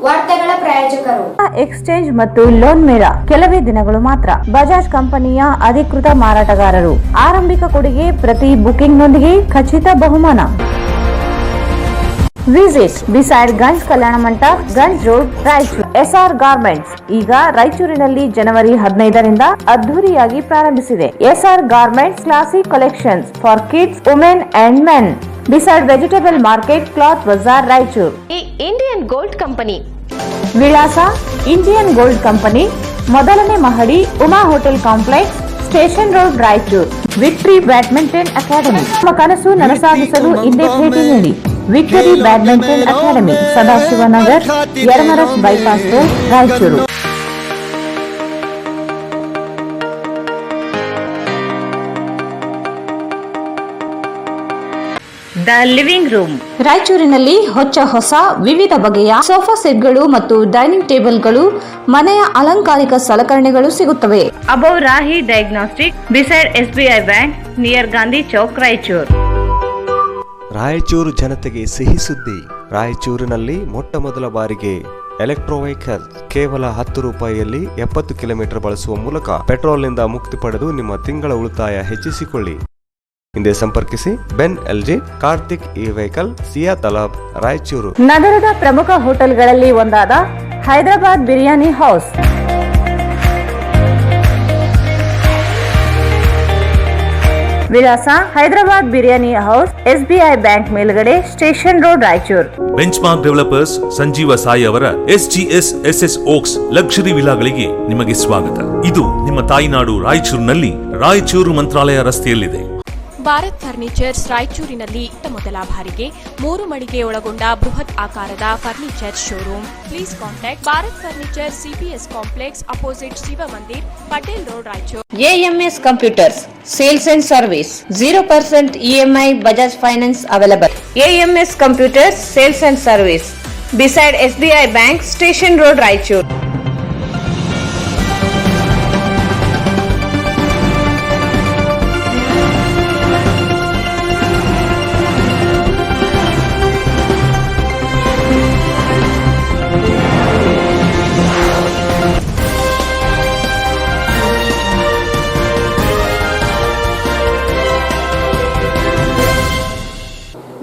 ವಾರ್ತೆಗಳ ಪ್ರಾಯೋಜಕರು ಎಕ್ಸ್ಚೇಂಜ್ ಮತ್ತು ಲೋನ್ ಮೇಳ ಕೆಲವೇ ದಿನಗಳು ಮಾತ್ರ. ಬಜಾಜ್ ಕಂಪನಿಯ ಅಧಿಕೃತ ಮಾರಾಟಗಾರರು. ಆರಂಭಿಕ ಕೊಡುಗೆ ಪ್ರತಿ ಬುಕಿಂಗ್ನೊಂದಿಗೆ ಖಚಿತ ಬಹುಮಾನ. Visit beside Ganj Kalyana Mantapa, Ganj road, Raichur. S R garments ಈಗ ರಾಯಚೂರಿನಲ್ಲಿ ಜನವರಿ 15ರಿಂದ ಅದ್ದೂರಿಯಾಗಿ ಪ್ರಾರಂಭಿಸಿದೆ. S R garments classic collections for kids, women and men. Beside vegetable market, cloth Bazaar, Raichur. Indian gold company ವಿಳಾಸ ಇಂಡಿಯನ್ ಗೋಲ್ಡ್ ಕಂಪನಿ, ಮೊದಲನೇ ಮಹಡಿ, Uma hotel complex, station road, Raichur. Victory badminton academy. ನಿಮ್ಮ ಕನಸು ನನಸಾಗಿಸಲು ಇಂದೇ ಭೇಟಿ ನೀಡಿ. Victory badminton academy, Sadashivanagar, Yermarus bypass road, Raichur. The living room. ರಾಯಚೂರಿನಲ್ಲಿ ಹೊಸ ವಿವಿಧ ಬಗೆಯ ಸೋಫಾ ಸೆಟ್ಗಳು ಮತ್ತು ಡೈನಿಂಗ್ ಟೇಬಲ್ಗಳು, ಮನೆಯ ಅಲಂಕಾರಿಕ ಸಲಕರಣೆಗಳು ಸಿಗುತ್ತವೆ. Above Rahi diagnostic, beside SBI bank, near Gandhi Chowk, Raichur. Raichur ಜನತೆಗೆ ಸಿಹಿ ಸುದ್ದಿ. ರಾಯಚೂರಿನಲ್ಲಿ ಮೊಟ್ಟ ಮೊದಲ ಬಾರಿಗೆ ಎಲೆಕ್ಟ್ರೋ ವೆಹಿಕಲ್ ಕೇವಲ 10 ರೂಪಾಯಿಯಲ್ಲಿ 70 ಕಿಲೋಮೀಟರ್ ಬಳಸುವ ಮೂಲಕ ಪೆಟ್ರೋಲ್ನಿಂದ ಮುಕ್ತಿ ಪಡೆದು ನಿಮ್ಮ ತಿಂಗಳ ಉಳಿತಾಯ ಹೆಚ್ಚಿಸಿಕೊಳ್ಳಿ. ಹಿಂದೆ ಸಂಪರ್ಕಿಸಿ. Ben LG, Karthik E vehicle, Siya Talab, Raichur. ನಗರದ ಪ್ರಮುಖ ಹೋಟೆಲ್ಗಳಲ್ಲಿ ಒಂದಾದ ಹೈದರಾಬಾದ್ ಬಿರಿಯಾನಿ ಹೌಸ್. ವಿಳಾಸ Hyderabad biryani house, SBI bank ಮೇಲ್ಗಡೆ, station road, Raichur. Benchmark developers Sanjeeva Sai ಅವರ SGS SS ಓಕ್ಸ್ ಲಕ್ಸುರಿ ವಿಲಾಗಳಿಗೆ ನಿಮಗೆ ಸ್ವಾಗತ. ಇದು ನಿಮ್ಮ ತಾಯಿನಾಡು ರಾಯಚೂರಿನಲ್ಲಿ, ರಾಯಚೂರು ಮಂತ್ರಾಲಯ ರಸ್ತೆಯಲ್ಲಿದೆ. ಭಾರತ್ ಫರ್ನಿಚರ್ಸ್ ರಾಯಚೂರಿನಲ್ಲಿ ಮೊದಲ ಬಾರಿಗೆ 3 ಮಳಿಗೆ ಒಳಗೊಂಡ ಬೃಹತ್ ಆಕಾರದ furniture showroom. Please contact Bharat furniture, CPS complex, opposite Shiva Mandir, Patel road, Raichur. AMS computers sales and service. 0% EMI Bajaj finance available. AMS computers sales and service, beside SBI bank, station road, Raichur.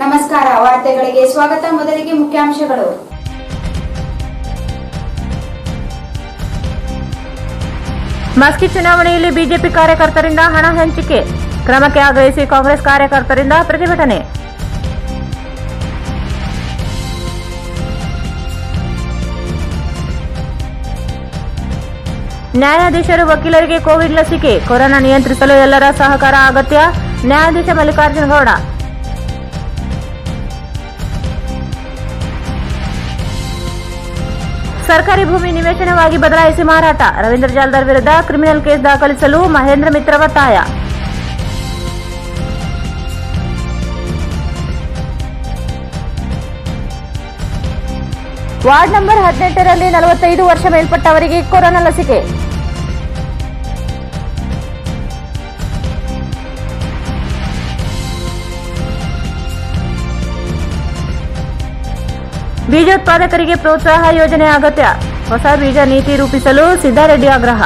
ನಮಸ್ಕಾರ, ವಾರ್ತೆಗಳಿಗೆ ಸ್ವಾಗತ. ಮೊದಲಿಗೆ ಮುಖ್ಯಾಂಶಗಳು. ಮಸ್ಕಿ ಚುನಾವಣೆಯಲ್ಲಿ ಬಿಜೆಪಿ ಕಾರ್ಯಕರ್ತರಿಂದ ಹಣ ಹಂಚಿಕೆ ಕ್ರಮಕ್ಕೆ ಆಗ್ರಹಿಸಿ ಕಾಂಗ್ರೆಸ್ ಕಾರ್ಯಕರ್ತರಿಂದ ಪ್ರತಿಭಟನೆ. ನ್ಯಾಯಾಧೀಶರು ವಕೀಲರಿಗೆ ಕೋವಿಡ್ ಲಸಿಕೆ, ಕೊರೋನಾ ನಿಯಂತ್ರಿಸಲು ಎಲ್ಲರ ಸಹಕಾರ ಅಗತ್ಯ. ನ್ಯಾಯಾಧೀಶ ಮಲ್ಲಿಕಾರ್ಜುನ ಗೌಡ. ಸರ್ಕಾರಿ ಭೂಮಿ ನಿವೇಶನವಾಗಿ ಬದಲಾಯಿಸಿ ಮಾರಾಟ, ರವೀಂದ್ರ ಜಾಲ್ದಾರ್ ವಿರುದ್ಧ ಕ್ರಿಮಿನಲ್ ಕೇಸ್ ದಾಖಲಿಸಲು ಮಹೇಂದ್ರ ಮಿತ್ರ ಒತ್ತಾಯ. ವಾರ್ಡ್ ನಂಬರ್ 18ರಲ್ಲಿ 45 ವರ್ಷ ಮೇಲ್ಪಟ್ಟವರಿಗೆ ಕೊರೋನಾ ಲಸಿಕೆ. ಬೀಜೋತ್ಪಾದಕರಿಗೆ ಪ್ರೋತ್ಸಾಹ ಯೋಜನೆ ಅಗತ್ಯ. ಹೊಸ ಬೀಜ ನೀತಿ ರೂಪಿಸಲು ಸಿದ್ದಾರೆಡ್ಡಿ ಆಗ್ರಹ.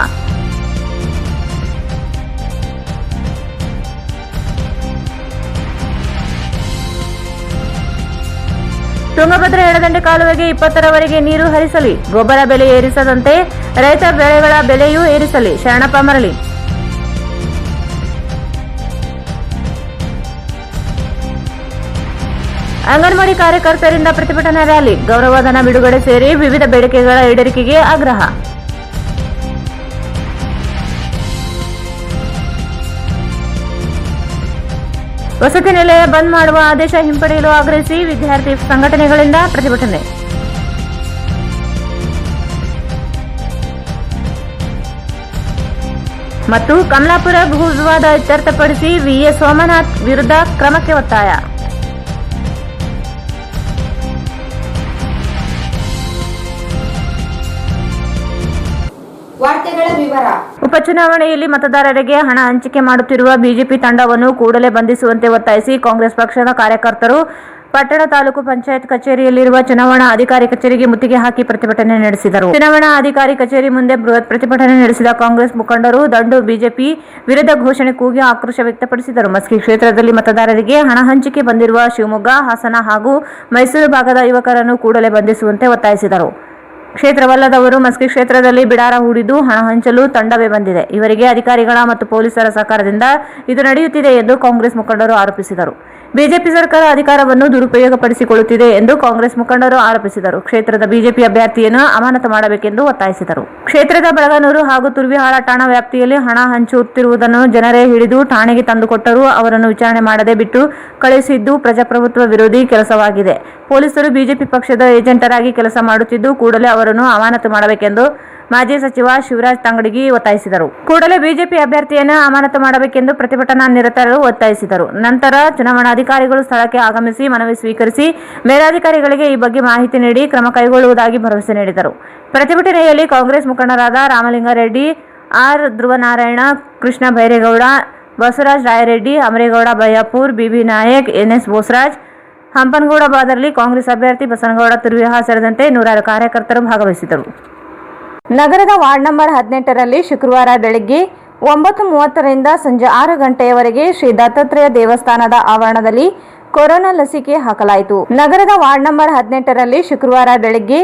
ತುಂಗಭದ್ರಾ ಎಡದಂಡೆ ಕಾಲುವೆಗೆ 20ರವರೆಗೆ ನೀರು ಹರಿಸಲಿ. ಗೊಬ್ಬರ ಬೆಲೆ ಏರಿಸದಂತೆ ರೈತ ಬೆಳೆಗಳ ಬೆಲೆಯೂ ಏರಿಸಲಿ. ಶರಣಪ್ಪ ಮರಳಿ. ಅಂಗನವಾಡಿ ಕಾರ್ಯಕರ್ತರಿಂದ ಪ್ರತಿಭಟನಾ ರ್ಯಾಲಿ, ಗೌರವಧನ ಬಿಡುಗಡೆ ಸೇರಿ ವಿವಿಧ ಬೇಡಿಕೆಗಳ ಈಡೇರಿಕೆಗೆ ಆಗ್ರಹ. ವಸತಿ ನಿಲಯ ಬಂದ್ ಮಾಡುವ ಆದೇಶ ಹಿಂಪಡೆಯಲು ಆಗ್ರಹಿಸಿ ವಿದ್ಯಾರ್ಥಿ ಸಂಘಟನೆಗಳಿಂದ ಪ್ರತಿಭಟನೆ. ಮತ್ತು ಕಮಲಾಪುರ ಭೂ ವಿವಾದ ಇತ್ಯರ್ಥಪಡಿಸಿ VS ಸೋಮನಾಥ್ ವಿರುದ್ಧ ಕ್ರಮಕ್ಕೆ ಒತ್ತಾಯ. ವಾರ್ತೆಗಳ ವಿವರ. ಉಪಚುನಾವಣೆಯಲ್ಲಿ ಮತದಾರರಿಗೆ ಹಣ ಹಂಚಿಕೆ ಮಾಡುತ್ತಿರುವ ಬಿಜೆಪಿ ತಂಡವನ್ನು ಕೂಡಲೇ ಬಂಧಿಸುವಂತೆ ಒತ್ತಾಯಿಸಿ ಕಾಂಗ್ರೆಸ್ ಪಕ್ಷದ ಕಾರ್ಯಕರ್ತರು ಪಟ್ಟಣ ತಾಲೂಕು ಪಂಚಾಯತ್ ಕಚೇರಿಯಲ್ಲಿರುವ ಚುನಾವಣಾ ಅಧಿಕಾರಿ ಕಚೇರಿಗೆ ಮುತ್ತಿಗೆ ಹಾಕಿ ಪ್ರತಿಭಟನೆ ನಡೆಸಿದರು. ಚುನಾವಣಾ ಅಧಿಕಾರಿ ಕಚೇರಿ ಮುಂದೆ ಬೃಹತ್ ಪ್ರತಿಭಟನೆ ನಡೆಸಿದ ಕಾಂಗ್ರೆಸ್ ಮುಖಂಡರು ದಂಡು ಬಿಜೆಪಿ ವಿರುದ್ಧ ಘೋಷಣೆ ಕೂಗಿ ಆಕ್ರೋಶ ವ್ಯಕ್ತಪಡಿಸಿದರು. ಮಸ್ಕಿ ಕ್ಷೇತ್ರದಲ್ಲಿ ಮತದಾರರಿಗೆ ಹಣ ಹಂಚಿಕೆ ಬಂದಿರುವ ಶಿವಮೊಗ್ಗ, ಹಾಸನ ಹಾಗೂ ಮೈಸೂರು ಭಾಗದ ಯುವಕರನ್ನು ಕೂಡಲೇ ಬಂಧಿಸುವಂತೆ ಒತ್ತಾಯಿಸಿದರು. ಕ್ಷೇತ್ರವಲ್ಲದವರು ಮಸ್ಕಿ ಕ್ಷೇತ್ರದಲ್ಲಿ ಬಿಡಾರ ಹೂಡಿದ್ದು ಹಣ ಹಂಚಲು ತಂಡವೇ ಬಂದಿದೆ. ಇವರಿಗೆ ಅಧಿಕಾರಿಗಳ ಮತ್ತು ಪೊಲೀಸರ ಸಹಕಾರದಿಂದ ಇದು ನಡೆಯುತ್ತಿದೆ ಎಂದು ಕಾಂಗ್ರೆಸ್ ಮುಖಂಡರು ಆರೋಪಿಸಿದರು. ಬಿಜೆಪಿ ಸರ್ಕಾರ ಅಧಿಕಾರವನ್ನು ದುರುಪಯೋಗಪಡಿಸಿಕೊಳ್ಳುತ್ತಿದೆ ಎಂದು ಕಾಂಗ್ರೆಸ್ ಮುಖಂಡರು ಆರೋಪಿಸಿದರು. ಕ್ಷೇತ್ರದ ಬಿಜೆಪಿ ಅಭ್ಯರ್ಥಿಯನ್ನು ಅಮಾನತು ಮಾಡಬೇಕೆಂದು ಒತ್ತಾಯಿಸಿದರು. ಕ್ಷೇತ್ರದ ಬೆಳಗನೂರು ಹಾಗೂ ತುರ್ವಿಹಾಳ ಠಾಣಾ ವ್ಯಾಪ್ತಿಯಲ್ಲಿ ಹಣ ಹಂಚುತ್ತಿರುವುದನ್ನು ಜನರೇ ಹಿಡಿದು ಠಾಣೆಗೆ ತಂದುಕೊಟ್ಟರೂ ಅವರನ್ನು ವಿಚಾರಣೆ ಮಾಡದೆ ಬಿಟ್ಟು ಕಳುಹಿಸಿದ್ದು ಪ್ರಜಾಪ್ರಭುತ್ವ ವಿರೋಧಿ ಕೆಲಸವಾಗಿದೆ. ಪೊಲೀಸರು ಬಿಜೆಪಿ ಪಕ್ಷದ ಏಜೆಂಟರಾಗಿ ಕೆಲಸ ಮಾಡುತ್ತಿದ್ದು ಕೂಡಲೇ ಅವರನ್ನು ಅಮಾನತು ಮಾಡಬೇಕೆಂದು ಮಾಜಿ ಸಚಿವ ಶಿವರಾಜ್ ತಂಗಡಗಿ ಒತ್ತಾಯಿಸಿದರು. ಕೂಡಲೇ ಬಿಜೆಪಿ ಅಭ್ಯರ್ಥಿಯನ್ನು ಅಮಾನತು ಮಾಡಬೇಕೆಂದು ಪ್ರತಿಭಟನಾ ನಿರತರು ಒತ್ತಾಯಿಸಿದರು. ನಂತರ ಚುನಾವಣಾಧಿಕಾರಿಗಳು ಸ್ಥಳಕ್ಕೆ ಆಗಮಿಸಿ ಮನವಿ ಸ್ವೀಕರಿಸಿ ಮೇಲಾಧಿಕಾರಿಗಳಿಗೆ ಈ ಬಗ್ಗೆ ಮಾಹಿತಿ ನೀಡಿ ಕ್ರಮ ಕೈಗೊಳ್ಳುವುದಾಗಿ ಭರವಸೆ ನೀಡಿದರು. ಪ್ರತಿಭಟನೆಯಲ್ಲಿ ಕಾಂಗ್ರೆಸ್ ಮುಖಂಡರಾದ ರಾಮಲಿಂಗಾರೆಡ್ಡಿ, ಆರ್ ಧ್ರುವನಾರಾಯಣ, ಕೃಷ್ಣ ಬೈರೇಗೌಡ, ಬಸವರಾಜ ರಾಯರೆಡ್ಡಿ, ಅಮರೇಗೌಡ ಬಯ್ಯಾಪುರ್, ಬಿಬಿ ನಾಯಕ್, ಎನ್ಎಸ್ ಬೋಸರಾಜ್, ಹಂಪನಗೌಡ ಬಾದರ್ಲಿ, ಕಾಂಗ್ರೆಸ್ ಅಭ್ಯರ್ಥಿ ಬಸನಗೌಡ ತುರ್ವಿಹಾಳ ಸೇರಿದಂತೆ ನೂರಾರು ಕಾರ್ಯಕರ್ತರು ಭಾಗವಹಿಸಿದರು. ನಗರದ ವಾರ್ಡ್ ನಂಬರ್ 18ರಲ್ಲಿ ಶುಕ್ರವಾರ ಬೆಳಗ್ಗೆ 9:30ರಿಂದ ಸಂಜೆ 6 ಗಂಟೆಯವರೆಗೆ ಶ್ರೀ ದತ್ತಾತ್ರೇಯ ದೇವಸ್ಥಾನದ ಆವರಣದಲ್ಲಿ ಕೊರೋನಾ ಲಸಿಕೆ ಹಾಕಲಾಯಿತು. ನಗರದ ವಾರ್ಡ್ ನಂಬರ್ 18ರಲ್ಲಿ ಶುಕ್ರವಾರ ಬೆಳಗ್ಗೆ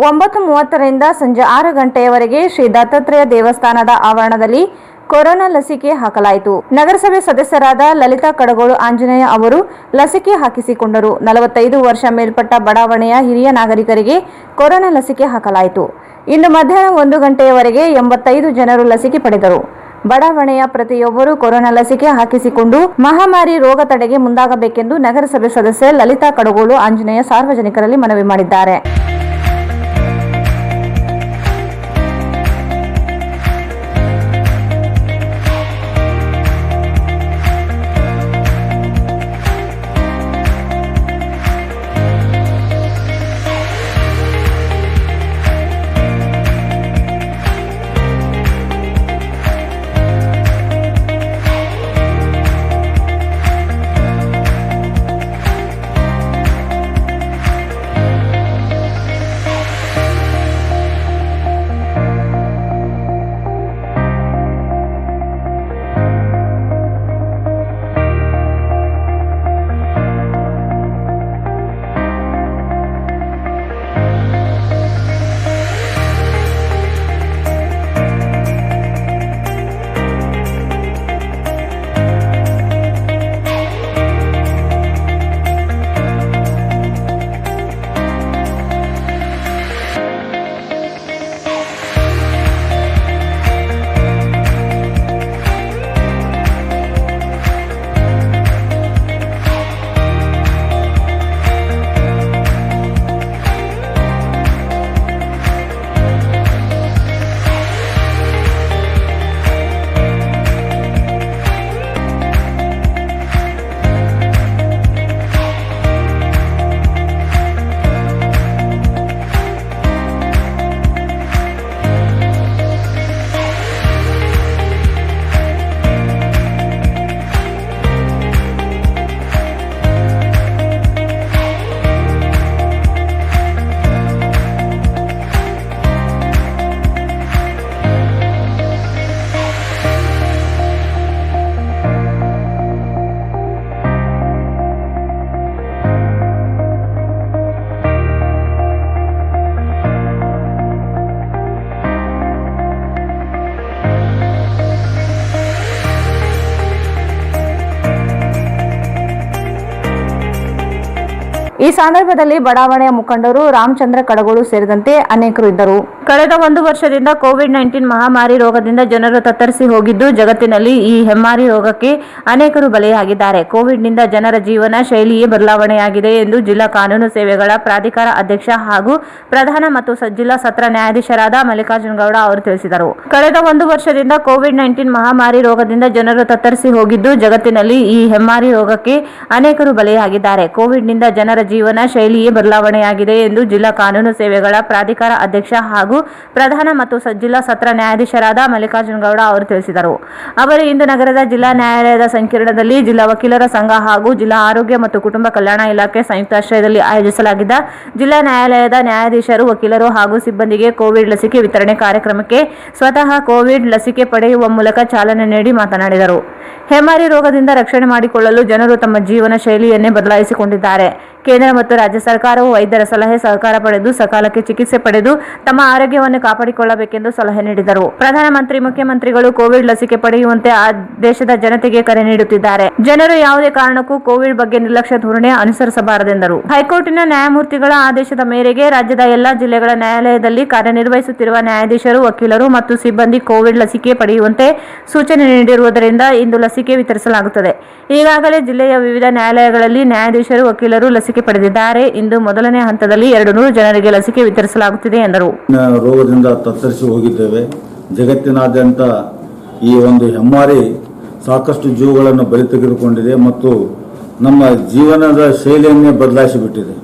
9:30ರಿಂದ ಸಂಜೆ 6 ಗಂಟೆಯವರೆಗೆ ಶ್ರೀ ದತ್ತಾತ್ರೇಯ ದೇವಸ್ಥಾನದ ಆವರಣದಲ್ಲಿ ಕೊರೋನಾ ಲಸಿಕೆ ಹಾಕಲಾಯಿತು. ನಗರಸಭೆ ಸದಸ್ಯರಾದ ಲಲಿತಾ ಕಡಗೋಳು ಆಂಜನೇಯ ಅವರು ಲಸಿಕೆ ಹಾಕಿಸಿಕೊಂಡರು. 45 ವರ್ಷ ಮೇಲ್ಪಟ್ಟ ಬಡಾವಣೆಯ ಹಿರಿಯ ನಾಗರಿಕರಿಗೆ ಕೊರೋನಾ ಲಸಿಕೆ ಹಾಕಲಾಯಿತು. ಇಂದು ಮಧ್ಯಾಹ್ನ 1 ಗಂಟೆಯವರೆಗೆ 85 ಜನರು ಲಸಿಕೆ ಪಡೆದರು. ಬಡಾವಣೆಯ ಪ್ರತಿಯೊಬ್ಬರು ಕೊರೋನಾ ಲಸಿಕೆ ಹಾಕಿಸಿಕೊಂಡು ಮಹಾಮಾರಿ ರೋಗ ತಡೆಗೆ ಮುಂದಾಗಬೇಕೆಂದು ನಗರಸಭೆ ಸದಸ್ಯೆ ಲಲಿತಾ ಕಡಗೋಳು ಆಂಜನೇಯ ಸಾರ್ವಜನಿಕರಲ್ಲಿ ಮನವಿ ಮಾಡಿದ್ದಾರೆ. ಈ ಸಂದರ್ಭದಲ್ಲಿ ಬಡಾವಣೆಯ ಮುಖಂಡರು ರಾಮಚಂದ್ರ ಕಡಗೋಳು ಸೇರಿದಂತೆ ಅನೇಕರು ಇದ್ದರು. ಕಳೆದ 1 ವರ್ಷದಿಂದ ಕೋವಿಡ್-19 ಮಹಾಮಾರಿ ರೋಗದಿಂದ ಜನರು ತತ್ತರಿಸಿ ಹೋಗಿದ್ದು, ಜಗತ್ತಿನಲ್ಲಿ ಈ ಹೆಮ್ಮಾರಿ ರೋಗಕ್ಕೆ ಅನೇಕರು ಬಲಿಯಾಗಿದ್ದಾರೆ. ಕೋವಿಡ್ನಿಂದ ಜನರ ಜೀವನ ಶೈಲಿಯೇ ಬದಲಾವಣೆಯಾಗಿದೆ ಎಂದು ಜಿಲ್ಲಾ ಕಾನೂನು ಸೇವೆಗಳ ಪ್ರಾಧಿಕಾರ ಅಧ್ಯಕ್ಷ ಹಾಗೂ ಪ್ರಧಾನ ಮತ್ತು ಜಿಲ್ಲಾ ಸತ್ರ ನ್ಯಾಯಾಧೀಶರಾದ ಮಲ್ಲಿಕಾರ್ಜುನ ಗೌಡ ಅವರು ತಿಳಿಸಿದರು. ಕಳೆದ 1 ವರ್ಷದಿಂದ ಕೋವಿಡ್-19 ಮಹಾಮಾರಿ ರೋಗದಿಂದ ಜನರು ತತ್ತರಿಸಿ ಹೋಗಿದ್ದು, ಜಗತ್ತಿನಲ್ಲಿ ಈ ಹೆಮ್ಮಾರಿ ರೋಗಕ್ಕೆ ಅನೇಕರು ಬಲಿಯಾಗಿದ್ದಾರೆ. ಕೋವಿಡ್ನಿಂದ ಜನರ ಜೀವನ ಶೈಲಿಯೇ ಬದಲಾವಣೆಯಾಗಿದೆ ಎಂದು ಜಿಲ್ಲಾ ಕಾನೂನು ಸೇವೆಗಳ ಪ್ರಾಧಿಕಾರ ಅಧ್ಯಕ್ಷ ಹಾಗೂ ಪ್ರಧಾನ ಮತ್ತು ಜಿಲ್ಲಾ ಸತ್ರ ನ್ಯಾಯಾಧೀಶರಾದ ಮಲ್ಲಿಕಾರ್ಜುನ ಗೌಡ ಅವರು ತಿಳಿಸಿದರು. ಅವರು ಇಂದು ನಗರದ ಜಿಲ್ಲಾ ನ್ಯಾಯಾಲಯದ ಸಂಕೀರ್ಣದಲ್ಲಿ ಜಿಲ್ಲಾ ವಕೀಲರ ಸಂಘ ಹಾಗೂ ಜಿಲ್ಲಾ ಆರೋಗ್ಯ ಮತ್ತು ಕುಟುಂಬ ಕಲ್ಯಾಣ ಇಲಾಖೆ ಸಂಯುಕ್ತಾಶ್ರಯದಲ್ಲಿ ಆಯೋಜಿಸಲಾಗಿದ್ದ ಜಿಲ್ಲಾ ನ್ಯಾಯಾಲಯದ ನ್ಯಾಯಾಧೀಶರು, ವಕೀಲರು ಹಾಗೂ ಸಿಬ್ಬಂದಿಗೆ ಕೋವಿಡ್ ಲಸಿಕೆ ವಿತರಣೆ ಕಾರ್ಯಕ್ರಮಕ್ಕೆ ಸ್ವತಃ ಕೋವಿಡ್ ಲಸಿಕೆ ಪಡೆಯುವ ಮೂಲಕ ಚಾಲನೆ ನೀಡಿ ಮಾತನಾಡಿದರು. ಹೆಮ್ಮಾರಿ ರೋಗದಿಂದ ರಕ್ಷಣೆ ಮಾಡಿಕೊಳ್ಳಲು ಜನರು ತಮ್ಮ ಜೀವನ ಶೈಲಿಯನ್ನೇ ಬದಲಾಯಿಸಿಕೊಂಡಿದ್ದಾರೆ. ಕೇಂದ್ರ ಮತ್ತು ರಾಜ್ಯ ಸರ್ಕಾರವು ವೈದ್ಯರ ಸಲಹೆ ಸಹಕಾರ ಪಡೆದು ಸಕಾಲಕ್ಕೆ ಚಿಕಿತ್ಸೆ ಪಡೆದು ತಮ್ಮ ಆರೋಗ್ಯವನ್ನು ಕಾಪಾಡಿಕೊಳ್ಳಬೇಕೆಂದು ಸಲಹೆ ನೀಡಿದರು. ಪ್ರಧಾನಮಂತ್ರಿ, ಮುಖ್ಯಮಂತ್ರಿಗಳು ಕೋವಿಡ್ ಲಸಿಕೆ ಪಡೆಯುವಂತೆ ಆ ದೇಶದ ಜನತೆಗೆ ಕರೆ ನೀಡುತ್ತಿದ್ದಾರೆ. ಜನರು ಯಾವುದೇ ಕಾರಣಕ್ಕೂ ಕೋವಿಡ್ ಬಗ್ಗೆ ನಿರ್ಲಕ್ಷ್ಯ ಧೋರಣೆ ಅನುಸರಿಸಬಾರದೆಂದರು. ಹೈಕೋರ್ಟಿನ ನ್ಯಾಯಮೂರ್ತಿಗಳ ಆದೇಶದ ಮೇರೆಗೆ ರಾಜ್ಯದ ಎಲ್ಲಾ ಜಿಲ್ಲೆಗಳ ನ್ಯಾಯಾಲಯದಲ್ಲಿ ಕಾರ್ಯನಿರ್ವಹಿಸುತ್ತಿರುವ ನ್ಯಾಯಾಧೀಶರು, ವಕೀಲರು ಮತ್ತು ಸಿಬ್ಬಂದಿ ಕೋವಿಡ್ ಲಸಿಕೆ ಪಡೆಯುವಂತೆ ಸೂಚನೆ ನೀಡಿರುವುದರಿಂದ ಇಂದು ಲಸಿಕೆ ವಿತರಿಸಲಾಗುತ್ತದೆ. ಈಗಾಗಲೇ ಜಿಲ್ಲೆಯ ವಿವಿಧ ನ್ಯಾಯಾಲಯಗಳಲ್ಲಿ ನ್ಯಾಯಾಧೀಶರು, ವಕೀಲರು ಲಸಿಕೆ ಪಡೆದಿದ್ದಾರೆ. ಇಂದು ಮೊದಲನೇ ಹಂತದಲ್ಲಿ 200 ಜನರಿಗೆ ಲಸಿಕೆ ವಿತರಿಸಲಾಗುತ್ತಿದೆ ಎಂದರು. ರೋಗದಿಂದ ತತ್ತರಿಸಿ ಹೋಗಿದ್ದೇವೆ. ಜಗತ್ತಿನಾದ್ಯಂತ ಈ ಒಂದು ಹೆಮ್ಮಾರಿ ಸಾಕಷ್ಟು ಜೀವಗಳನ್ನು ಬಲಿ ತೆಗೆದುಕೊಂಡಿದೆ ಮತ್ತು ನಮ್ಮ ಜೀವನದ ಶೈಲಿಯನ್ನೇ ಬದಲಾಯಿಸಿಬಿಟ್ಟಿದೆ.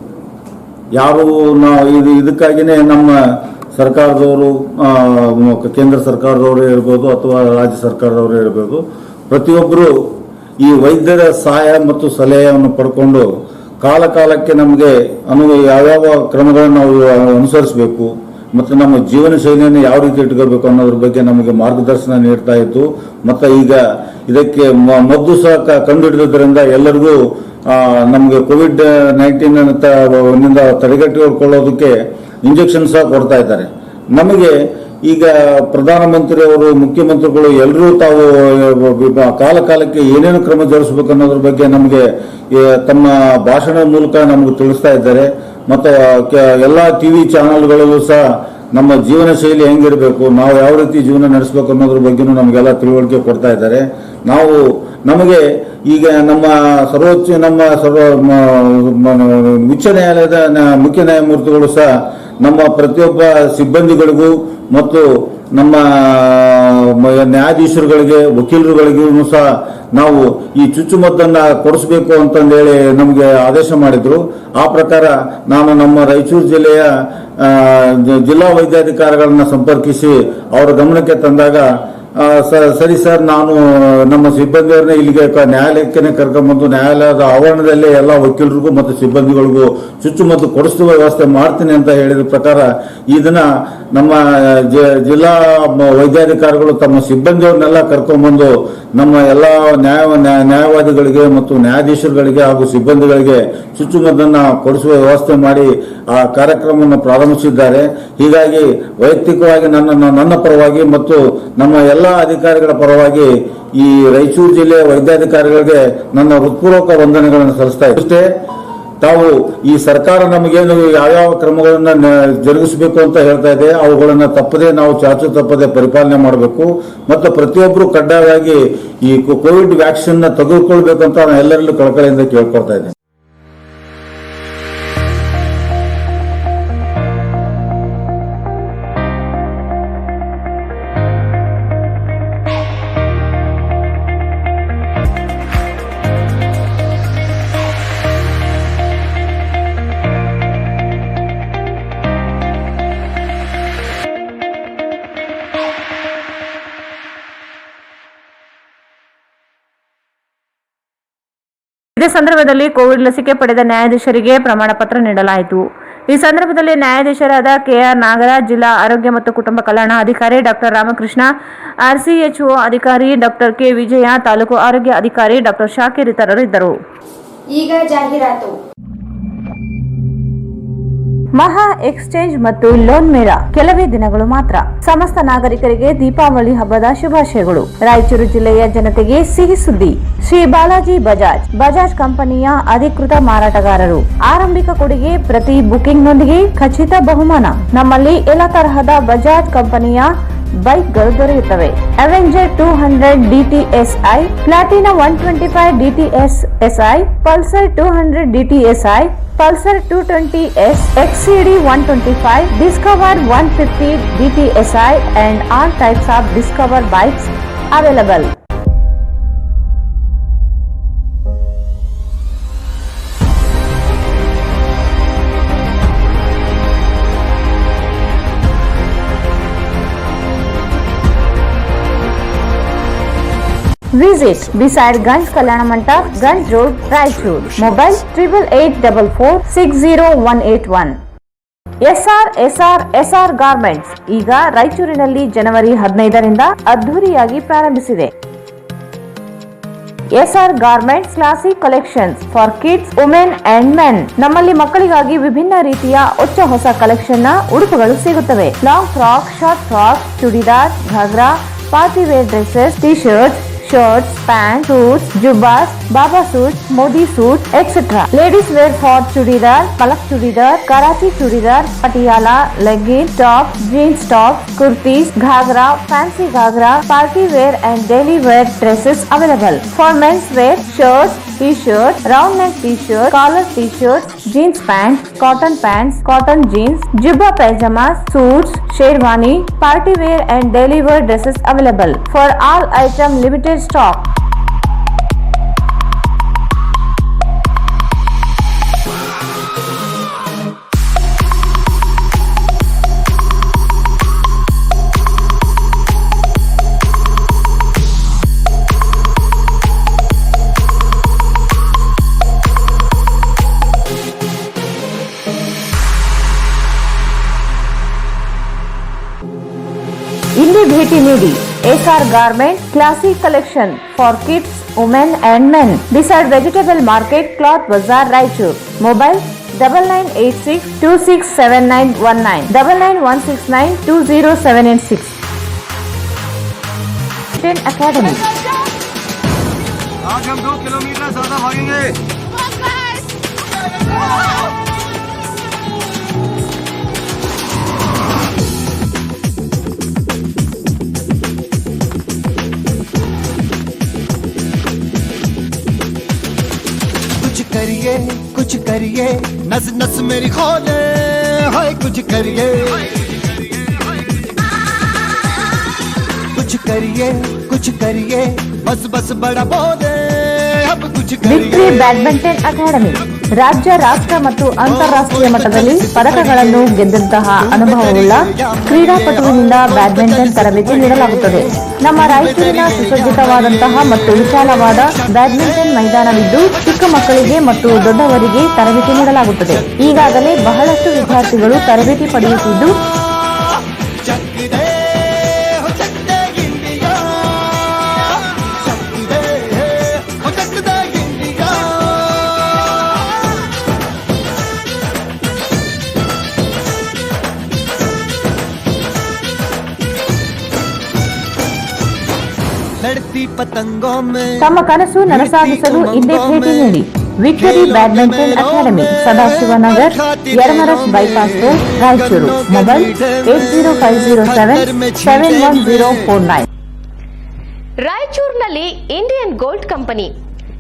ಯಾರು ಇದಕ್ಕಾಗಿಯೇ ನಮ್ಮ ಸರ್ಕಾರದವರು, ಕೇಂದ್ರ ಸರ್ಕಾರದವರು ಇರ್ಬೋದು ಅಥವಾ ರಾಜ್ಯ ಸರ್ಕಾರದವರು ಇರಬಹುದು, ಪ್ರತಿಯೊಬ್ಬರು ಈ ವೈದ್ಯರ ಸಹಾಯ ಮತ್ತು ಸಲಹೆಯನ್ನು ಪಡ್ಕೊಂಡು ಕಾಲಕ್ಕೆ ನಮಗೆ ಯಾವ್ಯಾವ ಕ್ರಮಗಳನ್ನು ನಾವು ಅನುಸರಿಸಬೇಕು ಮತ್ತು ನಮ್ಮ ಜೀವನ ಶೈಲಿಯನ್ನು ಯಾವ ರೀತಿ ಇಟ್ಕೋಬೇಕು ಅನ್ನೋದ್ರ ಬಗ್ಗೆ ನಮಗೆ ಮಾರ್ಗದರ್ಶನ ನೀಡ್ತಾ ಇತ್ತು. ಮತ್ತು ಈಗ ಇದಕ್ಕೆ ಮದ್ದು ಸಹ ಕಂಡುಹಿಡಿದ್ರಿಂದ ಎಲ್ಲರಿಗೂ ನಮಗೆ ಕೋವಿಡ್-19 ತಡೆಗಟ್ಟಿಕೊಳ್ಳೋದಕ್ಕೆ ಇಂಜೆಕ್ಷನ್ ಸಹ ಕೊಡ್ತಾ ಇದ್ದಾರೆ. ನಮಗೆ ಈಗ ಪ್ರಧಾನಮಂತ್ರಿಯವರು, ಮುಖ್ಯಮಂತ್ರಿಗಳು ಎಲ್ಲರೂ ತಾವು ಕಾಲಕ್ಕೆ ಏನೇನು ಕ್ರಮ ಜರುಗಿಸಬೇಕು ಅನ್ನೋದ್ರ ಬಗ್ಗೆ ನಮಗೆ ತಮ್ಮ ಭಾಷಣದ ಮೂಲಕ ನಮಗೆ ತಿಳಿಸ್ತಾ ಇದ್ದಾರೆ. ಮತ್ತು ಎಲ್ಲಾ ಟಿವಿ ಚಾನೆಲ್ಗಳಲ್ಲೂ ಸಹ ನಮ್ಮ ಜೀವನ ಶೈಲಿ ಹೆಂಗಿರಬೇಕು, ನಾವು ಯಾವ ರೀತಿ ಜೀವನ ನಡೆಸಬೇಕು ಅನ್ನೋದ್ರ ಬಗ್ಗೆನೂ ನಮಗೆಲ್ಲ ತಿಳುವಳಿಕೆ ಕೊಡ್ತಾ ಇದ್ದಾರೆ. ನಮಗೆ ಈಗ ನಮ್ಮ ಉಚ್ಚ ನ್ಯಾಯಾಲಯದ ಮುಖ್ಯ ನ್ಯಾಯಮೂರ್ತಿಗಳು ಸಹ ನಮ್ಮ ಪ್ರತಿಯೊಬ್ಬ ಸಿಬ್ಬಂದಿಗಳಿಗೂ ಮತ್ತು ನಮ್ಮ ನ್ಯಾಯಾಧೀಶರುಗಳಿಗೆ, ವಕೀಲರುಗಳಿಗೂ ಸಹ ನಾವು ಈ ಚುಚ್ಚುಮದ್ದನ್ನ ಕೊಡಿಸಬೇಕು ಅಂತಂದೇಳಿ ನಮಗೆ ಆದೇಶ ಮಾಡಿದ್ರು. ಆ ಪ್ರಕಾರ ನಾನು ನಮ್ಮ ರಾಯಚೂರು ಜಿಲ್ಲೆಯ ಜಿಲ್ಲಾ ವೈದ್ಯಾಧಿಕಾರಿಗಳನ್ನ ಸಂಪರ್ಕಿಸಿ ಅವರ ಗಮನಕ್ಕೆ ತಂದಾಗ, ಸರಿ ಸರ್, ನಾನು ನಮ್ಮ ಸಿಬ್ಬಂದಿಯವ್ರನ್ನ ಇಲ್ಲಿಗೆ ನ್ಯಾಯಾಲಯಕ್ಕೆ ಕರ್ಕೊಂಡ್ಬಂದು ನ್ಯಾಯಾಲಯದ ಆವರಣದಲ್ಲೇ ಎಲ್ಲ ವಕೀಲರಿಗೂ ಮತ್ತು ಸಿಬ್ಬಂದಿಗಳಿಗೂ ಚುಚ್ಚುಮದ್ದು ಕೊಡಿಸುವ ವ್ಯವಸ್ಥೆ ಮಾಡ್ತೀನಿ ಅಂತ ಹೇಳಿದ ಪ್ರಕಾರ ಈ ದಿನ ನಮ್ಮ ಜಿಲ್ಲಾ ವೈದ್ಯಾಧಿಕಾರಿಗಳು ತಮ್ಮ ಸಿಬ್ಬಂದಿಯವ್ರನ್ನೆಲ್ಲ ಕರ್ಕೊಂಡ್ಬಂದು ನಮ್ಮ ಎಲ್ಲ ನ್ಯಾಯವಾದಿಗಳಿಗೆ ಮತ್ತು ನ್ಯಾಯಾಧೀಶರುಗಳಿಗೆ ಹಾಗೂ ಸಿಬ್ಬಂದಿಗಳಿಗೆ ಚುಚ್ಚುಮದ್ದನ್ನ ಕೊಡಿಸುವ ವ್ಯವಸ್ಥೆ ಮಾಡಿ ಆ ಕಾರ್ಯಕ್ರಮವನ್ನು ಪ್ರಾರಂಭಿಸಿದ್ದಾರೆ. ಹೀಗಾಗಿ ವೈಯಕ್ತಿಕವಾಗಿ ನನ್ನ ಪರವಾಗಿ ಮತ್ತು ನಮ್ಮ ಎಲ್ಲ ಅಧಿಕಾರಿಗಳ ಪರವಾಗಿ ಈ ರಾಯಚೂರು ಜಿಲ್ಲೆಯ ವೈದ್ಯಾಧಿಕಾರಿಗಳಿಗೆ ನನ್ನ ಹೃತ್ಪೂರ್ವಕ ವಂದನೆಗಳನ್ನು ಸಲ್ಲಿಸ್ತಾ ಇಷ್ಟೇ. ತಾವು ಈ ಸರ್ಕಾರ ನಮಗೇನು ಯಾವ್ಯಾವ ಕ್ರಮಗಳನ್ನ ಜರುಗಿಸಬೇಕು ಅಂತ ಹೇಳ್ತಾ ಇದೆ, ಅವುಗಳನ್ನ ತಪ್ಪದೆ ನಾವು ಚಾಚು ತಪ್ಪದೆ ಪರಿಪಾಲನೆ ಮಾಡಬೇಕು ಮತ್ತು ಪ್ರತಿಯೊಬ್ಬರು ಕಡ್ಡಾಯವಾಗಿ ಈ ಕೋವಿಡ್ ವ್ಯಾಕ್ಸಿನ್ ತೆಗೆದುಕೊಳ್ಬೇಕಂತ ನಾನು ಎಲ್ಲರಲ್ಲೂ ಕಳಕಳಿಯಿಂದ ಕೇಳ್ಕೊಳ್ತಾ ಇದ್ದೇನೆ. ಇದೇ ಸಂದರ್ಭದಲ್ಲಿ ಕೋವಿಡ್ ಲಸಿಕೆ ಪಡೆದ ನ್ಯಾಯಾಧೀಶರಿಗೆ ಪ್ರಮಾಣ ಪತ್ರ ನೀಡಲಾಯಿತು. ಈ ಸಂದರ್ಭದಲ್ಲಿ ನ್ಯಾಯಾಧೀಶರಾದ ಕೆಆರ್ ನಾಗರಾಜ್, ಜಿಲ್ಲಾ ಆರೋಗ್ಯ ಮತ್ತು ಕುಟುಂಬ ಕಲ್ಯಾಣ ಅಧಿಕಾರಿ ಡಾಕ್ಟರ್ ರಾಮಕೃಷ್ಣ, ಆರ್ಸಿಎಚ್ಒ ಅಧಿಕಾರಿ ಡಾಕ್ಟರ್ ಕೆ ವಿಜಯ, ತಾಲೂಕು ಆರೋಗ್ಯ ಅಧಿಕಾರಿ ಡಾಕ್ಟರ್ ಶಾಕಿರ್ ಇತರರು ಇದ್ದರು. ಈಗ ಜಾಹೀರಾತು. ಮಹಾ ಎಕ್ಸ್ಚೇಂಜ್ ಮತ್ತು ಲೋನ್ ಮೇಳ ಕೆಲವೇ ದಿನಗಳು ಮಾತ್ರ. ಸಮಸ್ತ ನಾಗರಿಕರಿಗೆ ದೀಪಾವಳಿ ಹಬ್ಬದ ಶುಭಾಶಯಗಳು. ರಾಯಚೂರು ಜಿಲ್ಲೆಯ ಜನತೆಗೆ ಸಿಹಿ ಸುದ್ದಿ. ಶ್ರೀ ಬಾಲಾಜಿ ಬಜಾಜ್ ಕಂಪನಿಯ ಅಧಿಕೃತ ಮಾರಾಟಗಾರರು. ಆರಂಭಿಕ ಕೊಡುಗೆ ಪ್ರತಿ ಬುಕಿಂಗ್ನೊಂದಿಗೆ ಖಚಿತ ಬಹುಮಾನ. ನಮ್ಮಲ್ಲಿ ಎಲ್ಲ ತರಹದ ಬಜಾಜ್ ಕಂಪನಿಯ ಬೈಕ್ಗಳು ದೊರೆಯುತ್ತವೆ. Avenger 200 DTSI, Platina 125 DTSI, Pulsar 200 DTSI, Pulsar 220S, XCD 125, Discover 150 DTSI and all types of Discover bikes available. Visit beside Ganj Kalyana Mandap, Ganj Road, Raichur. Mobile 8844460181. SR garments ಈಗ ರಾಯಚೂರಿನಲ್ಲಿ ಜನವರಿ 15ರಿಂದ ಅದ್ದೂರಿಯಾಗಿ ಪ್ರಾರಂಭಿಸಿದೆ. SR garments classic collections for kids, women and men. ನಮ್ಮಲ್ಲಿ ಮಕ್ಕಳಿಗಾಗಿ ವಿಭಿನ್ನ ರೀತಿಯ ಹೊಸ ಕಲೆಕ್ಷನ್ ನ ಉಡುಪುಗಳು ಸಿಗುತ್ತವೆ. Long frock, short frock, churidar, ghagra, party wear dresses, T shirts, shirts, pants, suits, jubbas, baba suits, modi suits, etc. Ladies wear for chudidar, palak chudidar, karachi chudidar, patiala, leggings, tops, jeans tops, kurtis, ghagra, fancy ghagra, party wear and daily wear dresses available. For men's wear, shirts, t-shirts, round neck t-shirt, collar t-shirts, jeans pants, cotton jeans, jubba pajamas, suits, sherwani, party wear and daily wear dresses available. For all item limited stock. ಇಲ್ಲಿ ಭೇಟಿ ನೀಡಿ. SR garment classic collection for kids, women and men beside vegetable market, cloth Bazaar, Raichur. Mobile 9986267919 9916920786. Academy. आज हम 2 kilometre ज्यादा भागेंगे. कुछ करिए नस नस मेरी खोले, हाय कुछ करिए बस बड़ा बोले अब कुछ ವಿಕ್ಟರಿ करिए. ಬ್ಯಾಡ್ಮಿಂಟನ್ ಅಕಾಡೆಮಿ ರಾಜ್ಯ, ರಾಷ್ಟ್ರ ಮತ್ತು ಅಂತಾರಾಷ್ಟ್ರೀಯ ಮಟ್ಟದಲ್ಲಿ ಪದಕಗಳನ್ನು ಗೆದ್ದಂತಹ ಅನುಭವವುಳ್ಳ ಕ್ರೀಡಾಪಟುವಿನಿಂದ ಬ್ಯಾಡ್ಮಿಂಟನ್ ತರಬೇತಿ ನೀಡಲಾಗುತ್ತದೆ. ನಮ್ಮ ರಾಯಚೂರಿನ ಸುಸಜ್ಜಿತವಾದಂತಹ ಮತ್ತು ವಿಶಾಲವಾದ ಬ್ಯಾಡ್ಮಿಂಟನ್ ಮೈದಾನವಿದ್ದು ಚಿಕ್ಕ ಮಕ್ಕಳಿಗೆ ಮತ್ತು ದೊಡ್ಡವರಿಗೆ ತರಬೇತಿ ನೀಡಲಾಗುತ್ತದೆ. ಈಗಾಗಲೇ ಬಹಳಷ್ಟು ವಿದ್ಯಾರ್ಥಿಗಳು ತರಬೇತಿ ಪಡೆಯುತ್ತಿದ್ದು ತಮ್ಮ ಕನಸು ನನಸಾಗಿಸಲು ಹಿಂದೆ ಭೇಟಿ ನೀಡಿ. Victory badminton academy, Sadashivanagar, Yermarus bypass road, Raichur. Mobile 8050771049. ರಾಯಚೂರಿನಲ್ಲಿ ಇಂಡಿಯನ್ ಗೋಲ್ಡ್ ಕಂಪನಿ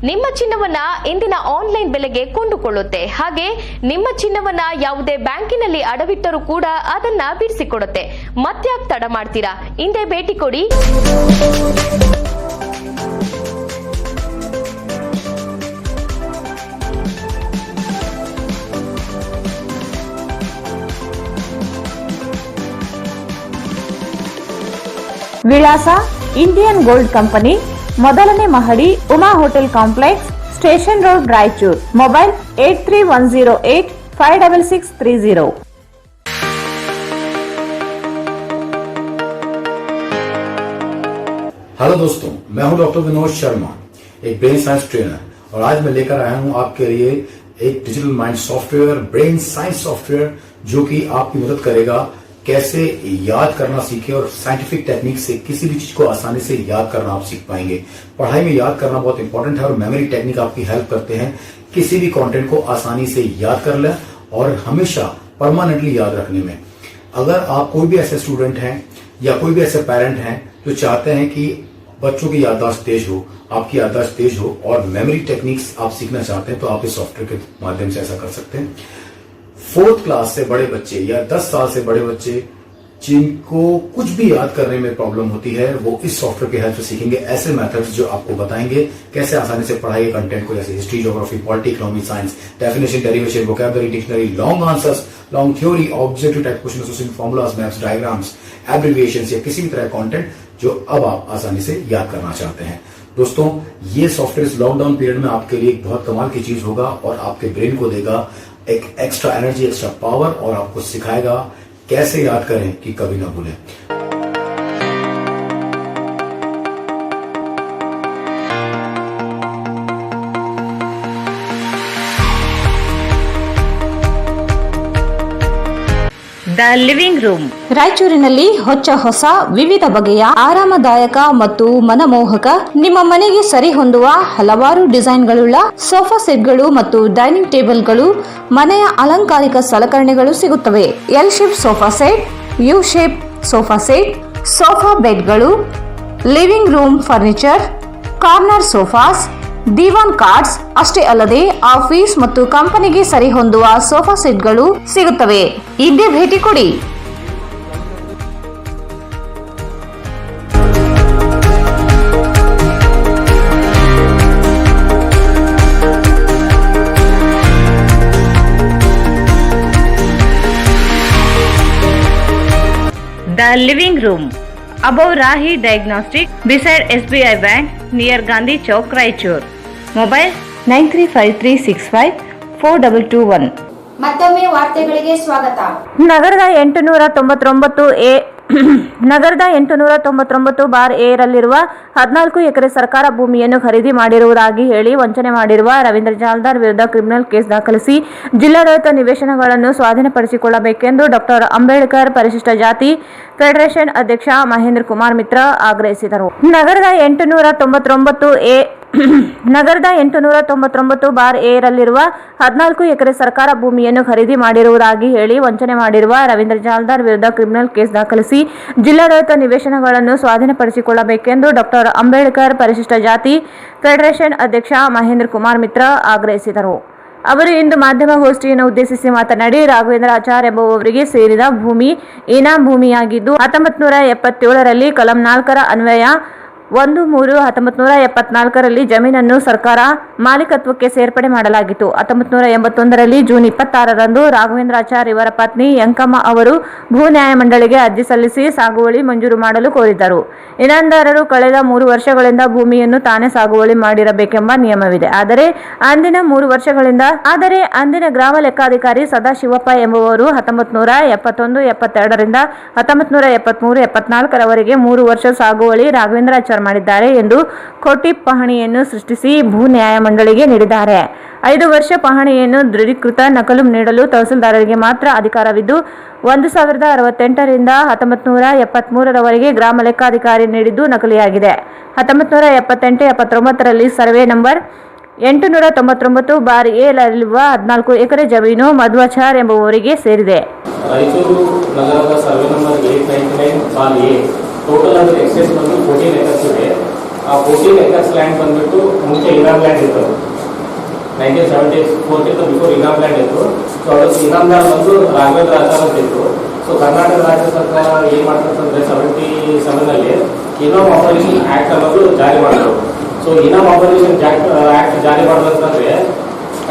ನಿಮ್ಮ ಚಿನ್ನವನ್ನ ಇಂದಿನ ಆನ್ಲೈನ್ ಬೆಲೆಗೆ ಕೊಂಡುಕೊಳ್ಳುತ್ತೆ. ಹಾಗೆ ನಿಮ್ಮ ಚಿನ್ನವನ್ನ ಯಾವುದೇ ಬ್ಯಾಂಕಿನಲ್ಲಿ ಅಡವಿಟ್ಟರೂ ಕೂಡ ಅದನ್ನ ಬಿಡಿಸಿಕೊಡುತ್ತೆ. ಮತ್ಯಾಕ್ ತಡ ಮಾಡ್ತೀರಾ? ಹಿಂದೆ ಭೇಟಿ ಕೊಡಿ. ವಿಳಾಸ ಇಂಡಿಯನ್ ಗೋಲ್ಡ್ ಕಂಪನಿ, ಮೊದಲನೇ ಮಹಡಿ, Uma hotel complex, station road, Raichur. Mobile 8310856630. Hello दोस्तों, मैं हूं डॉक्टर विनोद शर्मा, एक ब्रेन साइंस ट्रेनर, और आज मैं लेकर आया हूं आपके लिए एक digital mind software, brain science software, जो कि आपकी मदद करेगा कैसे याद करना सीखे और साइंटिफिक टेक्निक से किसी भी चीज को आसानी से याद करना आप सीख पाएंगे। पढ़ाई में याद करना बहुत इंपॉर्टेंट है और मेमोरी टेक्निक आपकी हेल्प करते हैं किसी भी कंटेंट को आसानी से याद कर लें और हमेशा परमानेंटली याद रखने में। अगर आप कोई भी ऐसे स्टूडेंट हैं या कोई भी ऐसे पेरेंट हैं जो चाहते हैं कि बच्चों की याददाश्त तेज हो, आपकी याददाश्त तेज हो और मेमोरी टेक्निक्स आप सीखना चाहते हैं, तो आप इस सॉफ्टवेयर के माध्यम से ऐसा कर सकते हैं। 4th क्लास से बड़े बच्चे या 10 साल से बड़े बच्चे जिनको कुछ भी याद करने में प्रॉब्लम होती है, वो इस सॉफ्टवेयर की हेल्प से सीखेंगे ऐसे मेथड्स जो आपको बताएंगे कैसे आसानी से पढ़ाई कंटेंट को, जैसे history, geography, polity, economy, science, definition, derivation, vocabulary, dictionary, long answers, long theory, objective type question, formulas, maps, diagrams, abbreviations या किसी भी तरह कंटेंट जो अब आप आसानी से याद करना चाहते हैं। दोस्तों ये सॉफ्टवेयर इस लॉकडाउन पीरियड में आपके लिए एक बहुत कमाल की चीज होगा और आपके ब्रेन को देगा एक एक्स्ट्रा एनर्जी, एक्स्ट्रा पावर और आपको सिखाएगा कैसे याद करें कि कभी ना भूलें। ದ ಲಿವಿಂಗ್ ರೂಮ್ ರಾಯಚೂರಿನಲ್ಲಿ ಹೊಸ ವಿವಿಧ ಬಗೆಯ ಆರಾಮದಾಯಕ ಮತ್ತು ಮನಮೋಹಕ ನಿಮ್ಮ ಮನೆಗೆ ಸರಿ ಹೊಂದುವ ಹಲವಾರು ಡಿಸೈನ್ಗಳುಳ್ಳ ಸೋಫಾ ಸೆಟ್ಗಳು ಮತ್ತು ಡೈನಿಂಗ್ ಟೇಬಲ್ಗಳು, ಮನೆಯ ಅಲಂಕಾರಿಕ ಸಲಕರಣೆಗಳು ಸಿಗುತ್ತವೆ. L shape sofa set, U shape sofa set, sofa ಬೆಡ್ಗಳು, living room furniture, corner sofas, divan cots ಅಷ್ಟೇ ಅಲ್ಲದೆ ಆಫೀಸ್ ಮತ್ತು ಕಂಪನಿಗೆ ಸರಿ ಹೊಂದುವ ಸೋಫಾ ಸೆಟ್ಗಳು ಸಿಗುತ್ತವೆ. ಇದೇ ಭೇಟಿ ಕೊಡಿ. The living room above Rahi Diagnostic beside SBI Bank near Gandhi Chowk, Raichur. Mobile 9353654221. ಮತ್ತೊಮ್ಮೆ ವಾರ್ತೆಗಳಿಗೆ ಸ್ವಾಗತ. ನಗರದ 899/A ರಲ್ಲಿರುವ 14 ಎಕರೆ ಸರ್ಕಾರ ಭೂಮಿಯನ್ನು ಖರೀದಿ ಮಾಡಿರುವುದಾಗಿ ಹೇಳಿ ವಂಚನೆ ಮಾಡಿರುವ ರವೀಂದ್ರ ಜಾಲ್ದಾರ್ ವಿರುದ್ಧ ಕ್ರಿಮಿನಲ್ ಕೇಸ್ ದಾಖಲಿಸಿ ಜಿಲ್ಲಾಡಳಿತ ನಿವೇಶನಗಳನ್ನು ಸ್ವಾಧೀನಪಡಿಸಿಕೊಳ್ಳಬೇಕೆಂದು ಡಾಕ್ಟರ್ ಅಂಬೇಡ್ಕರ್ ಪರಿಶಿಷ್ಟ ಜಾತಿ ಫೆಡರೇಷನ್ ಅಧ್ಯಕ್ಷ ಮಹೇಂದ್ರ ಕುಮಾರ್ ಮಿತ್ರ ಆಗ್ರಹಿಸಿದರು. ನಗರದ 899/A ರಲ್ಲಿರುವ 14 ಎಕರೆ ಸರ್ಕಾರ ಭೂಮಿಯನ್ನು ಖರೀದಿ ಮಾಡಿರುವುದಾಗಿ ಹೇಳಿ ವಂಚನೆ ಮಾಡಿರುವ ರವೀಂದ್ರ ಜಾಲ್ದಾರ್ ವಿರುದ್ಧ ಕ್ರಿಮಿನಲ್ ಕೇಸ್ ದಾಖಲಿಸಿ ಜಿಲ್ಲಾಡಳಿತ ನಿವೇಶನಗಳನ್ನು ಸ್ವಾಧೀನಪಡಿಸಿಕೊಳ್ಳಬೇಕೆಂದು ಡಾಕ್ಟರ್ ಅಂಬೇಡ್ಕರ್ ಪರಿಶಿಷ್ಟ ಜಾತಿ ಫೆಡರೇಷನ್ ಅಧ್ಯಕ್ಷ ಮಹೇಂದ್ರ ಕುಮಾರ್ ಮಿತ್ರ ಆಗ್ರಹಿಸಿದರು. ಅವರು ಇಂದು ಮಾಧ್ಯಮಗೋಷ್ಠಿಯನ್ನು ಉದ್ದೇಶಿಸಿ ಮಾತನಾಡಿ, ರಾಘವೇಂದ್ರ ಆಚಾರ್ ಎಂಬುವವರಿಗೆ ಸೇರಿದ ಭೂಮಿ ಇನಾಮ್ ಭೂಮಿಯಾಗಿದ್ದು 1977ರಲ್ಲಿ ಕಲಂ 4ರ ಅನ್ವಯ 1/3/1974ರಲ್ಲಿ ಜಮೀನನ್ನು ಸರ್ಕಾರ ಮಾಲೀಕತ್ವಕ್ಕೆ ಸೇರ್ಪಡೆ ಮಾಡಲಾಗಿತ್ತು. 1981ರಲ್ಲಿ ಜೂನ್ 26ರಂದು ರಾಘವೇಂದ್ರಾಚಾರ್ ಇವರ ಪತ್ನಿ ಯಂಕಮ್ಮ ಅವರು ಭೂ ನ್ಯಾಯಮಂಡಳಿಗೆ ಅರ್ಜಿ ಸಲ್ಲಿಸಿ ಸಾಗುವಳಿ ಮಂಜೂರು ಮಾಡಲು ಕೋರಿದ್ದರು. ಇನಾಮದಾರರು ಕಳೆದ 3 ವರ್ಷಗಳಿಂದ ಭೂಮಿಯನ್ನು ತಾನೇ ಸಾಗುವಳಿ ಮಾಡಿರಬೇಕೆಂಬ ನಿಯಮವಿದೆ. ಆದರೆ ಅಂದಿನ ಗ್ರಾಮ ಲೆಕ್ಕಾಧಿಕಾರಿ ಸದಾಶಿವಪ್ಪ ಎಂಬುವರು 1971-72ರಿಂದ 1973-74ರವರೆಗೆ 3 ವರ್ಷ ಸಾಗುವಳಿ ರಾಘವೇಂದ್ರಾಚಾರ್ ಮಾಡಿದ್ದಾರೆ ಎಂದು ಕೋಟಿ ಪಹಣಿಯನ್ನು ಸೃಷ್ಟಿಸಿ ಭೂ ನ್ಯಾಯಮಂಡಳಿಗೆ ನೀಡಿದ್ದಾರೆ. 5 ವರ್ಷ ಪಹಣಿಯನ್ನು ದೃಢೀಕೃತ ನಕಲು ನೀಡಲು ತಹಸೀಲ್ದಾರರಿಗೆ ಮಾತ್ರ ಅಧಿಕಾರವಿದ್ದು 1068ರಿಂದ 1973ರವರೆಗೆ ಗ್ರಾಮ ಲೆಕ್ಕಾಧಿಕಾರಿ ನೀಡಿದ್ದು ನಕಲಿಯಾಗಿದೆ. 1978-79ರಲ್ಲಿ ಸರ್ವೆ ನಂಬರ್ 899/A ರಲ್ಲಿರುವ 14 ಎಕರೆ ಜಮೀನು ಮಧ್ವಾಚಾರ್ ಎಂಬುವವರಿಗೆ ಸೇರಿದೆ. ರಾಯಚೂರು ನಗರದ ಸರ್ವೆ ನಂಬರ್ 899/A ಟೋಟಲ್ ಅದರ ಎಕ್ಸೆಸ್ ಬಂದು 14 ಎಕರ್ಸ್ ಇದೆ. ಆ 14 ಎಕರ್ಸ್ ಲ್ಯಾಂಡ್ ಬಂದ್ಬಿಟ್ಟು ಮುಂಚೆ ಇನಾಮ್ ಲ್ಯಾಂಡ್ ಇತ್ತು. 1974 ಬಿಫೋರ್ ಇನಾಮ್ ಲ್ಯಾಂಡ್ ಇತ್ತು. ಸೊ ಅದಕ್ಕೆ ಇನಾಮ್ದಾರ್ ಬಂದು ರಾಘವೇಂದ್ರ ಆಚಾರ್ ಅಂತ ಇತ್ತು. ಸೊ ಕರ್ನಾಟಕ ರಾಜ್ಯ ಸರ್ಕಾರ ಏನು ಮಾಡ್ತಂತಂದ್ರೆ 77ನಲ್ಲಿ ಇನಾಮ್ ಆಪರೇಷನ್ ಆಕ್ಟ್ ಅನ್ನೋದು ಜಾರಿ ಮಾಡಿದ್ರು. ಸೊ ಇನಾಮ್ ಆಪರೇಷನ್ ಆಕ್ಟ್ ಜಾರಿ ಮಾಡೋದಂತಂದ್ರೆ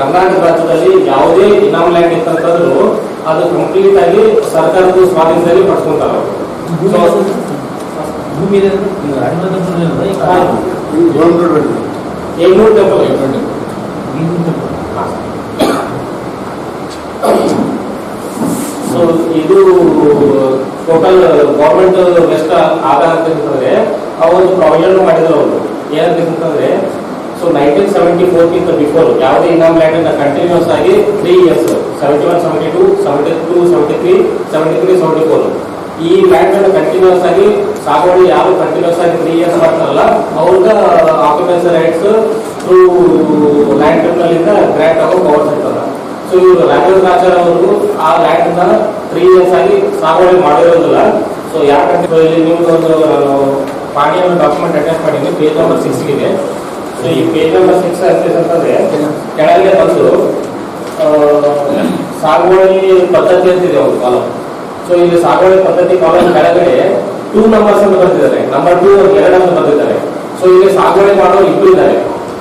ಕರ್ನಾಟಕ ರಾಜ್ಯದಲ್ಲಿ ಯಾವುದೇ ಇನಾಮ್ ಲ್ಯಾಂಡ್ ಇತ್ತಂತಂದ್ರೂ ಅದು ಕಂಪ್ಲೀಟ್ ಆಗಿ ಸರ್ಕಾರದ ಸ್ವಾಧೀನದಲ್ಲಿ ಪಡ್ಕೊಂತಾರೆ. ಸೊ ಇದು ಟೋಟಲ್ ಗೌರ್ಮೆಂಟ್ ಎಷ್ಟು ಆಧಾರ ಅಂತಂದ್ರೆ ಅವರು ಪ್ರಾವಿಷನ್ ಮಾಡಿದ್ರು. ಅವರು ಏನಂತಂದ್ರೆ ಸೊ 1974 ಬಿಫೋರ್ ಯಾವುದೇ ಇನಾಮ್ ಲ್ಯಾಂಡ್ ಕಂಟಿನ್ಯೂಸ್ ಆಗಿ 3 ಇಯರ್ಸ್ 71, 72, 72, 73, 73, 74 ಈ ಲ್ಯಾಂಡ್ ಅನ್ನು ಕಂಟಿನ್ಯೂಸ್ ಆಗಿ ಸಾಗುವಳಿ ಯಾರು ಕಂಟಿನ್ಯೂಸ್ ಆಗಿ 3 ಇಯರ್ಸ್ ಮಾಡ್ತಾರಲ್ಲ ಅವ್ರಿಗೆ occupancy rights through land tribunal ಇಂದ ಗ್ರಾಂಟ್ ಆಗೋ ಪವರ್ಸ್ ಇರ್ತದ. ಸೊ ಇವರು ರಾಘವೇಂದ್ರ ಆಚಾರ್ ಅವರು ಆ ಲ್ಯಾಂಡ್ ಅನ್ನ 3 ಇಯರ್ಸ್ ಆಗಿ ಸಾಗುವಳಿ ಮಾಡಿರೋದಿಲ್ಲ. ಸೊ ಯಾಕಂದ್ರೆ ಇಲ್ಲಿ ನಿಮ್ಗೆ ಒಂದು ಪಾಣಿ ಒಂದು ಡಾಕ್ಯುಮೆಂಟ್ ಅಟ್ಯಾಚ್ ಮಾಡಿದ್ದೀನಿ, ಪೇಜ್ ನಂಬರ್ 6 ಇದೆ. ಸೊ ಈ ಪೇಜ್ ನಂಬರ್ 6 ಅಂತಂದ್ರೆ ಕೆಳಗೆ ಬಂದು ಸಾಗುವಳಿ ಪದ್ಧತಿ ಅಂತಿದೆ ಒಂದು ಕಾಲಮ್. ಸೊ ಇಲ್ಲಿ ಸಾಗುವಳಿ ಪದ್ಧತಿ ಕಾಲಮ್ ಕೆಳಗಡೆ 2 ನಂಬರ್ಸ್ ಅಂತ ಬರ್ತಿದ್ದಾರೆ. ನಂಬರ್ 2 2 ಅಂತ ಬರ್ತಿದ್ದಾರೆ. ಸೊ ಇಲ್ಲಿ ಸಾಗುವಳಿ ಮಾಡೋರು ಇಬ್ಬರು ಇದ್ದಾರೆ.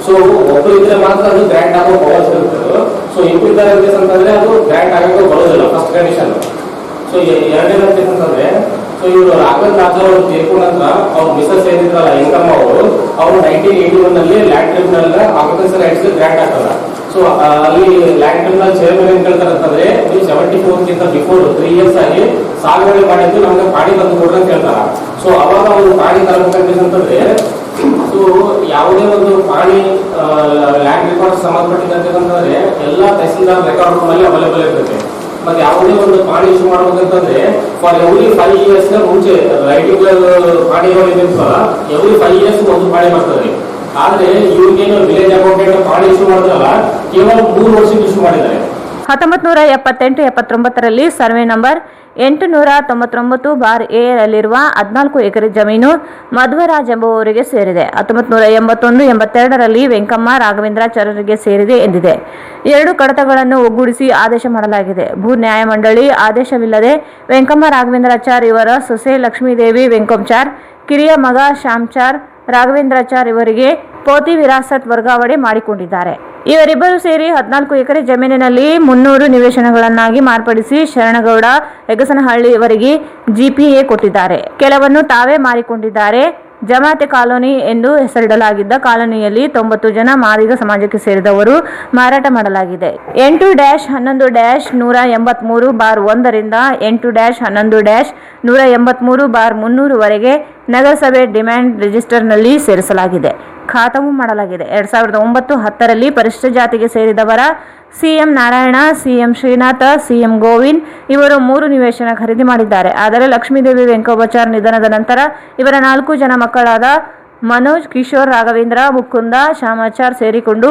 ಸೊ ಒಬ್ಬರು ಇದ್ರೆ ಮಾತ್ರ ಅದು ಗ್ರಾಂಟ್ ಆಗೋ ಪವರ್ಸ್ ಇರ್ತದೆ. ಸೊ ಇಬ್ಬರು ಇದ್ದಾರೆ ಅಂತಂದ್ರೆ ಅದು ಗ್ರಾಂಟ್ ಆಗಕ್ಕೆ ಬರೋದಿಲ್ಲ, ಫಸ್ಟ್ ಕಂಡೀಷನ್. ಸೊ ಎರಡನೇ ಅಂತಂದ್ರೆ ಸೊ ಇವರು ರಾಘವೇಂದ್ರ ರಾಜರ್ ಅವರು ತೀರ್ಕೊಂಡ ನಂತರ ಅವ್ರ ಮಿಸಸ್ ಏನಿದ್ರಲ್ಲ ಹೆಂಗಮ್ಮ ಅವರು 1981 ನಲ್ಲಿ land tribunal occupancy rights grant ಆಗ್ತದ. ಸೊ ಅಲ್ಲಿ ಲ್ಯಾಂಡ್ ಟ್ರಿಬ್ಯುನಲ್ ಚೇರ್ಮನ್ ಏನ್ ಹೇಳ್ತಾರೆ ಅಂತಂದ್ರೆ, ನೀವು 74 ಬಿಫೋರ್ 3 years ಆಗಿ ಸಾಗುವಳಿ ಮಾಡಿದ್ದು ನಮ್ಗೆ ಪಾಣಿ ತಂದು ಕೊಡ್ರಿ ಅಂತ ಹೇಳ್ತಾರ. ಸೊ ಅವಾಗ ಅವರು ಪಾಣಿ ತರಬೇಕಂತಂದ್ರೆ, ಸೊ ಯಾವುದೇ ಒಂದು ಪಾಣಿ ಲ್ಯಾಂಡ್ ರೆಕಾರ್ಡ್ ಸಂಬಂಧಪಟ್ಟಿದಂತಂದ್ರೆ ಎಲ್ಲ ತಹಸೀಲ್ದಾರ್ ರೆಕಾರ್ಡ್ ನಲ್ಲಿ ಅವೈಲೇಬಲ್ ಇರ್ತದೆ. ಮತ್ತೆ ಯಾವುದೇ ಒಂದು ಪಾಣಿ ಇಶ್ಯೂ ಮಾಡ್ಬೇಕಂತಂದ್ರೆ ಫಾರ್ ಎವ್ರಿ 5 years ಮುಂಚೆ ರೈಟಿಂಗ್ ಪಾಣಿಗಳು ಏನಿರ್ತಲ್ಲ ಎವ್ರಿ 5 years ಒಂದು ಪಾಣಿ ಬರ್ತದೆ. ಆದ್ರೆ ಇವ್ರಿಗೇನು ವಿಲೇಜ್ ಅಕೌಂಟೆಂಟ್ ಪಾಣಿ ಇಶ್ಯೂ ಮಾಡಿದ್ರಲ್ಲ ಕೇವಲ 3 ವರ್ಷಕ್ಕೆ ಇಶ್ಯೂ ಮಾಡಿದ್ದಾರೆ. 1978-79ರಲ್ಲಿ ಸರ್ವೆ ನಂಬರ್ 899/A ರಲ್ಲಿರುವ 14 ಎಕರೆ ಜಮೀನು ಮಧ್ವರಾಜ್ ಎಂಬುವವರಿಗೆ ಸೇರಿದೆ. 1981-82ರಲ್ಲಿ ವೆಂಕಮ್ಮ ರಾಘವೇಂದ್ರಾಚಾರ್ಯರಿಗೆ ಸೇರಿದೆ ಎಂದಿದೆ. 2 ಕಡತಗಳನ್ನು ಒಗ್ಗೂಡಿಸಿ ಆದೇಶ ಮಾಡಲಾಗಿದೆ. ಭೂ ನ್ಯಾಯಮಂಡಳಿ ಆದೇಶವಿಲ್ಲದೆ ವೆಂಕಮ್ಮ ರಾಘವೇಂದ್ರಾಚಾರ್ ಇವರ ಸೊಸೆ ಲಕ್ಷ್ಮೀದೇವಿ ವೆಂಕಂಚಾರ್, ಕಿರಿಯ ಮಗ ಶ್ಯಾಮ್ಚಾರ್ ರಾಘವೇಂದ್ರಾಚಾರ್ ಇವರಿಗೆ ಪೋತಿ ವಿರಾಸತ್ ವರ್ಗಾವಣೆ ಮಾಡಿಕೊಂಡಿದ್ದಾರೆ. ಇವರಿಬ್ಬರು ಸೇರಿ 14 ಎಕರೆ ಜಮೀನಿನಲ್ಲಿ 300 ನಿವೇಶನಗಳನ್ನಾಗಿ ಮಾರ್ಪಡಿಸಿ ಶರಣಗೌಡ ಹೆಗಸನಹಳ್ಳಿ ಇವರಿಗೆ GPA ಕೊಟ್ಟಿದ್ದಾರೆ. ಕೆಲವನ್ನು ತಾವೇ ಮಾರಿಕೊಂಡಿದ್ದಾರೆ. ಜಮಾತೆ ಕಾಲೋನಿ ಎಂದು ಹೆಸರಿಡಲಾಗಿದ್ದ ಕಾಲೋನಿಯಲ್ಲಿ 90 ಜನ ಮಾದಿಗ ಸಮಾಜಕ್ಕೆ ಸೇರಿದವರು ಮಾರಾಟ ಮಾಡಲಾಗಿದೆ. 8-11-183/1 ರಿಂದ 8-11-183/300 ವರೆಗೆ ನಗರಸಭೆ ಡಿಮ್ಯಾಂಡ್ ರಿಜಿಸ್ಟರ್ನಲ್ಲಿ ಸೇರಿಸಲಾಗಿದೆ. ಖಾತಮು ಮಾಡಲಾಗಿದೆ. 2009-10ರಲ್ಲಿ ಪರಿಶಿಷ್ಟ ಜಾತಿಗೆ ಸೇರಿದವರ CM Narayana, CM Srinatha, CM Govind ಇವರು 3 ನಿವೇಶನ ಖರೀದಿ ಮಾಡಿದ್ದಾರೆ. ಆದರೆ ಲಕ್ಷ್ಮೀದೇವಿ ವೆಂಕೋಬಚಾರ್ ನಿಧನದ ನಂತರ ಇವರ 4 ಜನ ಮಕ್ಕಳಾದ ಮನೋಜ್, ಕಿಶೋರ್, ರಾಘವೇಂದ್ರ, ಮುಕುಂದ, ಶ್ಯಾಮಾಚಾರ್ ಸೇರಿಕೊಂಡು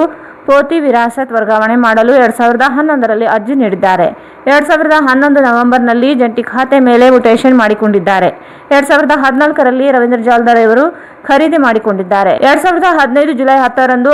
ಪೋತಿ ವಿರಾಸತ್ ವರ್ಗಾವಣೆ ಮಾಡಲು 2011ರಲ್ಲಿ ಅರ್ಜಿ ನೀಡಿದ್ದಾರೆ. 2011 ನವೆಂಬರ್ನಲ್ಲಿ ಜಂಟಿ ಖಾತೆ ಮೇಲೆ ಮ್ಯೂಟೇಷನ್ ಮಾಡಿಕೊಂಡಿದ್ದಾರೆ. 2014ರಲ್ಲಿ ರವೀಂದ್ರ ಜಾಲ್ದಾರ್ ಇವರು ಖರೀದಿ ಮಾಡಿಕೊಂಡಿದ್ದಾರೆ. 2015 ಜುಲೈ 10ರಂದು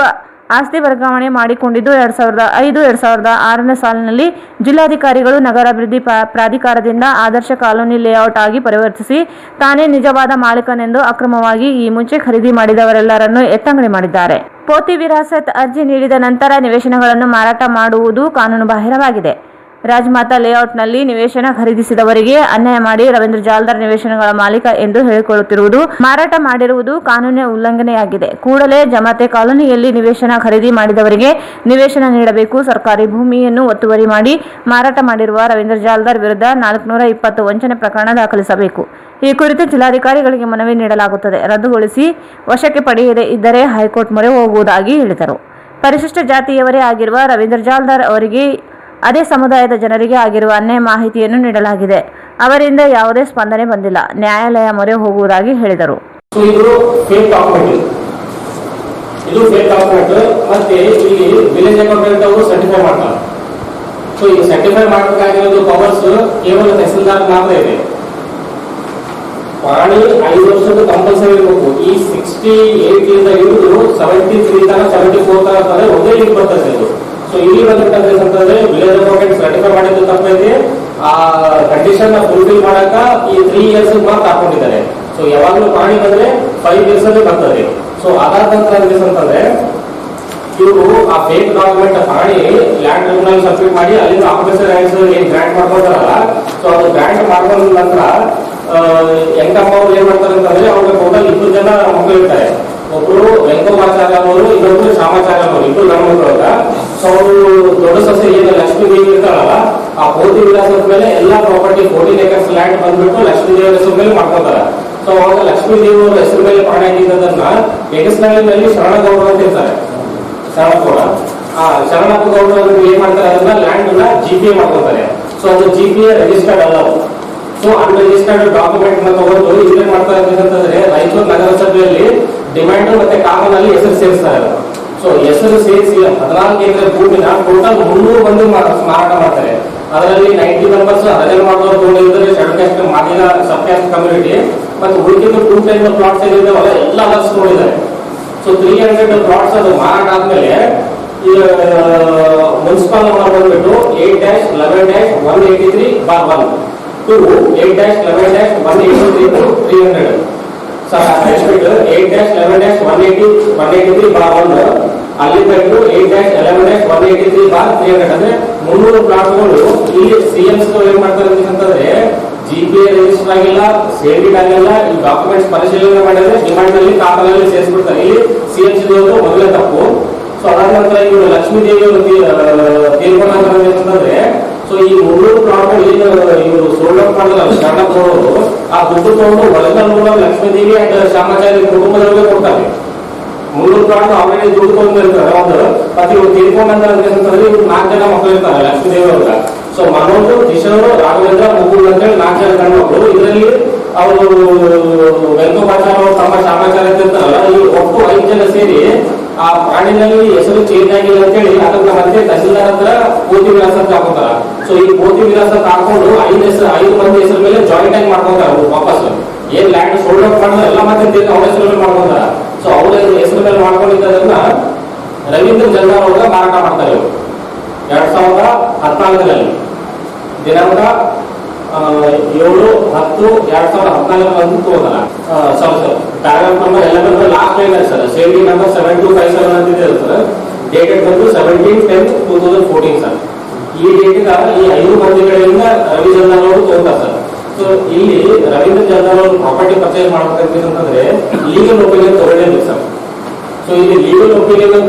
ಆಸ್ತಿ ವರ್ಗಾವಣೆ ಮಾಡಿಕೊಂಡಿದ್ದು 2005-2006ನೇ ಸಾಲಿನಲ್ಲಿ ಜಿಲ್ಲಾಧಿಕಾರಿಗಳು ನಗರಾಭಿವೃದ್ಧಿ ಪ್ರಾಧಿಕಾರದಿಂದ ಆದರ್ಶ ಕಾಲೋನಿ ಲೇಔಟ್ ಆಗಿ ಪರಿವರ್ತಿಸಿ ತಾನೇ ನಿಜವಾದ ಮಾಲೀಕನೆಂದು ಅಕ್ರಮವಾಗಿ ಈ ಮುಂಚೆ ಖರೀದಿ ಮಾಡಿದವರೆಲ್ಲರನ್ನು ಎತ್ತಂಗಡಿ ಮಾಡಿದ್ದಾರೆ. ಪೋತಿ ವಿರಾಸತ್ ಅರ್ಜಿ ನೀಡಿದ ನಂತರ ನಿವೇಶನಗಳನ್ನು ಮಾರಾಟ ಮಾಡುವುದು ಕಾನೂನು ಬಾಹಿರವಾಗಿದೆ. ರಾಜಮಾತಾ ಲೇಔಟ್ನಲ್ಲಿ ನಿವೇಶನ ಖರೀದಿಸಿದವರಿಗೆ ಅನ್ಯಾಯ ಮಾಡಿ ರವೀಂದ್ರ ಜಾಲ್ದಾರ್ ನಿವೇಶನಗಳ ಮಾಲೀಕ ಎಂದು ಹೇಳಿಕೊಳ್ಳುತ್ತಿರುವುದು, ಮಾರಾಟ ಮಾಡಿರುವುದು ಕಾನೂನಿನ ಉಲ್ಲಂಘನೆಯಾಗಿದೆ. ಕೂಡಲೇ ಜಮಾತೆ ಕಾಲೋನಿಯಲ್ಲಿ ನಿವೇಶನ ಖರೀದಿ ಮಾಡಿದವರಿಗೆ ನಿವೇಶನ ನೀಡಬೇಕು. ಸರ್ಕಾರಿ ಭೂಮಿಯನ್ನು ಒತ್ತುವರಿ ಮಾಡಿ ಮಾರಾಟ ಮಾಡಿರುವ ರವೀಂದ್ರ ಜಾಲ್ದಾರ್ ವಿರುದ್ಧ 420 ವಂಚನೆ ಪ್ರಕರಣ ದಾಖಲಿಸಬೇಕು. ಈ ಕುರಿತು ಜಿಲ್ಲಾಧಿಕಾರಿಗಳಿಗೆ ಮನವಿ ನೀಡಲಾಗುತ್ತದೆ. ರದ್ದುಗೊಳಿಸಿ ವಶಕ್ಕೆ ಪಡೆಯದೇ ಇದ್ದರೆ ಹೈಕೋರ್ಟ್ ಮೊರೆ ಹೋಗುವುದಾಗಿ ಹೇಳಿದರು. ಪರಿಶಿಷ್ಟ ಜಾತಿಯವರೇ ಆಗಿರುವ ರವೀಂದ್ರ ಜಾಲ್ದಾರ್ ಅವರಿಗೆ ಅದೇ ಸಮುದಾಯದ ಜನರಿಗೆ ಆಗಿರುವ ಅನ್ಯಾಯ ಮಾಹಿತಿಯನ್ನು ನೀಡಲಾಗಿದೆ. ಅವರಿಂದ ಯಾವುದೇ ಸ್ಪಂದನೆ ಬಂದಿಲ್ಲ. ನ್ಯಾಯಾಲಯ ಮೊರೆ ಹೋಗುವುದಾಗಿ ಹೇಳಿದರು. ಇದು ಫೇಕ್ ಡಾಕ್ಯುಮೆಂಟ್ ಮತ್ತೆ ಇಲ್ಲಿ ವಿಲೇಜ್ ಅಕೌಂಟೆಂಟ್ ಅವರು ಸರ್ಟಿಫೈ ಮಾಡ್ತಾರೆ. ಸೊ ಈ ಸರ್ಟಿಫೈ ಮಾಡಬೇಕಾಗಿರೋದು ಪವರ್ಸ್ ಕೇವಲ ತಹಸೀಲ್ದಾರ್ ಮಾತ್ರ ಇದೆ. ಪಾಣಿ 5 ವರ್ಷದ ಕಂಪಲ್ಸರಿ ಇರಬೇಕು. ಈ 68 ಇಂದ ಹಿಡಿದು 73 ತನಕ 74 ತನಕ ಒಂದೇ ಲೀಕ್ ಬರ್ತದೆ ಇದು. ಸೊ ಇಲ್ಲಿ ಬಂದಂತಂದ್ರೆ ವಿಲೇಜ್ ಅಕೌಂಟೆಂಟ್ ಸರ್ಟಿಫೈ ಮಾಡಿದ್ದು ತಪ್ಪೈತಿ. ಆ ಕಂಡೀಷನ್ ಫುಲ್ಫಿಲ್ ಮಾಡಕ ಈ 3 years ಮಾತ್ರ ಹಾಕೊಂಡಿದ್ದಾರೆ. ಸೊ ಯಾವಾಗಲೂ ಪಾಣಿ ಬಂದ್ರೆ 5 years ಅಲ್ಲಿ ಬರ್ತದೆ. ಸೊ ಅದಾದ ನಂತರ ಅಂತಂದ್ರೆ ಇವರು ಆ ಫೇಕ್ ಡಾಕ್ಯುಮೆಂಟ್ ಪಾಣಿ ಲ್ಯಾಂಡ್ ಟ್ರಿಬ್ಯುನಲ್ ಸಬ್ಮಿಟ್ ಮಾಡಿ ಅಲ್ಲಿಂದ ಆಫೀಸರ್ ರೈಟ್ಸ್ ಏನ್ ಗ್ರಾಂಟ್ ಮಾಡ್ಕೊತಾರಲ್ಲ, ಸೊ ಅದು ಗ್ರಾಂಟ್ ಮಾಡ್ಕೊಂಡ ನಂತರ ಹೆಂಗಮ್ಮ ಅವ್ರು ಏನ್ ಮಾಡ್ತಾರೆ ಅಂತಂದ್ರೆ ಅವ್ರಿಗೆ ಟೋಟಲ್ 2 ಜನ ಮಕ್ಕಳು ಇರ್ತಾರೆ. ಒಬ್ರು ವೆಂಕಮಾಚಾರ್ಯ ಅವರು, ಇನ್ನೊಬ್ರು ಶ್ಯಾಮಾಚಾರ್ಯ ಅವರು, ಇಬ್ಬರು ಗಂಡು ಮಕ್ಕಳು. ಸೊ ಅವರು ದೊಡ್ಡ ಸೊಸೆ ಏನು ಲಕ್ಷ್ಮೀ ದೇವಿ ಇರ್ತಾರಲ್ಲ, ಆ ಪೋತಿ ವಿಳಾಸದ ಮೇಲೆ ಎಲ್ಲಾ ಪ್ರಾಪರ್ಟಿ 14 acres ಲ್ಯಾಂಡ್ ಬಂದ್ಬಿಟ್ಟು ಲಕ್ಷ್ಮೀ ದೇವರ ಹೆಸರು ಮೇಲೆ ಮಾಡ್ಕೊತಾರೆ. ಸೊ ಅವಾಗ ಲಕ್ಷ್ಮೀ ದೇವಿ ಅವರ ಹೆಸರು ಮೇಲೆ ಪಾಣಿ ಆಗಿದ್ದದನ್ನ ಎಗಸ್ನಳ್ಳಿನಲ್ಲಿ ಶರಣಗೌಡರು ಅಂತ ಇರ್ತಾರೆ. ಶರಣಗೌಡ ಶರಣಪ್ಪ ಗೌಡರು ಏನ್ ಮಾಡ್ತಾರೆ, ಅದನ್ನ ಲ್ಯಾಂಡ್ ನ GPA ಮಾಡ್ಕೊತಾರೆ. ಸೊ ಅದು GPA ರಿಜಿಸ್ಟರ್ಡ್ ಅಲ್ಲ. ಸೊ ಅನ್ರಿಜಿಸ್ಟರ್ಡ್ ಡಾಕ್ಯುಮೆಂಟ್ ನ ತಗೊಂಡು ಇದೇನ್ ಮಾಡ್ತಾರೆ ಅಂತಂದ್ರೆ ರಾಯಚೂರು ನಗರಸಭೆಯಲ್ಲಿ ಡಿಮ್ಯಾಂಡ್ ಮತ್ತೆ ಕಾಮನಲ್ಲಿ ಹೆಸರು ಸೇರಿಸ್ತಾರೆ. ಸೊ ಹೆಸರು ಸೇರಿಸಿ 14 ಎಕರೆ ಭೂಮಿನ ಟೋಟಲ್ 300 ಮಂದಿ ಮಾರಾಟ ಮಾಡ್ತಾರೆ. ಅದರಲ್ಲಿ 90 ಮೆಂಬರ್ಸ್ ಅರೆಂಜ್ ಮಾಡೋರು ತಗೊಂಡಿದ್ದಾರೆ, ಶೆಡ್ಯೂಲ್ ಕಾಸ್ಟ್ ಮಾದಿಗ ಸಬ್ ಕಾಸ್ಟ್ ಕಮ್ಯುನಿಟಿ, ಮತ್ತೆ ಉಳಿದಿದ್ದು 2 ಟೈಪ್ ಪ್ಲಾಟ್ಸ್ ಏನಿದಾವಲ್ಲ ಎಲ್ಲ ಅದರ್ಸ್ ತಗೊಂಡಿದ್ದಾರೆ. ಸೊ 300 ಪ್ಲಾಟ್ಸ್ ಅದು ಮಾರಾಟ ಆದ್ಮೇಲೆ ಮುನ್ಸಿಪಲ್ ಬಂದ್ಬಿಟ್ಟು 8-11-183/1 to 8-11-183/300. So 8-11-183/1 ಅಲ್ಲಿ ಬಿಟ್ಟು 8-11-183/300 ಅಂದ್ರೆ 300 ಪ್ಲಾಟ್ಗಳು ಇಲ್ಲಿ CMs ಏನ್ ಮಾಡ್ತಾರೆ ಅಂತಂದ್ರೆ GPA ರಿಜಿಸ್ಟರ್ ಆಗಿಲ್ಲ, ಸೇವಿಂಗ್ ಆಗಿಲ್ಲ, ಈ ಡಾಕ್ಯುಮೆಂಟ್ಸ್ ಪರಿಶೀಲನೆ ಮಾಡಿದ್ರೆ ಡಿಮಾಂಡ್ ನಲ್ಲಿ ಖಾತಾದಲ್ಲಿ ಸೇರಿಸ್ಬಿಡ್ತಾರೆ. ಇಲ್ಲಿ CMC ಮೊದಲೇ ತಪ್ಪು. ಸೊ ಅದಾದ ನಂತರ ಇವರು ಲಕ್ಷ್ಮೀ ದೇವಿ ಅವರು ತೀರ್ಕೊಂಡ್ರೆ ಸೊ ಈ 300 ಪ್ಲಾಟ್ ಇವರು ಸೋಲ್ಡ್ ಔಟ್ ಮಾಡಿದ್ರೆ ಸ್ಟಾರ್ಟ್ಅಪ್ ಅವರು ಆ ದುಡ್ಡು ತಗೊಂಡು ಒಳಗಲ್ಲ ಲಕ್ಷ್ಮೀ ದೇವಿ ಅಂಡ್ ಶ್ಯಾಮಾಚಾರ್ಯ ಕುಟುಂಬದವರಿಗೆ ಕೊಡ್ತಾರೆ. 300 ಪ್ಲಾಟ್ ಆಲ್ರೆಡಿ ದುಡ್ಡು ತಗೊಂಡಿರ್ತಾರೆ ಒಂದು. ಮತ್ತೆ ಇವ್ರು ತೀರ್ಕೊಂಡ್ರೆ ಇವ್ರು 4 ಜನ ಮಕ್ಕಳು ಇರ್ತಾರೆ ಲಕ್ಷ್ಮೀ ದೇವಿ ಅವ್ರ. ಸೊ ಮನೋಜ್, ಕಿಶೋರ್, ರಾಘವೇಂದ್ರ, ಮುಗುಲ್ ಅಂತ ಹೇಳಿ 4 ಜನ ಗಂಡು ಮಕ್ಕಳು. ಇದರಲ್ಲಿ ಅವರು ವೆಂಕಟಾಚಾರ್ಯ ಅವರು ತಮ್ಮ ಶ್ಯಾಮಾಚಾರ್ಯ ಇರ್ತಾರಲ್ಲ, ಈ ಒಟ್ಟು 5 ಜನ ಸೇರಿ ಆ ಪ್ರಾಣಿನಲ್ಲಿ ಹೆಸರು ಚೇಂಜ್ ಆಗಿಲ್ಲ ಅಂತ ಹೇಳಿ ಅದನ್ನ ಮತ್ತೆ ತಹಸೀಲ್ದಾರ್ ಹತ್ರ ಪೋತಿ ವಿಳಾಸ ಅಂತ ಹಾಕೋತಾರ. ಸೊ ಈ ಪೋತಿ ವಿಳಾಸ ಹಾಕೊಂಡು 5 ಮಂದಿ ಹೆಸರು ಮೇಲೆ ಜಾಯಿಂಟ್ ಆಗಿ ಮಾಡ್ಕೊಂತಾರ. ಅವ್ರು ವಾಪಸ್ ಏನ್ ಲ್ಯಾಂಡ್ ಸೋಲ್ಡ್ ಔಟ್ ಮಾಡಿದ್ರೆ ಎಲ್ಲ ಮತ್ತೆ ಅವ್ರ ಹೆಸರು ಮೇಲೆ ಮಾಡ್ಕೊಂತಾರ. ಸೊ ಅವ್ರ ಹೆಸರು ಮೇಲೆ ಮಾಡ್ಕೊಂಡಿದ್ದನ್ನ ರವೀಂದ್ರ ಜಲ್ದಾರ್ ಅವ್ರ ಮಾರಾಟ ಮಾಡ್ತಾರೆ. ಇವರು 2014ರಲ್ಲಿ ದಿನಾಂಕ 7/10/2014 ಹೋದಲ್ಲ. Sorry paragraph number 11 last line sir, saving number 7257 ಅಂತಿದೆ ಸರ್. ಡೇಟೆಡ್ ಬಂದು 17/10/2014 ಸರ್. ಈ ಡೇಟಿಂದ ಈ 5 ಮಂದಿಗಳಿಂದ ರವಿ ಜಲ್ದಾರ್ ಅವರು ತಗೋತಾರೆ ಸರ್. ಸೊ ಇಲ್ಲಿ ರವೀಂದ್ರ ಜಲ್ದಾರ್ ಅವರು ಪ್ರಾಪರ್ಟಿ ಪರ್ಚೇಸ್ ಮಾಡ್ಬೇಕಂತಂದ್ರೆ ಲೀಗಲ್ ಒಪಿನಿಯನ್ ತಗೊಳ್ಳೇಬೇಕು ಸರ್. ಸೊ ಇಲ್ಲಿ ಲೀಗಲ್ ಒಪಿನಿಯನ್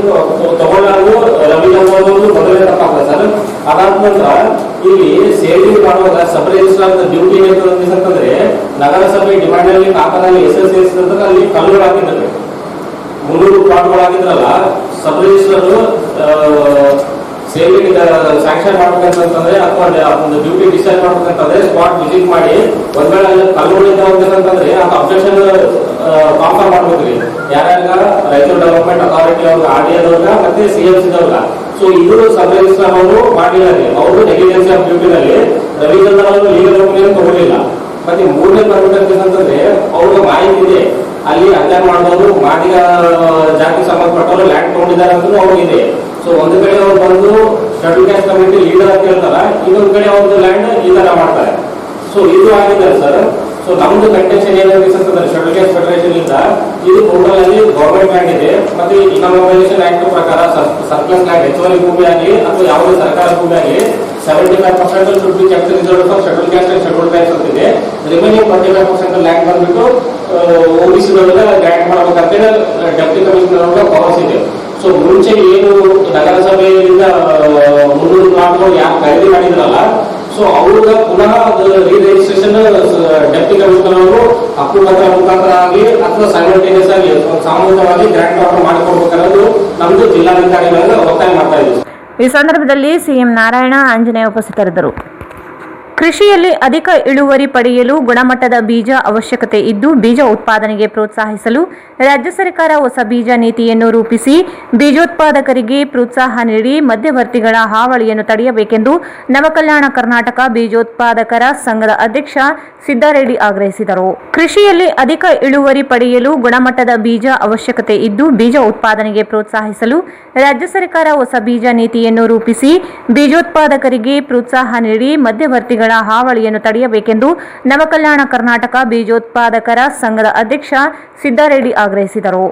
ತಗೊಳ್ಳಲು ರವಿ ಜಲ್ದಾರ್ ಅವರು ಮೊದಲೇ ತಪ್ಪಾಗ್ತದೆ ಸರ್. ಅದಾದ ನಂತರ ಇಲ್ಲಿ ಸೇವಿಂಗ್ ಮಾಡುವಾಗ ಸಬ್ ರಿಜಿಸ್ಟ್ರಾರ್ ಡ್ಯೂಟಿ ಏನಿರ್ತಂದ್ರೆ ನಗರಸಭೆ ಡಿಮಾಂಡ್ ಅಲ್ಲಿ ಖಾತಾದಲ್ಲಿ ಹೆಸರು ಸೇರಿಸಿದ್ರೆ ಅಲ್ಲಿ ಕಲ್ಲುಗಳು ಹಾಕಿದ್ದಾರೆ. 300 ಪ್ಲಾಟ್ಗಳು ಹಾಕಿದ್ರಲ್ಲ, ಸಬ್ ರಿಜಿಸ್ಟ್ರಾರ್ ಸೇವಿಂಗ್ ಸ್ಯಾಂಕ್ಷನ್ ಮಾಡ್ಬೇಕಂತಂದ್ರೆ ಅಥವಾ ಒಂದು ಡ್ಯೂಟಿ ಡಿಸೈಡ್ ಮಾಡ್ಬೇಕಂತಂದ್ರೆ ಸ್ಪಾಟ್ ವಿಸಿಟ್ ಮಾಡಿ ಒಂದ್ ವೇಳೆ ಕಲ್ಲುಗಳಿಂದ ಹೋಗ್ಬೇಕಂತಂದ್ರೆ ಅದು ಅಬ್ಜೆಕ್ಷನ್ ಕಾನ್ಫರ್ಮ್ ಮಾಡ್ಬೇಕ್ರಿ. ಯಾರ್ಯಾರ ರಾಯಚೂರು ಡೆವಲಪ್ಮೆಂಟ್ ಅಥಾರಿಟಿ ಅವ್ರ RDA ಮತ್ತೆ CMC ದವ್ರ. ಸೊ ಇದು ಸಬ್ ರಿಜಿಸ್ಟ್ರಾರ್ ಅವರು ಮಾಡಿಲ್ಲ. ಅವರು ನೆಗ್ಲಿಜೆನ್ಸಿ ಆಫ್ ಡ್ಯೂಟಿನಲ್ಲಿ ರವಿ ಜಲ್ದಾರ್ ಅವರು ಲೀಗಲ್ ಒಪಿನಿಯನ್ ತಗೊಳ್ಳಿಲ್ಲ. ಮತ್ತೆ 3ನೇ ಅಂತಂದ್ರೆ ಅವ್ರಿಗೆ ಮಾಹಿತಿ ಇದೆ ಅಲ್ಲಿ ಅಧ್ಯಯನ ಮಾಡೋದು ಮಾದಿಗ ಜಾತಿ ಸಂಬಂಧಪಟ್ಟವರು ಲ್ಯಾಂಡ್ ತಗೊಂಡಿದ್ದಾರೆ ಅಂತ ಅವ್ರಿಗಿದೆ. ಸೊ ಒಂದು ಕಡೆ ಅವ್ರು ಬಂದು ಶೆಡ್ಯೂಲ್ ಕ್ಯಾಸ್ಟ್ ಕಮಿಟಿ ಲೀಡರ್ ಅಂತ ಹೇಳ್ತಾರ, ಇನ್ನೊಂದು ಕಡೆ ಅವ್ರದ್ದು ಲ್ಯಾಂಡ್ ಈ ತರ ಮಾಡ್ತಾರೆ. ಸೊ ಇದು ಆಗಿದೆ ಸರ್. ಸೊ ನಮ್ದು ಕಂಟೆನ್ಷನ್ ಏನಾಗಿರ್ತಂದ್ರೆ ಶೆಡ್ಯೂಲ್ ಕ್ಯಾಸ್ಟ್ ಫೆಡರೇಷನ್ ಇಂದ ಇದು ಟೋಟಲ್ ಅಲ್ಲಿ ಗವರ್ಮೆಂಟ್ ಲ್ಯಾಂಡ್ ಇದೆ. ಮತ್ತೆ ಇನಾಮಲೈಸೇಷನ್ ಆಕ್ಟ್ ಪ್ರಕಾರ ಸರ್ಪ್ಲಸ್ ಲ್ಯಾಂಡ್ ಹೆಚ್ಚುವರಿ ಭೂಮಿ ಆಗಲಿ ಅಥವಾ ಯಾವುದೇ ಸರ್ಕಾರ ಭೂಮಿ ಆಗಲಿ 75% should be kept reserved for scheduled caste and scheduled tribes ಅಂತಿದೆ. ರಿಮೈನಿಂಗ್ 25% ಲ್ಯಾಂಡ್ ಬಂದ್ಬಿಟ್ಟು OBC ಗಳಿಗೆ ಗ್ರಾಂಟ್ ಮಾಡಬೇಕಂತೇಳಿ ಡೆಪ್ಟಿ ಕಮಿಷನರ್ ಅವರ ಪವರ್ಸ್ ಇದೆ. ಸೊ ಮುಂಚೆ ಏನು ನಗರಸಭೆಯಿಂದ 300 ಪ್ಲಾಟ್ಗಳು ಯಾರು ಖರೀದಿ ಮಾಡಿದ್ರಲ್ಲ, ಸೊ ಅವ್ರಿಗೆ ಪುನಃ ರೀರಿಜಿಸ್ಟ್ರೇಷನ್ ಡೆಪ್ಟಿ ಕಮಿಷನರ್ ಅವರು ಹಕ್ಕುಪತ್ರ ಮುಖಾಂತರ ಆಗಲಿ ಅಥವಾ ಸೈಮಲ್ಟೇನಿಯಸ್ ಆಗಿ ಸಾಮೂಹಿಕವಾಗಿ ಗ್ರಾಂಟ್ ಆರ್ಡರ್ ಮಾಡಿಕೊಡ್ಬೇಕನ್ನೋದು ನಮ್ದು ಜಿಲ್ಲಾಧಿಕಾರಿಗಳಿಂದ ಒತ್ತಾಯ ಮಾಡ್ತಾ ಇದ್ದೀವಿ. ಈ ಸಂದರ್ಭದಲ್ಲಿ CM ನಾರಾಯಣ, ಆಂಜನೇಯ ಉಪಸ್ಥಿತರಿದ್ದರು. ಕೃಷಿಯಲ್ಲಿ ಅಧಿಕ ಇಳುವರಿ ಪಡೆಯಲು ಗುಣಮಟ್ಟದ ಬೀಜ ಅವಶ್ಯಕತೆ ಇದ್ದು, ಬೀಜ ಉತ್ಪಾದನೆಗೆ ಪ್ರೋತ್ಸಾಹಿಸಲು ರಾಜ್ಯ ಸರ್ಕಾರ ಹೊಸ ಬೀಜ ನೀತಿಯನ್ನು ರೂಪಿಸಿ ಬೀಜೋತ್ಪಾದಕರಿಗೆ ಪ್ರೋತ್ಸಾಹ ನೀಡಿ ಮಧ್ಯವರ್ತಿಗಳ ಹಾವಳಿಯನ್ನು ತಡೆಯಬೇಕೆಂದು ನವಕಲ್ಯಾಣ ಕರ್ನಾಟಕ ಬೀಜೋತ್ಪಾದಕರ ಸಂಘದ ಅಧ್ಯಕ್ಷ ಸಿದ್ದಾರೆಡ್ಡಿ ಆಗ್ರಹಿಸಿದರು. ಕೃಷಿಯಲ್ಲಿ ಅಧಿಕ ಇಳುವರಿ ಪಡೆಯಲು ಗುಣಮಟ್ಟದ ಬೀಜ ಅವಶ್ಯಕತೆ ಇದ್ದು, ಬೀಜ ಉತ್ಪಾದನೆಗೆ ಪ್ರೋತ್ಸಾಹಿಸಲು ರಾಜ್ಯ ಸರ್ಕಾರ ಹೊಸ ಬೀಜ ನೀತಿಯನ್ನು ರೂಪಿಸಿ ಬೀಜೋತ್ಪಾದಕರಿಗೆ ಪ್ರೋತ್ಸಾಹ ನೀಡಿ ಮಧ್ಯವರ್ತಿಗಳ ಹಾವಳಿಯನ್ನು ತಡೆಯಬೇಕೆಂದು ನವಕಲ್ಯಾಣ ಕರ್ನಾಟಕ ಬೀಜೋತ್ಪಾದಕರ ಸಂಘದ ಅಧ್ಯಕ್ಷ ಸಿದ್ದಾರೆಡ್ಡಿ ಆಗ್ರಹಿಸಿದರು.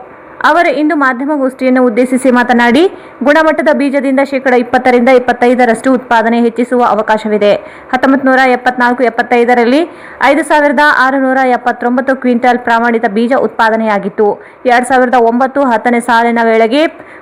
ಅವರು ಇಂದು ಮಾಧ್ಯಮಗೋಷ್ಠಿಯನ್ನು ಉದ್ದೇಶಿಸಿ ಮಾತನಾಡಿ, ಗುಣಮಟ್ಟದ ಬೀಜದಿಂದ 20% 25% ಉತ್ಪಾದನೆ ಹೆಚ್ಚಿಸುವ ಅವಕಾಶವಿದೆ. 1974-75ರಲ್ಲಿ 5679 ಕ್ವಿಂಟಾಲ್ ಪ್ರಮಾಣಿತ ಬೀಜ ಉತ್ಪಾದನೆಯಾಗಿತ್ತು. 2009-10ನೇ ಸಾಲಿನ ವೇಳೆಗೆ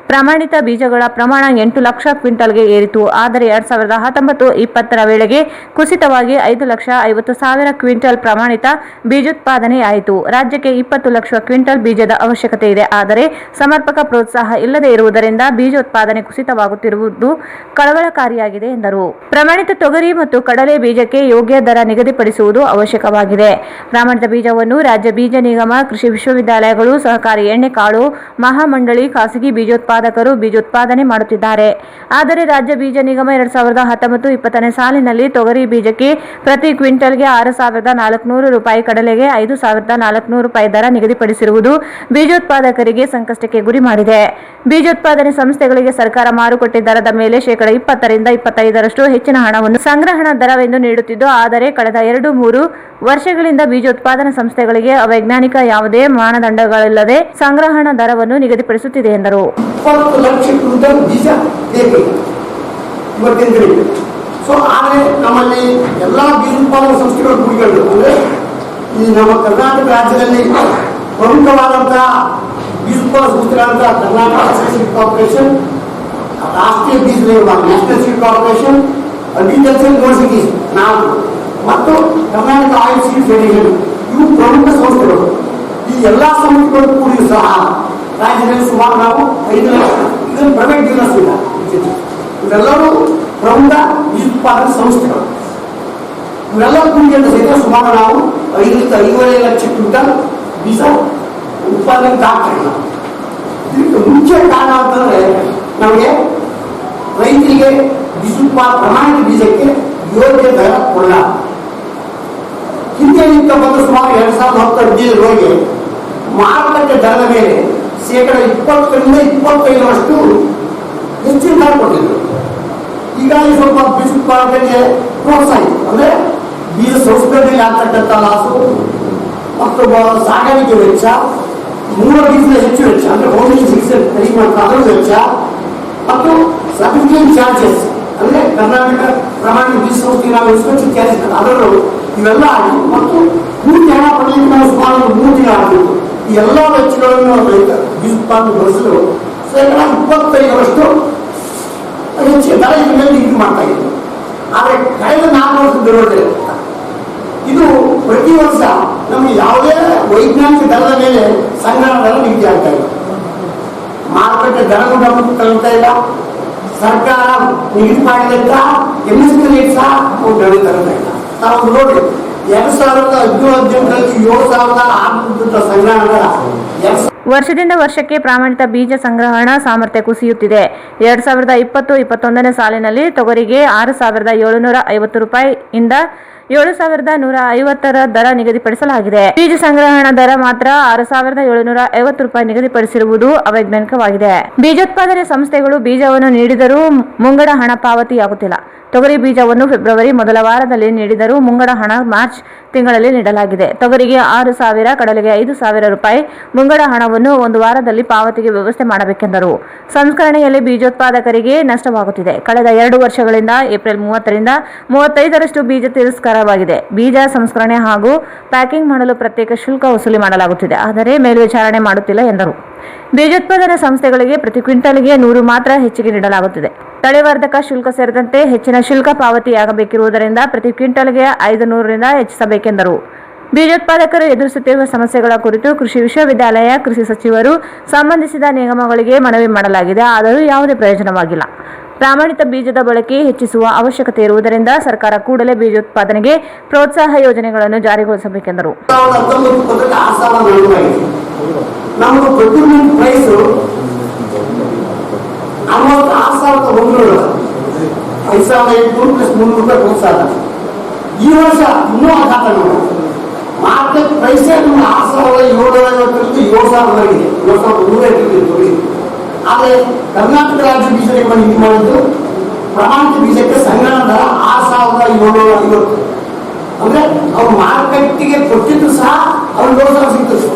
ಪ್ರಮಾಣಿತ ಬೀಜಗಳ ಪ್ರಮಾಣ 8 ಲಕ್ಷ ಕ್ವಿಂಟಾಲ್ಗೆ ಏರಿತು. ಆದರೆ 2019-20ರ ವೇಳೆಗೆ ಕುಸಿತವಾಗಿ 5,50,000 ಕ್ವಿಂಟಾಲ್ ಪ್ರಮಾಣಿತ ಬೀಜೋತ್ಪಾದನೆಯಾಯಿತು. ರಾಜ್ಯಕ್ಕೆ 20 ಲಕ್ಷ ಕ್ವಿಂಟಾಲ್ ಬೀಜದ ಅವಶ್ಯಕತೆ ಇದೆ. ಆದರೆ ಸಮರ್ಪಕ ಪ್ರೋತ್ಸಾಹ ಇಲ್ಲದೆ ಇರುವುದರಿಂದ ಬೀಜೋತ್ಪಾದನೆ ಕುಸಿತವಾಗುತ್ತಿರುವುದು ಕಳವಳಕಾರಿಯಾಗಿದೆ ಎಂದರು. ಪ್ರಮಾಣಿತ ತೊಗರಿ ಮತ್ತು ಕಡಲೆ ಬೀಜಕ್ಕೆ ಯೋಗ್ಯ ದರ ನಿಗದಿಪಡಿಸುವುದು ಅವಶ್ಯಕವಾಗಿದೆ. ಪ್ರಮಾಣಿತ ಬೀಜವನ್ನು ರಾಜ್ಯ ಬೀಜ ನಿಗಮ, ಕೃಷಿ ವಿಶ್ವವಿದ್ಯಾಲಯಗಳು, ಸಹಕಾರಿ ಎಣ್ಣೆಕಾಳು ಮಹಾಮಂಡಳಿ, ಖಾಸಗಿ ಬೀಜೋತ್ಪಾದಕರು ಬೀಜೋತ್ಪಾದನೆ ಮಾಡುತ್ತಿದ್ದಾರೆ. ಆದರೆ ರಾಜ್ಯ ಬೀಜ ನಿಗಮ 2019-20ನೇ ಸಾಲಿನಲ್ಲಿ ತೊಗರಿ ಬೀಜಕ್ಕೆ ಪ್ರತಿ ಕ್ವಿಂಟಲ್ಗೆ 6,400 ರೂಪಾಯಿ, ಕಡಲೆಗೆ 5,400 ರೂಪಾಯಿ ದರ ನಿಗದಿಪಡಿಸಿರುವುದು ಬೀಜೋತ್ಪಾದಕರಿಗೆ ಸಂಕಷ್ಟಕ್ಕೆ ಗುರಿ ಮಾಡಿದೆ. ಬೀಜೋತ್ಪಾದನೆ ಸಂಸ್ಥೆಗಳಿಗೆ ಸರ್ಕಾರ ಮಾರುಕಟ್ಟೆ ದರದ ಮೇಲೆ 20% 25% ಹೆಚ್ಚಿನ ಹಣವನ್ನು ಸಂಗ್ರಹಣಾ ದರವೆಂದು ನೀಡುತ್ತಿದ್ದು, ಆದರೆ ಕಳೆದ 2-3 ವರ್ಷಗಳಿಂದ ಬೀಜೋತ್ಪಾದನಾ ಸಂಸ್ಥೆಗಳಿಗೆ ಅವೈಜ್ಞಾನಿಕ ಯಾವುದೇ ಮಾನದಂಡಗಳಿಲ್ಲದೆ ಸಂಗ್ರಹಣಾ ದರವನ್ನು ನಿಗದಿಪಡಿಸುತ್ತಿದೆ ಎಂದರು. 20 ಲಕ್ಷ ಕ್ವಿಂಟಲ್ ಬೀಜ ಬೇಕು ಇವತ್ತಿನ ಸೊ ಆದರೆ ನಮ್ಮಲ್ಲಿ ಎಲ್ಲ ಬೀಜ ಉತ್ಪಾದನಾ ಸಂಸ್ಥೆಗಳು ಗುರಿಗಳು ಅಂದರೆ ಈ ನಮ್ಮ ಕರ್ನಾಟಕ ರಾಜ್ಯದಲ್ಲಿ ಪ್ರಮುಖವಾದಂತಹ ಬೀಜ ಉತ್ಪಾದನಾ ಸಂಸ್ಥೆಗಳಂತಹ ಕರ್ನಾಟಕ ಸೀಡ್ ಕಾರ್ಪೊರೇಷನ್, ರಾಷ್ಟ್ರೀಯ ಬೀಜ ನಿಗಮ, national seed corporation, agriculture universities ನಾವು ಮತ್ತು ಕರ್ನಾಟಕ ಆಯಿಲ್ ಸೀಡ್ ಫೆಡರೇಷನ್ ಇವು ಪ್ರಮುಖ ಸಂಸ್ಥೆಗಳು. ಈ ಎಲ್ಲ ಸಂಸ್ಥೆಗಳು ಕೂಡಿ ಸಹ ರಾಜ್ಯದಲ್ಲಿ ಸುಮಾರು ನಾವು 5 ಲಕ್ಷ, ಇದನ್ನು ಪ್ರೈವೇಟ್ ಬಿಸ್ನೆಸ್ ಇಲ್ಲ, ಇವೆಲ್ಲರೂ ಪ್ರಮುಖ ಬೀಜ ಉತ್ಪಾದನಾ ಸಂಸ್ಥೆಗಳು. ಇವೆಲ್ಲ ಕೂಡಿಕೊಂಡು ಸಹಿತ ಸುಮಾರು ನಾವು 5 ರಿಂದ 5.5 ಲಕ್ಷ ಕ್ವಿಂಟಲ್ ಬೀಜ ಉತ್ಪಾದನೆ ದಾಖಲಿಲ್ಲ. ಇದಕ್ಕೆ ಮುಖ್ಯ ಕಾರಣ ಅಂತಂದ್ರೆ ನಮಗೆ ರೈತರಿಗೆ ಬೀಜ ಪ್ರಮಾಣಿತ ಬೀಜಕ್ಕೆ ಯೋಗ್ಯ ದರ ಕೊಡಲ್ಲ. ಹಿಂದೆ ಬಂದು ಸುಮಾರು 2010-15 ಮಾರುಕಟ್ಟೆ ದರದ ಮೇಲೆ 20% ಹೆಚ್ಚಿನ ದರ ಕೊಟ್ಟಿದ್ರು. ಹೀಗಾಗಿ ಸ್ವಲ್ಪ ಬೀಜ ಉತ್ಪಾದನೆಗೆ ಪ್ರೋತ್ಸಾಹ, ಅಂದ್ರೆ ಬೀಜ ಸಂಸ್ಕರಣೆಗೆ ಆಗ್ತಕ್ಕಂಥ ಲಾಸು ಮತ್ತು ಸಾಗಾಣಿಕೆ ವೆಚ್ಚ, ಮೂಲ ಬೀಜದ ಹೆಚ್ಚು ವೆಚ್ಚ ಅಂದ್ರೆ ಹೋಲ್ಡಿಂಗ್ ಸಿಕ್ಸರ್ ಕಡಿಮೆ ಅದರ ವೆಚ್ಚ ಮತ್ತು ಸರ್ಟಿಫಿಕೇಟ್ ಚಾರ್ಜಸ್ ಅಂದ್ರೆ ಕರ್ನಾಟಕ ಪ್ರಮಾಣಿತ ಬೀಜ ಸಂಸ್ಥೆ ನಾವು ಇನ್ಸ್ಪೆಕ್ಷನ್ ಚಾರ್ಜಸ್ ಅದರಲ್ಲೂ ಇವೆಲ್ಲ ಆಗಿ ಮತ್ತು ಪೂರ್ತಿ ಹಣ ಪಡೆಯಲಿಕ್ಕೆ ನಾವು ಸುಮಾರು 3 ತಿಂಗಳು ಆಗಬೇಕು. ಈ ಎಲ್ಲ ವೆಚ್ಚಗಳನ್ನು ರೈತ ಬೀಜ ಉತ್ಪಾದನೆ ಬಳಸಲು 25% ಹೆಚ್ಚು ದರ ಇದು ಮಾಡ್ತಾ ಇದ್ರು. ಆದರೆ ಕಳೆದ 4 ವರ್ಷದ ನೋಡಿದ್ರೆ ಇದು ಪ್ರತಿ ವರ್ಷ ನಮಗೆ ಯಾವುದೇ ವೈಜ್ಞಾನಿಕ ದರದ ಮೇಲೆ ಸಂಗ್ರಹಣ ದರ ನಿಗದಿ ಆಗ್ತಾ ಇಲ್ಲ. ಮಾರುಕಟ್ಟೆ ದರಗಳು ನಮಗೆ ತಗೊಳ್ತಾ ಇಲ್ಲ. ಸರ್ಕಾರ ನಿಗದಿ ಮಾಡಿದಂತ MSP ರೇಟ್ ಸಹ ನಡೀತಾ ಇಲ್ಲ. ನಾವು ನೋಡಿ 2017-18ರಲ್ಲಿ 7,600 ಸಂಗ್ರಹಣ ದರ ವರ್ಷದಿಂದ ವರ್ಷಕ್ಕೆ ಪ್ರಮಾಣಿತ ಬೀಜ ಸಂಗ್ರಹಣಾ ಸಾಮರ್ಥ್ಯ ಕುಸಿಯುತ್ತಿದೆ. 2020-21ನೇ ಸಾಲಿನಲ್ಲಿ ತೊಗರಿಗೆ 6,750 ರೂಪಾಯಿ ಇಂದ 7,150 ದರ ನಿಗದಿಪಡಿಸಲಾಗಿದೆ. ಬೀಜ ಸಂಗ್ರಹಣಾ ದರ ಮಾತ್ರ 6,750 ರೂಪಾಯಿ ನಿಗದಿಪಡಿಸಿರುವುದು ಅವೈಜ್ಞಾನಿಕವಾಗಿದೆ. ಬೀಜೋತ್ಪಾದನೆ ಸಂಸ್ಥೆಗಳು ಬೀಜವನ್ನು ನೀಡಿದರೂ ಮುಂಗಡ ಹಣ ಪಾವತಿಯಾಗುತ್ತಿಲ್ಲ. ತೊಗರಿ ಬೀಜವನ್ನು ಫೆಬ್ರವರಿ ಮೊದಲ ವಾರದಲ್ಲಿ ನೀಡಿದರೂ ಮುಂಗಡ ಹಣ ಮಾರ್ಚ್ ತಿಂಗಳಲ್ಲಿ ನೀಡಲಾಗಿದೆ. ತೊಗರಿಗೆ 6,000, ಕಡಲೆಗೆ 5,000 ರೂಪಾಯಿ ಮುಂಗಡ ಹಣವನ್ನು 1 ವಾರದಲ್ಲಿ ಪಾವತಿಗೆ ವ್ಯವಸ್ಥೆ ಮಾಡಬೇಕೆಂದರು. ಸಂಸ್ಕರಣೆಯಲ್ಲಿ ಬೀಜೋತ್ಪಾದಕರಿಗೆ ನಷ್ಟವಾಗುತ್ತಿದೆ. ಕಳೆದ 2 ವರ್ಷಗಳಿಂದ ಏಪ್ರಿಲ್ 30ರಿಂದ 35ರಷ್ಟು ಬೀಜ ತಿರಸ್ಕಾರವಾಗಿದೆ. ಬೀಜ ಸಂಸ್ಕರಣೆ ಹಾಗೂ ಪ್ಯಾಕಿಂಗ್ ಮಾಡಲು ಪ್ರತ್ಯೇಕ ಶುಲ್ಕ ವಸೂಲಿ ಮಾಡಲಾಗುತ್ತಿದೆ, ಆದರೆ ಮೇಲ್ವಿಚಾರಣೆ ಮಾಡುತ್ತಿಲ್ಲ ಎಂದರು. ಬೀಜೋತ್ಪಾದನಾ ಸಂಸ್ಥೆಗಳಿಗೆ ಪ್ರತಿ ಕ್ವಿಂಟಲ್ಗೆ 100 ಮಾತ್ರ ಹೆಚ್ಚಿಗೆ ನೀಡಲಾಗುತ್ತಿದೆ. ತಳಿವರ್ಧಕ ಶುಲ್ಕ ಸೇರಿದಂತೆ ಹೆಚ್ಚಿನ ಶುಲ್ಕ ಪಾವತಿಯಾಗಬೇಕಿರುವುದರಿಂದ ಪ್ರತಿ ಕ್ವಿಂಟಲ್ಗೆ 500ರಿಂದ ಹೆಚ್ಚಿಸಬೇಕೆಂದರು. ಬೀಜೋತ್ಪಾದಕರು ಎದುರಿಸುತ್ತಿರುವ ಸಮಸ್ಯೆಗಳ ಕುರಿತು ಕೃಷಿ ವಿಶ್ವವಿದ್ಯಾಲಯ, ಕೃಷಿ ಸಚಿವರು, ಸಂಬಂಧಿಸಿದ ನಿಗಮಗಳಿಗೆ ಮನವಿ ಮಾಡಲಾಗಿದೆ. ಆದರೂ ಯಾವುದೇ ಪ್ರಯೋಜನವಾಗಿಲ್ಲ. ಪ್ರಮಾಣಿತ ಬೀಜದ ಬಳಕೆ ಹೆಚ್ಚಿಸುವ ಅವಶ್ಯಕತೆ ಇರುವುದರಿಂದ ಸರ್ಕಾರ ಕೂಡಲೇ ಬೀಜೋತ್ಪಾದನೆಗೆ ಪ್ರೋತ್ಸಾಹ ಯೋಜನೆಗಳನ್ನು ಜಾರಿಗೊಳಿಸಬೇಕೆಂದರು. ನಮ್ಮದು ಪ್ರೊಕ್ಯೂರ್ಮೆಂಟ್ ಪ್ರೈಸ್ 66,100, 5,800 ಪ್ಲಸ್ 300 ರೂಪಾಯಿ ಪ್ರೋತ್ಸಾಹ. ಈ ವರ್ಷ ಇನ್ನೂ ಆಘಾತ ನೋಡಿ, ಮಾರ್ಕೆಟ್ ಪ್ರೈಸೇ ನಮ್ಗೆ 6,750 7,000 7,150 ಆದರೆ ಕರ್ನಾಟಕ ರಾಜ್ಯ ಬೀಜ ನಿಗಮ ನಿಗದಿ ಮಾಡಿದ್ದು ಪ್ರಮಾಣಿತ ಬೀಜಕ್ಕೆ ಸಂಗ್ರಹಣ ದರ 6,750. ಅಂದ್ರೆ ಅವ್ರು ಮಾರ್ಕೆಟ್ಗೆ ಕೊಟ್ಟಿದ್ದು ಸಹ ಅವ್ರಿಗೆ 7,000 ಸಿಗ್ತದೆ.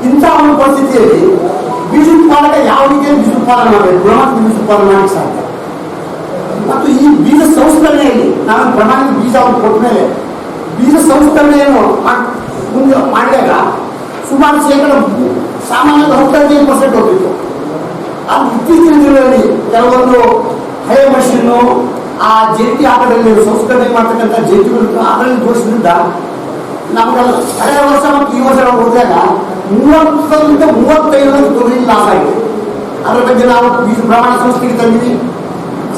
ಇಂಥ ಒಂದು ಪರಿಸ್ಥಿತಿಯಲ್ಲಿ ಬೀಜ ಉತ್ಪಾದಕ ಯಾವ ರೀತಿಯಲ್ಲಿ ಬೀಜ ಉತ್ಪಾದನೆ ಮಾಡಬೇಕು, ಗುಣಮಟ್ಟದ ಬೀಜ ಉತ್ಪಾದನೆ ಮಾಡಲಿಕ್ಕೆ ಸಾಧ್ಯ. ಮತ್ತು ಈ ಬೀಜ ಸಂಸ್ಕರಣೆಯಲ್ಲಿ ನಾನು ಪ್ರಮಾಣಿತ ಬೀಜ ಅವ್ರು ಕೊಟ್ಟ ಮೇಲೆ ಬೀಜ ಸಂಸ್ಕರಣೆಯನ್ನು ಮುಂದೆ ಮಾಡಿದಾಗ ಸುಮಾರು ಸಾಮಾನ್ಯದ 15% ಹೋಗ್ತಿತ್ತು. ಅದು ಇತ್ತೀಚಿನ ದಿನಗಳಲ್ಲಿ ಕೆಲವೊಂದು ಹಳೆ ಮಷೀನು ಆ ಜಂಟಿ ಆಟದಲ್ಲಿ ಸಂಸ್ಕರಣೆ ಮಾಡ್ತಕ್ಕಂಥ ಜಂಟಿಗಳು ಅದರಲ್ಲಿ ತೋರಿಸಿದ್ರಿಂದ ನಮ್ಗೆಲ್ಲ ಹಳೆಯ ವರ್ಷ ಮತ್ತು ಈ ವರ್ಷ ನಾವು ಹೋದಾಗ 30ರಿಂದ 35 ತೊಗರಿ ಲಾಸ್ ಆಗಿದೆ. ಅದರ ಬಗ್ಗೆ ನಾವು ಬೀಜ ಪ್ರಮಾಣ ಸಂಸ್ಥೆಗೆ ತಂದಿದ್ದೀವಿ.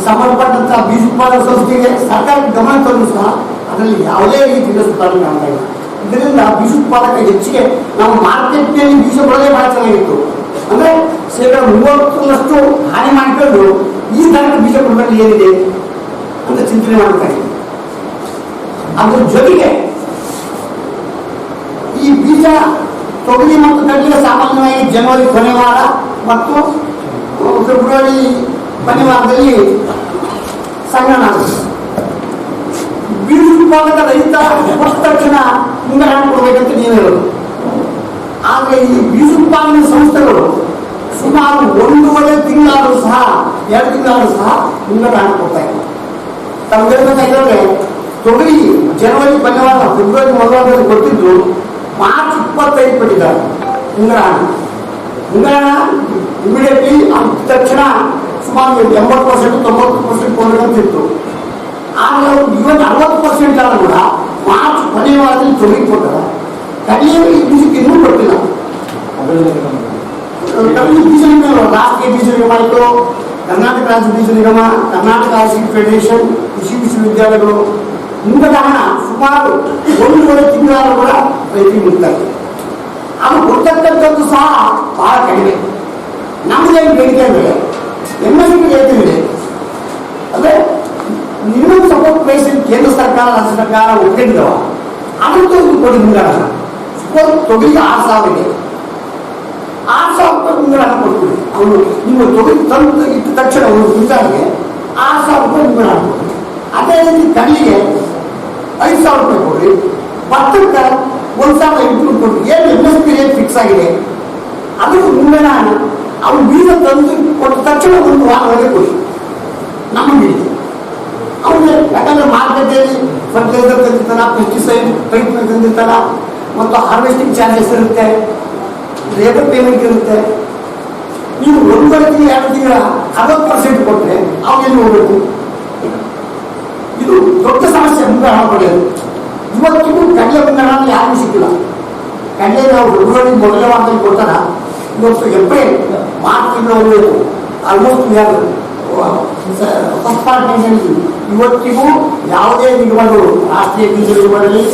ಸಂಬಂಧಪಟ್ಟಂತ ಬೀಜ ಉತ್ಪಾದನಾ ಸಂಸ್ಥೆಗೆ ಸರ್ಕಾರ ಗಮನ ತಂದು ಸಹ ಅದರಲ್ಲಿ ಯಾವುದೇ ರೀತಿಯ ಸುಧಾರಣೆ ಆಗ್ತಾ ಇಲ್ಲ. ಇದರಿಂದ ಬೀಜ ಉತ್ಪಾದಕ ಹೆಚ್ಚಿಗೆ ನಾವು ಮಾರ್ಕೆಟ್ನಲ್ಲಿ ಬೀಜ ಬಳಕೆ ಬಹಳ ಚೆನ್ನಾಗಿತ್ತು. ಅಂದ್ರೆ 30% ಹಾನಿ ಮಾಡಿಕೊಂಡು ಈ ತರಕ್ಕೆ ಬೀಜ ಕೊಡಬೇಕು ಏನಿದೆ ಅಂತ ಚಿಂತನೆ ಮಾಡ್ತಾ ಇದ್ದೀವಿ. ಅದ್ರ ಜೊತೆಗೆ ಈ ಬೀಜ ತೊಗರಿ ಮತ್ತು ಕಡಲೆ ಸಾಮಾನ್ಯವಾಗಿ ಜನವರಿ ಕೊನೆ ವಾರ ಮತ್ತು ಫೆಬ್ರವರಿ ಕೊನೆ ವಾರದಲ್ಲಿ ಸಂಗ್ರಹಣ ಆಗುತ್ತೆ. ಬೀಜ ಉತ್ಪಾದಕ ರೈತ ಕೊಟ್ಟ ತಕ್ಷಣ ಮುಂಗಡ ಹಣ ಕೊಡಬೇಕಂತ ನೀವು ಹೇಳೋದು. ಆದರೆ ಈ ಬೀಜ ಉತ್ಪಾದನಾ ಸಂಸ್ಥೆಗಳು ಸುಮಾರು 1.5 ತಿಂಗಳಾದರೂ ಸಹ 2 ತಿಂಗಳಾದರೂ ಸಹ ಮುಂಗಡ ಹಣ ಕೊಡ್ತಾ ಇಲ್ಲ. ತಮ್ಗೆ ಹೇಳ್ಬೇಕಾದ್ರೆ ತೊಗರಿ ಜನವರಿ ಕೊನೆವಾರ ಫೆಬ್ರವರಿ ಮೊದಲವಾರದಲ್ಲಿ ಕೊಟ್ಟಿದ್ದು ಮಾರ್ಚ್ 25 ಕೊಟ್ಟಿದ್ದಾರೆ ಮುಂಗಡ ಹಣ. ಮುಂಗಡ ಹಣ ಇಮಿಡಿಯೇಟ್ಲಿ ತಕ್ಷಣ ಸುಮಾರು 80% 90% ಕೊಡಬೇಕಂತಿತ್ತು. ಆದರೆ ಅವರು ಇವತ್ತು 60% ಆದರೂ ಕೂಡ ಮಾರ್ಚ್ ಕೊನೆಯ ವಾರದಲ್ಲಿ ತೊಗರಿ ಕೊಟ್ಟರೆ ಕಡಿಮೆ ಈ ಬೀಜಕ್ಕೆ ಇನ್ನೂ ಕೊಟ್ಟಿಲ್ಲ. ಬೀಜ ನಿಗಮ, ರಾಷ್ಟ್ರೀಯ ಬೀಜ ನಿಗಮ ಆಯಿತು, ಕರ್ನಾಟಕ ರಾಜ್ಯ ಬೀಜ ನಿಗಮ, ಕರ್ನಾಟಕ ಸೀಡ್ ಫೆಡರೇಷನ್, ಕೃಷಿ ವಿಶ್ವವಿದ್ಯಾಲಯಗಳು ಮುಂಗಡ ಹಣ ಸುಮಾರು 1.5 ತಿಂಗಳಾದರೂ ಕೂಡ ರೈತರಿಗೆ ಮುಟ್ತಾರೆ. ಅದು ಕೊಡ್ತಕ್ಕಂಥದ್ದು ಸಹ ಬಹಳ ಕಡಿಮೆ. ನಮ್ಮದೇನು ಬೇಡಿಕೆ ಅಂದರೆ MSP ರೈತರಿಗೆ ಅಂದರೆ ಮಿನಿಮಮ್ ಸಪೋರ್ಟ್ ಪ್ರೈಸ್ ಕೇಂದ್ರ ಸರ್ಕಾರ ರಾಜ್ಯ ಸರ್ಕಾರ ಒಪ್ಪಿದ್ದವ ಅದಕ್ಕೆ ಕೊಡಿ ಮುಂಗಡ ಹಣ. ಸಪೋಸ್ ತೊಗರಿಗೆ 6,000 ಇದೆ, 6,000 ರೂಪಾಯಿ ಮುಂಗಡ ಹಣ ಕೊಡ್ತೀವಿ. ಅವರು ನಿಮ್ಮ ತೊಗರಿ ತಂದು ಇಟ್ಟ ತಕ್ಷಣ ಒಂದು ಕ್ವಿಂಟಾಲ್ಗೆ 6,000 ರೂಪಾಯಿ ಮುಂಗಡ ಹಣ ಕೊಡ್ತೀವಿ. ಅದೇ ರೀತಿ ಕಲ್ಲಿಗೆ 5,000 ರೂಪಾಯಿ ಕೊಡ್ರಿ, ಭತ್ತಕ್ಕೆ 1,800 ಕೊಡ್ರಿ. ಏನು MSP ರೇಟ್ ಫಿಕ್ಸ್ ಆಗಿದೆ ಅದಕ್ಕೆ ಮುಂಗಡ ಹಣ ಅವ್ರು ಬೀಜ ತಂದು ಕೊಟ್ಟ ತಕ್ಷಣ ಒಂದು ವಾರದಲ್ಲೇ ಕೊಡಿ ನಮ್ಮ ಬೀಜ ಅವ್ರಿಗೆ. ಯಾಕಂದ್ರೆ ಮಾರ್ಕೆಟಲ್ಲಿ ಫರ್ಟಿಲೈಸರ್ ತಂದಿರ್ತಾರ, ಪೆಸ್ಟಿಸೈಡ್ ಟ್ರೀಟ್ಮೆಂಟ್ ತಂದಿರ್ತಾರ, ಮತ್ತು ಹಾರ್ವೆಸ್ಟಿಂಗ್ ಚಾರ್ಜಸ್ ಇರುತ್ತೆ, ಲೇಬರ್ ಪೇಮೆಂಟ್ ಇರುತ್ತೆ. ನೀವು 1.5 ತಿಂಗಳ 60% ಕೊಟ್ಟರೆ ಅವ್ರಿಗೆ ಹೋಗ್ಬೇಕು. ಇದು ದೊಡ್ಡ ಸಮಸ್ಯೆ ಮುಂಗಡ ಹಣ ಪಡೆಯೋದು. ಇವತ್ತಿಗೂ ಕಡಲೆ ಮುಂಗಡ ಹಣ ಯಾರಿಗೂ ಸಿಕ್ಕಿಲ್ಲ. ಕಡಲೆ ನಾವು ಫೆಬ್ರವರಿ ಮೊದಲನೇ ವಾರದಲ್ಲಿ ಕೊಡ್ತಾರ, ಇವತ್ತು ಏಪ್ರಿಲ್ ಮಾರ್ಚ್ ತಿಂಗಳು ಆಲ್ಮೋಸ್ಟ್ ಫಸ್ಟ್ ಪಾರ್ಟ್ ಇವತ್ತಿಗೂ ಯಾವುದೇ ನಿಗಮಗಳು, ರಾಷ್ಟ್ರೀಯ ಬೀಜ ನಿಗಮದಲ್ಲಿ,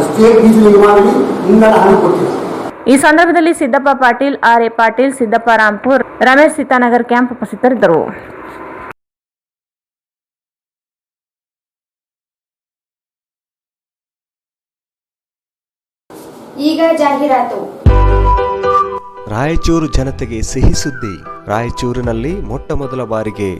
ಸ್ಟೇಟ್ ಬೀಜ ನಿಗಮದಲ್ಲಿ ಮುಂಗಡ ಹಣ ಕೊಟ್ಟಿಲ್ಲ. ಈ ಸಂದರ್ಭದಲ್ಲಿ Siddappa Patil, R A Patil, Siddappa Rampur, Ramesh Sitanagar camp ಉಪಸ್ಥಿತರಿದ್ದರು. ಈಗ ಜಾಹೀರಾತು. ರಾಯಚೂರು ಜನತೆಗೆ ಸಿಹಿ ಸುದ್ದಿ. ರಾಯಚೂರಿನಲ್ಲಿ ಮೊಟ್ಟ ಮೊದಲ ಬಾರಿಗೆ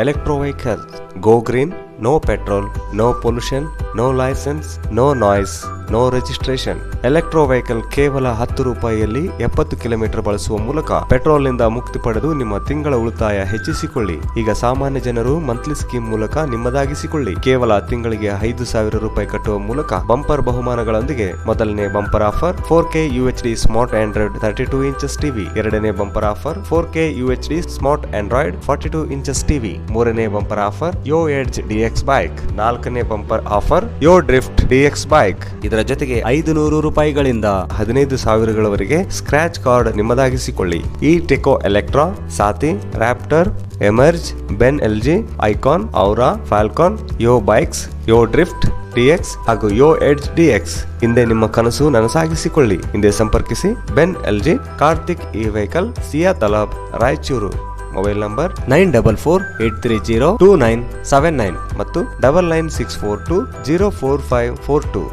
electro vehicle go green, no petrol, no pollution, no licence, no noise, no registration. Electro vehicle ಕೇವಲ 10 ರೂಪಾಯಿಯಲ್ಲಿ 70 ಕಿಲೋಮೀಟರ್ ಬಳಸುವ ಮೂಲಕ ಪೆಟ್ರೋಲ್ ನಿಂದ ಮುಕ್ತಿ ಪಡೆದು ನಿಮ್ಮ ತಿಂಗಳ ಉಳಿತಾಯ ಹೆಚ್ಚಿಸಿಕೊಳ್ಳಿ. ಈಗ ಸಾಮಾನ್ಯ ಜನರು ಮಂತ್ಲಿ ಸ್ಕೀಮ್ ಮೂಲಕ ನಿಮ್ಮದಾಗಿಸಿಕೊಳ್ಳಿ. ಕೇವಲ ತಿಂಗಳಿಗೆ 5,000 ರೂಪಾಯಿ ಕಟ್ಟುವ ಮೂಲಕ ಬಂಪರ್ ಬಹುಮಾನಗಳೊಂದಿಗೆ ಮೊದಲನೇ bumper offer 4K UHD smart android 32 inches TV. ಎರಡನೇ bumper offer 4K UHD smart android 42 inches TV. ಮೂರನೇ bumper offer Yo edge DX bike. ನಾಲ್ಕನೇ bumper offer Yo drift DX bike. ಇದರ ಜೊತೆಗೆ 500 ರೂಪಾಯಿಗಳಿಂದ 15,000ಗಳವರೆಗೆ ಸ್ಕ್ರಾಚ್ ಕಾರ್ಡ್ ನಿಮ್ಮದಾಗಿಸಿಕೊಳ್ಳಿ. ಈ ಟೆಕೋ ಎಲೆಕ್ಟ್ರಾ, ಸಾತಿ, Raptor, Emerge, Ben LG, Icon, Aura, Falcon, Yo bikes, Yo drift DX ಹಾಗೂ ಯೋ ಎಡ್ಜ್ DX. ಹಿಂದೆ ನಿಮ್ಮ ಕನಸು ನನಸಾಗಿಸಿಕೊಳ್ಳಿ. ಹಿಂದೆ ಸಂಪರ್ಕಿಸಿ Ben LG, Karthik E vehicle, Siya Talab, Raichur. Mobile number 9448302979 ಮತ್ತು 9964204542.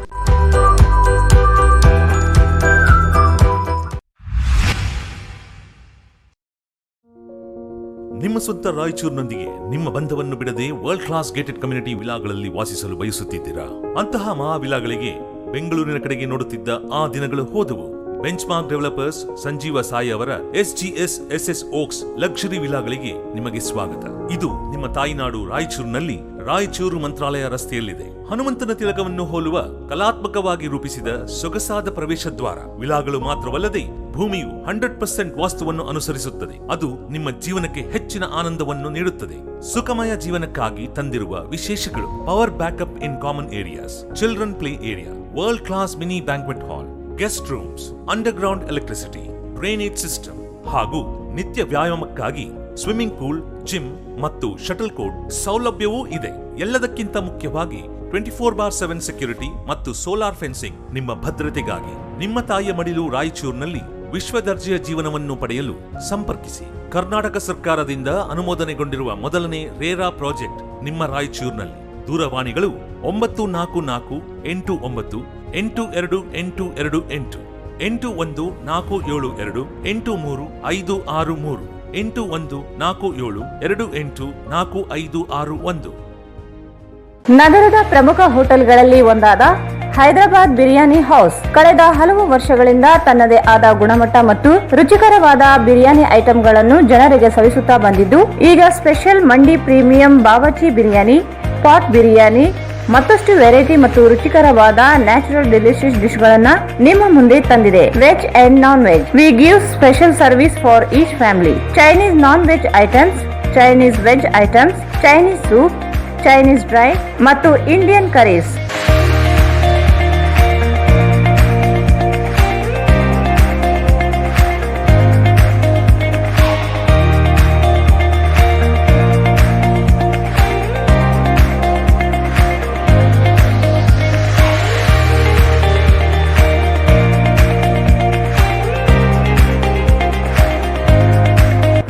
ನಿಮ್ಮ ಸ್ವಂತ ರಾಯಚೂರಿನೊಂದಿಗೆ ನಿಮ್ಮ ಬಂಧವನ್ನು ಬಿಡದೆ ವರ್ಲ್ಡ್ ಕ್ಲಾಸ್ ಗೇಟೆಡ್ ಕಮ್ಯುನಿಟಿ ವಿಲಾಗಳಲ್ಲಿ ವಾಸಿಸಲು ಬಯಸುತ್ತಿದ್ದೀರಾ? ಅಂತಹ ಮಹಾ ವಿಲಾಗಳಿಗೆ ಬೆಂಗಳೂರಿನ ಕಡೆಗೆ ನೋಡುತ್ತಿದ್ದ ಆ ದಿನಗಳು ಹೋದವು. ಬೆಂಚ್ಮಾರ್ಕ್ ಡೆವಲಪರ್ಸ್ ಸಂಜೀವ ಸಾಯಿ ಅವರ SGS SS ಓಕ್ಸ್ ಲಕ್ಸುರಿ ವಿಲಾಗಳಿಗೆ ನಿಮಗೆ ಸ್ವಾಗತ. ಇದು ನಿಮ್ಮ ತಾಯಿನಾಡು ರಾಯಚೂರಿನಲ್ಲಿ ರಾಯಚೂರು ಮಂತ್ರಾಲಯ ರಸ್ತೆಯಲ್ಲಿದೆ. ಹನುಮಂತನ ತಿಲಕವನ್ನು ಹೋಲುವ ಕಲಾತ್ಮಕವಾಗಿ ರೂಪಿಸಿದ ಸೊಗಸಾದ ಪ್ರವೇಶ ದ್ವಾರ. ವಿಲಾಗಳು ಮಾತ್ರವಲ್ಲದೆ ಭೂಮಿಯು 100% ವಾಸ್ತುವನ್ನು ಅನುಸರಿಸುತ್ತದೆ. ಅದು ನಿಮ್ಮ ಜೀವನಕ್ಕೆ ಹೆಚ್ಚಿನ ಆನಂದವನ್ನು ನೀಡುತ್ತದೆ. ಸುಖಮಯ ಜೀವನಕ್ಕಾಗಿ ತಂದಿರುವ ವಿಶೇಷಗಳು: power backup in common areas, children play area, world class mini banquet hall, guest rooms, underground electricity, drainage system ಹಾಗೂ ನಿತ್ಯ ವ್ಯಾಯಾಮಕ್ಕಾಗಿ ಸ್ವಿಮ್ಮಿಂಗ್ ಪೂಲ್, ಜಿಮ್ ಮತ್ತು ಶಟಲ್ ಕೋರ್ಟ್ ಸೌಲಭ್ಯವೂ ಇದೆ. ಎಲ್ಲದಕ್ಕಿಂತ ಮುಖ್ಯವಾಗಿ 24/7 ಸೆಕ್ಯೂರಿಟಿ ಮತ್ತು ಸೋಲಾರ್ ಫೆನ್ಸಿಂಗ್ ನಿಮ್ಮ ಭದ್ರತೆಗಾಗಿ. ನಿಮ್ಮ ತಾಯಿಯ ಮಡಿಲು ರಾಯಚೂರಿನಲ್ಲಿ ವಿಶ್ವ ದರ್ಜೆಯ ಜೀವನವನ್ನು ಪಡೆಯಲು ಸಂಪರ್ಕಿಸಿ. ಕರ್ನಾಟಕ ಸರ್ಕಾರದಿಂದ ಅನುಮೋದನೆಗೊಂಡಿರುವ ಮೊದಲನೇ ರೇರಾ ಪ್ರಾಜೆಕ್ಟ್ ನಿಮ್ಮ ರಾಯಚೂರಿನಲ್ಲಿ. ದೂರವಾಣಿಗಳು 9448982828 8147283563 8147284561. ನಗರದ ಪ್ರಮುಖ ಹೋಟೆಲ್ಗಳಲ್ಲಿ ಒಂದಾದ ಹೈದರಾಬಾದ್ ಬಿರಿಯಾನಿ ಹೌಸ್ ಕಳೆದ ಹಲವು ವರ್ಷಗಳಿಂದ ತನ್ನದೇ ಆದ ಗುಣಮಟ್ಟ ಮತ್ತು ರುಚಿಕರವಾದ ಬಿರಿಯಾನಿ ಐಟಂಗಳನ್ನು ಜನರಿಗೆ ಸವಿಸುತ್ತಾ ಬಂದಿದ್ದು, ಈಗ ಸ್ಪೆಷಲ್ ಮಂಡಿ ಪ್ರೀಮಿಯಂ ಬಾವರ್ಚಿ ಬಿರಿಯಾನಿ, ಪಾಟ್ ಬಿರಿಯಾನಿ, ಮತ್ತಷ್ಟು ವೆರೈಟಿ ಮತ್ತು ರುಚಿಕರವಾದ ನ್ಯಾಚುರಲ್ ಡೆಲಿಷಿಯಸ್ ಡಿಶ್ ಗಳನ್ನ ನಿಮ್ಮ ಮುಂದೆ ತಂದಿದೆ. Veg and non veg. We give special service for each family. Chinese non veg items, Chinese veg items, Chinese soup, Chinese dry ಮತ್ತು ಇಂಡಿಯನ್ ಕರೀಸ್.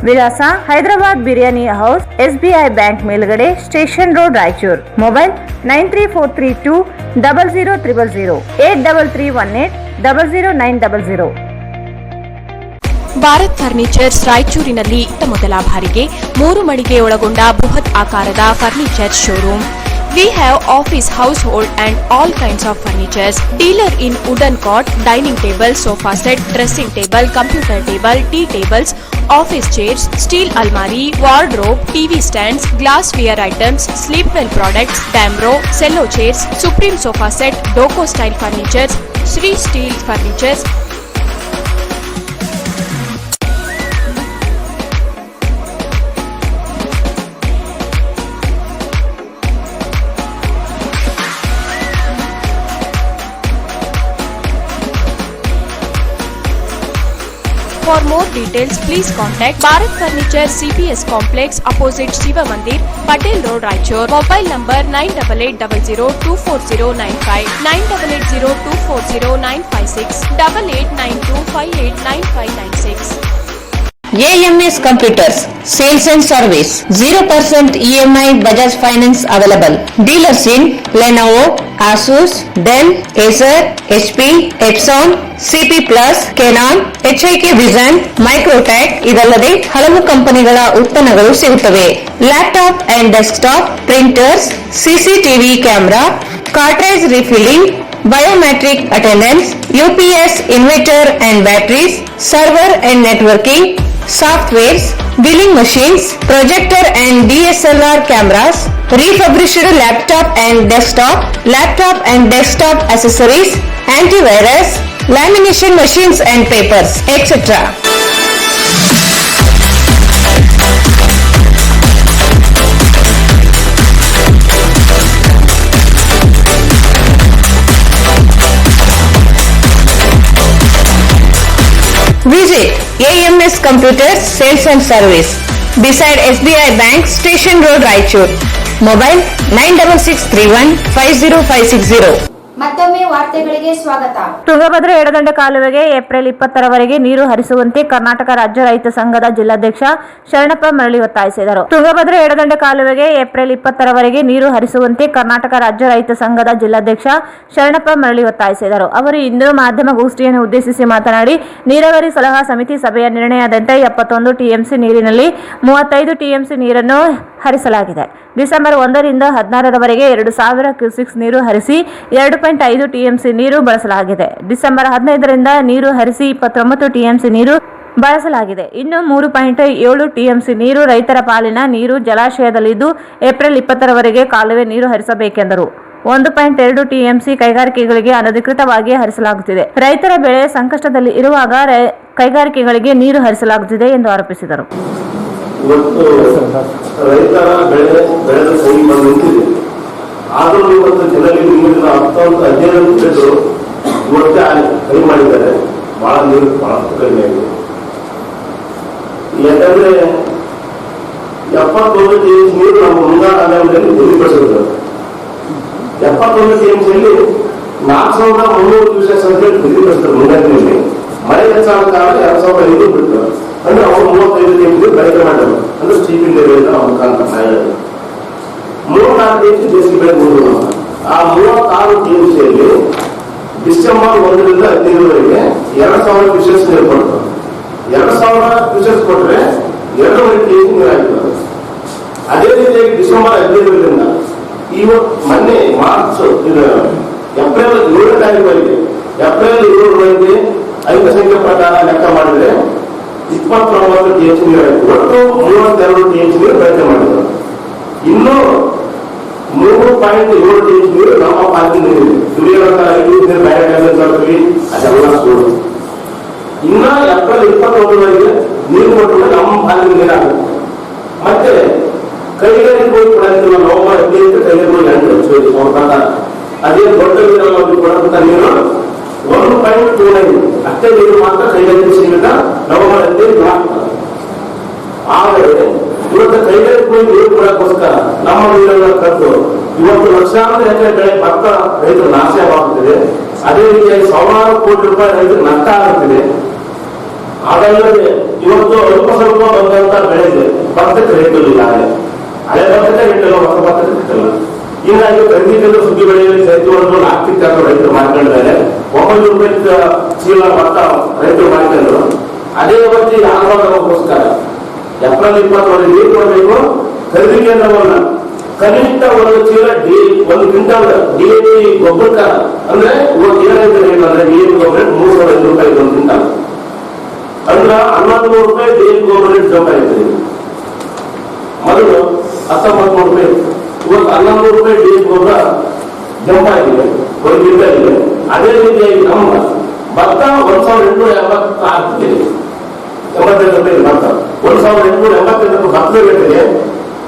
ವಿಳಾಸ Hyderabad biryani house, SBI bank ಮೇಲ್ಗಡೆ, station road, Raichur. Mobile 9342200000, 8331800900. Bharat furnitures ರಾಯಚೂರಿನಲ್ಲಿ ಮೊದಲ ಬಾರಿಗೆ 3 ಮಳಿಗೆ ಒಳಗೊಂಡ ಬೃಹತ್ ಆಕಾರದ furniture showroom. We have office, household and all kinds of furnitures. Dealer in wooden cot, dining table, sofa set, dressing table, computer table, tea tables, office chairs, steel almari, wardrobe, TV stands, glassware items, sleepwell products, Damro, cello chairs, Supreme sofa set, Doco style furnitures, Sri steel furnitures. For more details, please contact Bharat Furniture CPS Complex opposite Shiva Mandir, Patel Road, Raichur. Mobile number 9880240959, 9880240956, 8892589596. AMS Computers Sales and Service. 0% EMI Bajaj Finance available. Dealers in Lenovo, Asus, Dell, Acer, HP, Epson, CP Plus, Canon, HIK Vision, Microtech ಇದಲ್ಲದೆ ಹಲವು ಕಂಪನಿಗಳ ಉತ್ಪನ್ನಗಳು ಸಿಗುತ್ತವೆ. Laptop and desktop, printers, CCTV camera, cartridge refilling, biometric attendance, UPS inverter and batteries, server and networking, softwares, billing machines, projector and DSLR cameras, refurbished laptop and desktop accessories, antivirus, lamination machines and papers, etc. Visit AMS Computers Sales and Service beside SBI Bank, Station Road, Raichur. Mobile 9663150560. ಮತ್ತೊಮ್ಮೆ ವಾರ್ತೆಗಳಿಗೆ ಸ್ವಾಗತ. ತುಂಗಭದ್ರಾ ಎಡದಂಡೆ ಕಾಲುವೆಗೆ April 20ರವರೆಗೆ ನೀರು ಹರಿಸುವಂತೆ ಕರ್ನಾಟಕ ರಾಜ್ಯ ರೈತ ಸಂಘದ ಜಿಲ್ಲಾಧ್ಯಕ್ಷ ಶರಣಪ್ಪ ಮರಳಿ ಒತ್ತಾಯಿಸಿದರು. ತುಂಗಭದ್ರಾ ಎಡದಂಡೆ ಕಾಲುವೆಗೆ ಏಪ್ರಿಲ್ 20ರವರೆಗೆ ನೀರು ಹರಿಸುವಂತೆ ಕರ್ನಾಟಕ ರಾಜ್ಯ ರೈತ ಸಂಘದ ಜಿಲ್ಲಾಧ್ಯಕ್ಷ ಶರಣಪ್ಪ ಮರಳಿ ಒತ್ತಾಯಿಸಿದರು. ಅವರು ಇಂದು ಮಾಧ್ಯಮಗೋಷ್ಠಿಯನ್ನು ಉದ್ದೇಶಿಸಿ ಮಾತನಾಡಿ, ನೀರಾವರಿ ಸಲಹಾ ಸಮಿತಿ ಸಭೆಯ ನಿರ್ಣಯದಂತೆ 71 TMC ನೀರಿನಲ್ಲಿ 35 TMC ನೀರನ್ನು ಹರಿಸಲಾಗಿದೆ. ಡಿಸೆಂಬರ್ 1ರಿಂದ 16ರವರೆಗೆ 2000 ಕ್ಯೂಸೆಕ್ಸ್ ನೀರು ಹರಿಸಿ 2.5 TMC ನೀರು ಬಳಸಲಾಗಿದೆ. ಡಿಸೆಂಬರ್ 15ರಿಂದ ನೀರು ಹರಿಸಿ 29 TMC ನೀರು ಬಳಸಲಾಗಿದೆ. ಇನ್ನು 3.7 TMC ನೀರು ರೈತರ ಪಾಲಿನ ನೀರು ಜಲಾಶಯದಲ್ಲಿದ್ದು ಏಪ್ರಿಲ್ 20ರವರೆಗೆ ಕಾಲುವೆ ನೀರು ಹರಿಸಬೇಕೆಂದರು. 1.2 TMC ಕೈಗಾರಿಕೆಗಳಿಗೆ ಅನಧಿಕೃತವಾಗಿ ಹರಿಸಲಾಗುತ್ತಿದೆ. ರೈತರ ಬೆಳೆ ಸಂಕಷ್ಟದಲ್ಲಿ ಇರುವಾಗ ಕೈಗಾರಿಕೆಗಳಿಗೆ ನೀರು ಹರಿಸಲಾಗುತ್ತಿದೆ ಎಂದು ಆರೋಪಿಸಿದರು. ಇವತ್ತು ರೈತರ ಬೆಳೆದ ಕೈ ನಿಂತಿದೆ. ಆದರೂ ಇವತ್ತು ಜನರಿಗೆ ನಿಮ್ಮನ್ನ 10-15 ಬಿಟ್ಟು ಇವತ್ತೇ ಕೈ ಮಾಡಿದ್ದಾರೆ. ಬಹಳ ನೀರು ಬಹಳಷ್ಟು ಕಡಿಮೆ ಆಗಿದೆ. ಯಾಕಂದ್ರೆ 71 TMC ನೀರು ನಮ್ಮ ಮುಂಗಾರು ಹಂಗಾಮಿನಲ್ಲಿ ಗುರಿಪಡಿಸಿದ್ರು. 71 TMCಯಲ್ಲಿ 4300 ಕ್ಯೂಸೆಕ್ಸ್ ಅಂತ ಹೇಳಿ ಗುರಿಪಡಿಸಿದ್ರು. ಮುಂಗಾರಿನಲ್ಲಿ ಮಳೆ ಹೆಚ್ಚಾದ ಕಾರಣ 2500 ಬಿಡ್ತಾರೆ. ಅಂದ್ರೆ ಅವರು 35 TMC ಬಳಕೆ ಮಾಡಿದ್ರು. ಅಂದ್ರೆ ಸ್ಟೀಪಿಂಗ್ ಮುಖಾಂತರ 3-4 TMC ಬೇಸಿಗೆ ಬೆಳೆ ಕೊಡುವುದು. ಆ 36 TMCಯಲ್ಲಿ ಡಿಸೆಂಬರ್ 1ರಿಂದ 15ರವರೆಗೆ 2000 ಕ್ಯೂಸೆಕ್ಸ್ ನೀರು ಕೊಡ್ತಾರೆ. 2000 ಕ್ಯೂಸೆಕ್ಸ್ ಕೊಟ್ಟರೆ 2.5 TMC ನೀರು ಹಾಕಿದ್ದಾರೆ. ಅದೇ ರೀತಿಯಾಗಿ ಡಿಸೆಂಬರ್ 15ರಿಂದ ಇವತ್ತು ಮೊನ್ನೆ ಮಾರ್ಚ್ ಏಪ್ರಿಲ್ 7ನೇ ತಾರೀಕು ಏಪ್ರಿಲ್ 7 ಅಂಕಸಂಖ್ಯೆ ಪ್ರಕಾರ ಲೆಕ್ಕ ಮಾಡಿದ್ರೆ 29 THC ನೀರು ಒಟ್ಟು 32 THC ನೀರು ಬಳಕೆ ಮಾಡಿದ್ರು. ಇನ್ನೂ 3.7 THC ನೀರು ನಮ್ಮ ಪಾಲಿನ ನೀರಿದೆ. ದುಡಿಯೋದಂತ ನೀರು ಬೇರೆ ಟೈಮಲ್ಲಿ ತರ್ತೀವಿ, ಅದೆಲ್ಲ ಸುಳ್ಳು. ಇನ್ನ ಏಪ್ರಿಲ್ 21 ನೀರು ಕೊಟ್ಟರೆ ನಮ್ಮ ಪಾಲಿನ ನೀರಾಗುತ್ತೆ. ಮತ್ತೆ ಕೈಗಾರಿಕೆ ಹೋಗಿ ಕೊಡಂತಿಲ್ಲ, ನವೆಂಬರ್ 15 ಕೈಗಾರಿಕೆ ಹೋಗಿ ಅದೇ ದೊಡ್ಡ ನೀರಲ್ಲಿ ಕೊಡುವಂತ ನೀರು 1.29 ಅಷ್ಟೇ ನೀರು ಮಾತ್ರ ಕೈಗಾರಿಕೆ ಸೀಮಿತ ನವೆಂಬರ್ 15 ಆಗ್ತದೆ. ಆದರೆ ಇವತ್ತು ಕೈಗಾರಿಕೆ ನೀರು ಕೊಡೋಕ್ಕೋಸ್ಕರ ನಮ್ಮ ನೀರನ್ನು ಕಟ್ಟು ಇವತ್ತು ಲಕ್ಷಾಂತರ ಎಕರೆ ಬೆಳೆ ಭತ್ತ ರೈತರು ನಾಶವಾಗುತ್ತಿದೆ. ಅದೇ ರೀತಿಯಾಗಿ ಸಾವಿರಾರು ಕೋಟಿ ರೂಪಾಯಿ ರೈತರು ನಷ್ಟ ಆಗುತ್ತಿದೆ. ಅದಲ್ಲದೆ ಇವತ್ತು ಅಲ್ಪ ಸ್ವಲ್ಪ ಬಂದಂತ ಬೆಳೆ ಇದೆ, ಭತ್ತಕ್ಕೆ ರೈತರಿಲ್ಲ. ಹಳೆ ಭತ್ತಕ್ಕೆ ರೇಟಿಲ್ಲ, ಹೊಸ ಭತ್ತಕ್ಕೆ ರೇಟಿಲ್ಲ. ಹೀಗಾಗಿ ಖಂಡಿತ ಸುದ್ದಿ ಬೆಳೆಯಲ್ಲಿ ಸೈತವನ್ನು ನಾಲ್ಕು ರೈತರು ಮಾಡ್ಕೊಂಡಿದ್ದಾರೆ. 9 ರೂಪಾಯಿ ಚೀಲ ಭತ್ತ ರೈತರು ಮಾಡ್ಕೊಂಡ್ರು. ಅದೇ ಅವಧಿ ಆಂದೋಲನಕ್ಕೋಸ್ಕರ ಏಪ್ರಿಲ್ 20 ನೀರು ಕೊಡಬೇಕು. ಖರೀದಿ ಕೇಂದ್ರವನ್ನ ಕನಿಷ್ಠ 1 ಚೀಲ ಒಂದು ಕ್ವಿಂಟಲ್ DAP ಗೊಬ್ಬರ ಅಂದ್ರೆ ಇವತ್ತು ಏನಾಯ್ತು ಅಂದ್ರೆ DAP ಗೊಬ್ಬರ 3,500 ರೂಪಾಯಿ ಒಂದು ಕ್ವಿಂಟಲ್ ಅಂದ್ರೆ 11,000 ರೂಪಾಯಿ DAP ಗೊಬ್ಬರ ಜಂಪ್ ಆಯ್ತದೆ. ಮೊದಲು 19,000 ರೂಪಾಯಿ, ಇವತ್ತು 11,000 ರೂಪಾಯಿ DAP ಗೊಬ್ಬರ ಜಂಪ್ ಆಗಿದೆ ಒಂದು ಕ್ವಿಂಟಲ್ಗೆ. ಅದೇ ರೀತಿಯಾಗಿ ನಮ್ಮ ಭತ್ತ 1,880 ಆಗ್ತಿದೆ, 85 ರೂಪಾಯಿ ಭತ್ತ 1,880 ಭತ್ತ ರೇಟಿಗೆ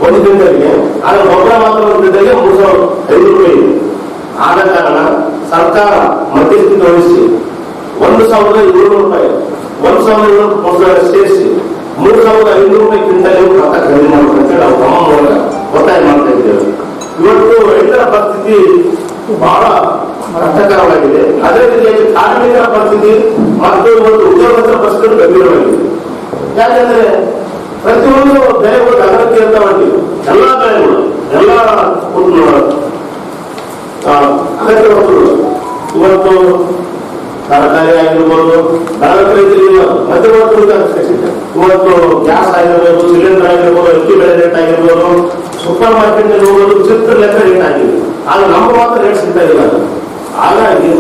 ಒಂದು ಕ್ವಿಂಟಲ್ಗೆ. ಆದ್ರೆ ಗೊಬ್ಬರ ಮಾತ್ರ ಒಂದು ಕ್ವಿಂಟಲ್ಗೆ 3,500 ರೂಪಾಯಿ ಇದೆ. ಆದ ಕಾರಣ ಸರ್ಕಾರ ಮಧ್ಯಸ್ಥಿತಿ ವಹಿಸಿ 1,700 ರೂಪಾಯಿ 1,700 ಸೇರಿಸಿ 3,500 ರೂಪಾಯಿ ಕ್ವಿಂಟಲ್ ಭತ್ತ ಖರೀದಿ ಮಾಡಬೇಕಂತ ನಾವು ತಮ್ಮ ಮೂಲಕ ಒತ್ತಾಯ ಮಾಡ್ತಾ ಇದ್ದೇವೆ. ಇವತ್ತು ರೈತರ ಪರಿಸ್ಥಿತಿ ಬಹಳ ಕಷ್ಟಕರವಾಗಿದೆ. ಅದೇ ರೀತಿಯಾಗಿ ಕಾರ್ಮಿಕರ ಪರಿಸ್ಥಿತಿ ಮತ್ತು ಇವತ್ತು ಉದ್ಯೋಗಸ್ಥರ ಪರಿಸ್ಥಿತಿ ಗಂಭೀರವಾಗಿದೆ. ಯಾಕಂದ್ರೆ ಪ್ರತಿಯೊಂದು ಬೆಳೆಗಳು ಅಗತ್ಯ ಇರ್ತಾವಂಟಿವೆ. ಎಲ್ಲ ಬೆಳೆಗಳು ಎಲ್ಲ ಅಗತ್ಯ ವಸ್ತುಗಳು ಇವತ್ತು ತರಕಾರಿ ಆಗಿರ್ಬೋದು, ರೈತರಿಗೆ ಮಧ್ಯವರ್ತಿಗಳಿಗೆ ಅವಶ್ಯಕತೆ. ಇವತ್ತು ಗ್ಯಾಸ್ ಆಗಿರ್ಬೋದು, ಸಿಲಿಂಡರ್ ಆಗಿರ್ಬೋದು, ಅಕ್ಕಿ ಬೆಳೆ ರೇಟ್ ಆಗಿರ್ಬೋದು, ಸೂಪರ್ ಮಾರ್ಕೆಟ್ ನಲ್ಲಿ ಹೋಗೋದು ಚಿತ್ರ ಲೆಕ್ಕ ರೇಟ್ ಆಗಿದೆ. ಆದ್ರೆ ನಮ್ಗೆ ಮಾತ್ರ ರೇಟ್ ಸಿಗ್ತಾ ಇಲ್ಲ. ಹಾಗಾಗಿ